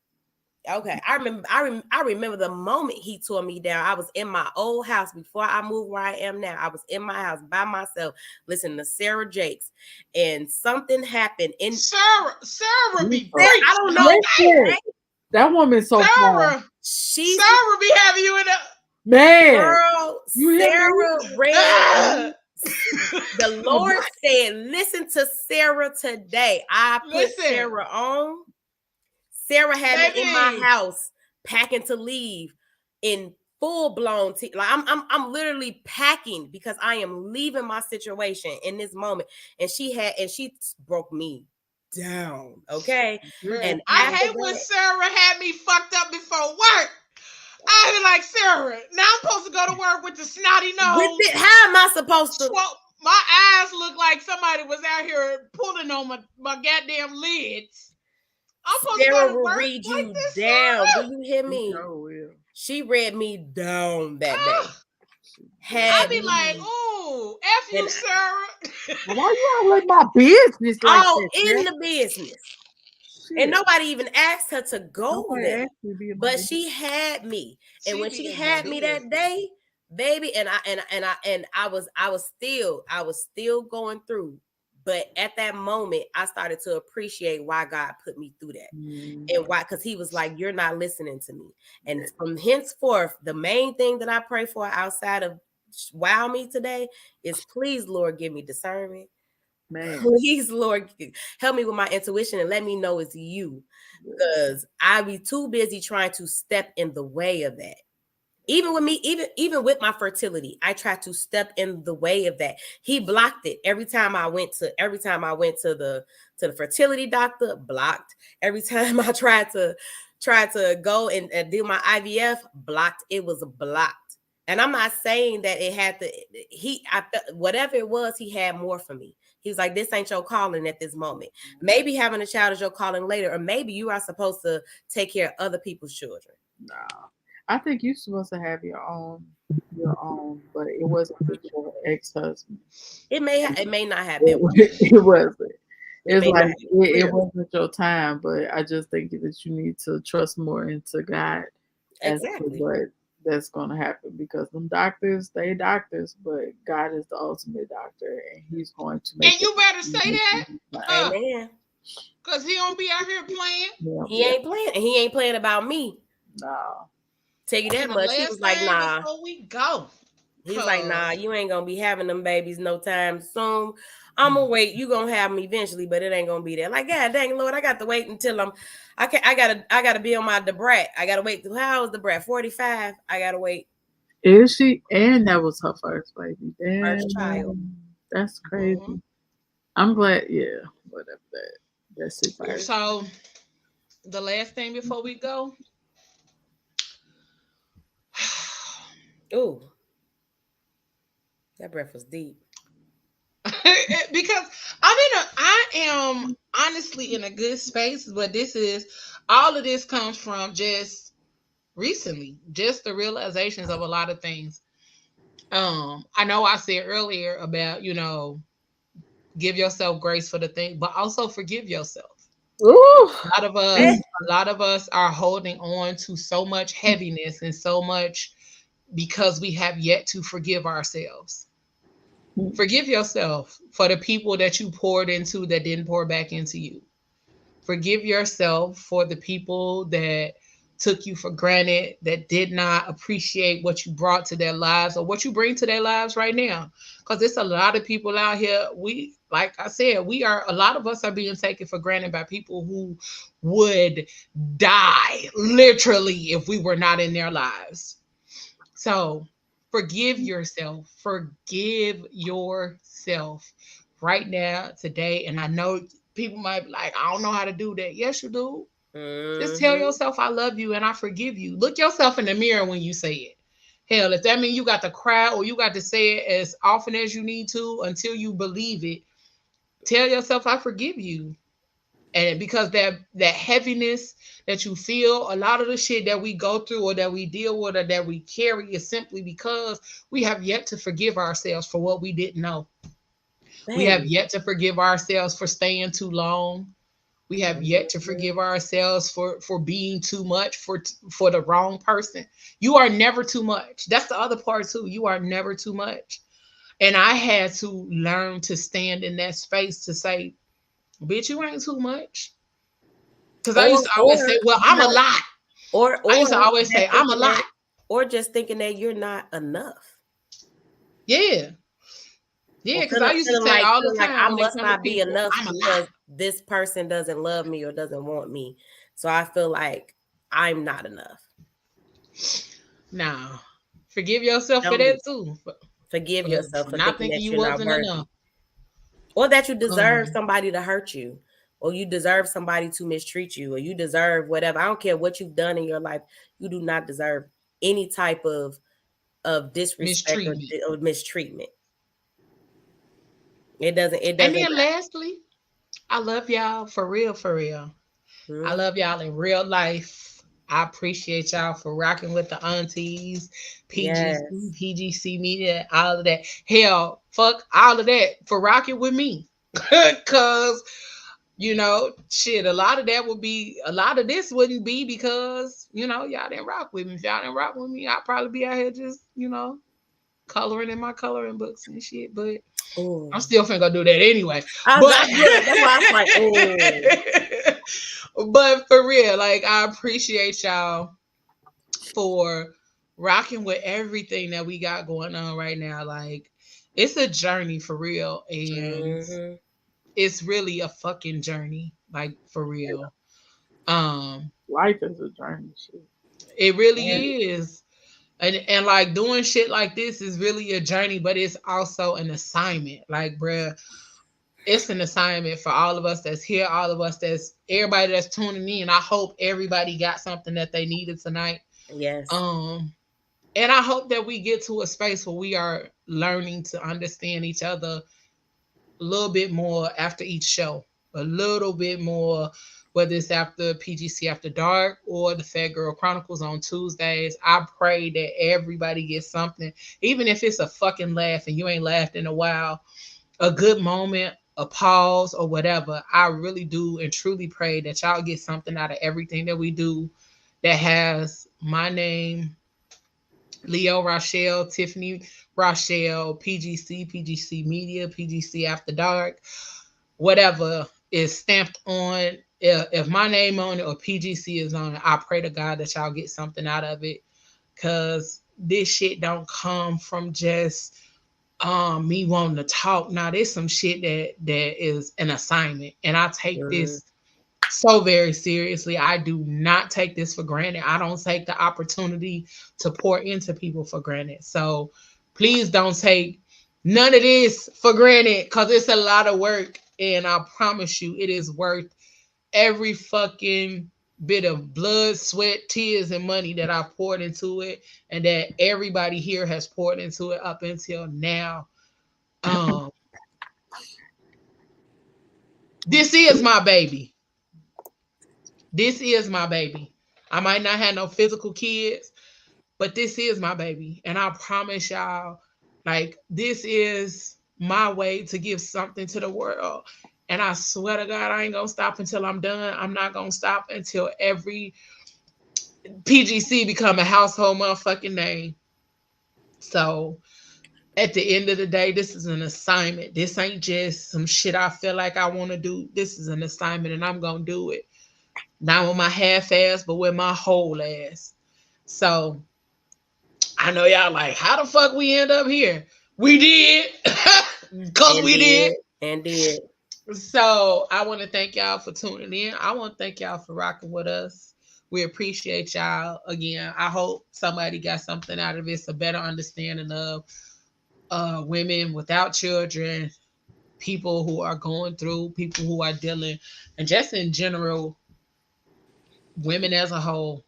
I remember the moment he tore me down. I was in my old house before I moved where I am now. I was in my house by myself, listening to Sarah Jakes, and something happened. In Sarah be great. I don't know. Right? That woman's so Sarah be having you in a. Man, girl, Sarah read. The Lord said, listen to Sarah today. I put Sarah on. Sarah had me in my house packing to leave in full-blown like I'm literally packing because I am leaving my situation in this moment. And she broke me down. Okay. And I hate when Sarah had me fucked up before work. I was like, Sarah, now I'm supposed to go to work with the snotty nose. How am I supposed to? My eyes look like somebody was out here pulling on my goddamn lids. I'm supposed to go to work read you like this, down. Sarah. Do you hear me? She read me down that day. I'd be like, "Ooh, F you, Sarah." Why you all like my business? Like in the business. Shit. And nobody even asked her to go there, but she had me. And when she had me that day, baby, and I was still going through. But at that moment, I started to appreciate why God put me through that. And why, because he was like, you're not listening to me. And from henceforth, the main thing that I pray for outside of wow me today is please, Lord, give me discernment. Man. Please, Lord, help me with my intuition and let me know it's you. Because I be too busy trying to step in the way of that. Even with me, even with my fertility, I tried to step in the way of that. He blocked it every time I went to the fertility doctor. Blocked every time I tried to go and do my IVF. Blocked. It was blocked. And I'm not saying that it had to. Whatever it was, he had more for me. He was like, this ain't your calling at this moment. Maybe having a child is your calling later, or maybe you are supposed to take care of other people's children. No. I think you're supposed to have your own, but it wasn't with your ex-husband. It may not have been. It wasn't. It's like it wasn't your time, but I just think that you need to trust more into God. Exactly. What that's going to happen, because them doctors, they doctors, but God is the ultimate doctor, and He's going to make. And you better say that. Amen. Because He don't be out here playing. Yeah. He ain't playing, and He ain't playing about me. No. Tell you that And the much. He was last like, thing nah. before we go, He's like, nah, you ain't gonna be having them babies no time soon. I'm gonna wait. You gonna have them eventually, but it ain't gonna be there. Like, God dang, Lord, I got to wait until I gotta be on my Debrat. I gotta wait. How old is Debrat? 45. I gotta wait. Is she? And that was her first baby. First child. Damn. That's crazy. Mhm. I'm glad, yeah, whatever that situation. so the last thing before we go. Ooh, that breath was deep. Because I am honestly in a good space, but this is all of this comes from just recently, just the realizations of a lot of things. I know I said earlier about, give yourself grace for the thing, but also forgive yourself. Ooh. A lot of us are holding on to so much heaviness and so much because we have yet to forgive ourselves. Forgive yourself for the people that you poured into that didn't pour back into you. Forgive yourself for the people that took you for granted, that did not appreciate what you brought to their lives or what you bring to their lives right now. Because there's a lot of people out here. Like I said, a lot of us are being taken for granted by people who would die literally if we were not in their lives. So forgive yourself. Forgive yourself right now, today. And I know people might be like, I don't know how to do that. Yes, you do. Just tell Mm-hmm. yourself, I love you and I forgive you. Look yourself in the mirror when you say it. Hell, if that means you got to cry or you got to say it as often as you need to until you believe it, tell yourself, I forgive you. And because that heaviness that you feel, a lot of the shit that we go through or that we deal with or that we carry is simply because we have yet to forgive ourselves for what we didn't know. We have Baby. yet to forgive ourselves for staying too long. We have yet to Mhm. forgive ourselves for being too much for the wrong person. You are never too much. That's the other part too. You are never too much. And I had to learn to stand in that space to say, bitch, you ain't too much. Because I used to always say, well, I'm a lot. I used to always say, just I'm a thinking lot. that, or just thinking that you're not enough. Yeah. Yeah. Or Because I used to say all the feeling like I time when it must comes to not be people, enough I'm a lot. because this person doesn't love me or doesn't want me. So I feel like I'm not enough. Now, forgive yourself for Don't do that that. too. Forgive yourself For for not thinking thinking that you you're not wasn't worthy enough. or that you deserve Um, somebody to hurt you or you deserve somebody to mistreat you or you deserve whatever. I don't care what you've done in your life. You do not deserve any type of disrespect mistreat me. or mistreatment. It doesn't And then matter. lastly, I love y'all for real, for real. I Mhm. love y'all in real life. I appreciate y'all for rocking with the aunties, PGC, Yes. PGC media, all of that. Hell, fuck all of that for rocking with me. Cause shit, a lot of this wouldn't be because, y'all didn't rock with me. If y'all didn't rock with me, I'd probably be out here just, coloring in my coloring books and shit. But I'm Oh, still finna go do that anyway. I But look. That's why I was like, oh, but for real, like I appreciate y'all for rocking with everything that we got going on right now. Like it's a journey for real, and hmm, it's really a fucking journey, like for real. Um, Life is a journey. Shit. it really yeah, is. And like doing shit like this is really a journey, but it's also an assignment. Like, bruh, it's an assignment for all of us that's here, all of us that's everybody that's tuning in. I hope everybody got something that they needed tonight. yes, Um, and I hope that we get to a space where we are learning to understand each other a little bit more after each show, a little bit more, whether it's after PGC After Dark or the Fat Girl Chronicles on Tuesdays. I pray that everybody gets something, even if it's a fucking laugh and you ain't laughed in a while, a good moment, a pause, or whatever. I really do and truly pray that y'all get something out of everything that we do that has my name, Leo Rochelle, Tiffany Rochelle, PGC Media, PGC After Dark, whatever is stamped on. If my name on it or PGC is on it, I pray to God that y'all get something out of it. Cause this shit don't come from just me wanting to talk. Now there's some shit that is an assignment, and I take this so very seriously. I do not take this for granted. I don't take the opportunity to pour into people for granted. So please don't take none of this for granted, because it's a lot of work, and I promise you it is worth every fucking bit of blood, sweat, tears, and money that I poured into it, and that everybody here has poured into it up until now. This is my baby. This is my baby. I might not have no physical kids, but this is my baby. And I promise y'all, like, this is my way to give something to the world. And I swear to God, I ain't gonna stop until I'm done. I'm not gonna stop until every PGC become a household motherfucking name. So at the end of the day, this is an assignment. This ain't just some shit I feel like I want to do. This is an assignment, and I'm gonna do it. Not with my half ass, but with my whole ass. So I know y'all like, how the fuck we end up here? We did. Because we did. And did. So I want to thank y'all for tuning in. I want to thank y'all for rocking with us. We appreciate y'all. Again, I hope somebody got something out of this, a better understanding of women without children, people who are going through, people who are dealing, and just in general, women as a whole,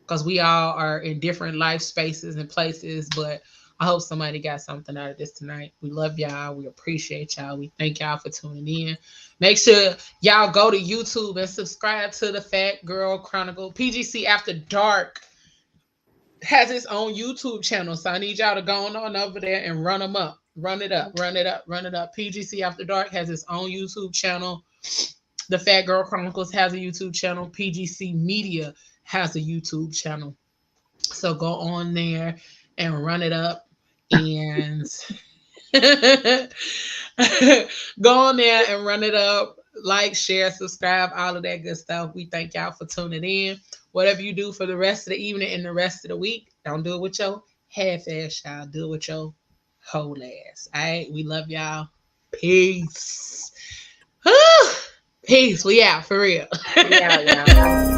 because we all are in different life spaces and places. But I hope somebody got something out of this tonight. We love y'all. We appreciate y'all. We thank y'all for tuning in. Make sure y'all go to YouTube and subscribe to the Fat Girl Chronicle. PGC After Dark has its own YouTube channel, so I need y'all to go on over there and run them up. Run it up. PGC After Dark has its own YouTube channel. The Fat Girl Chronicles has a YouTube channel. PGC Media has a YouTube channel. So go on there and run it up, and go on there and run it up. Like, share, subscribe, all of that good stuff. We thank y'all for tuning in. Whatever you do for the rest of the evening and the rest of the week, don't do it with your half ass, y'all. Do it with your whole ass. All right, we love y'all. Peace. Peace. We out for real. Yeah.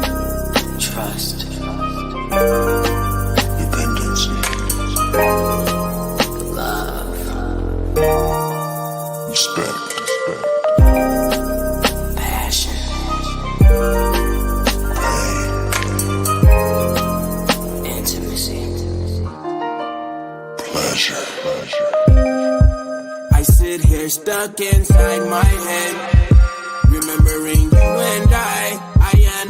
Trust. Dependency. Love. Respect. Passion. Pain. Intimacy. Pleasure. I sit here stuck inside my head, remembering you and I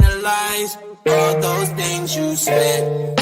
analyze all those things you said.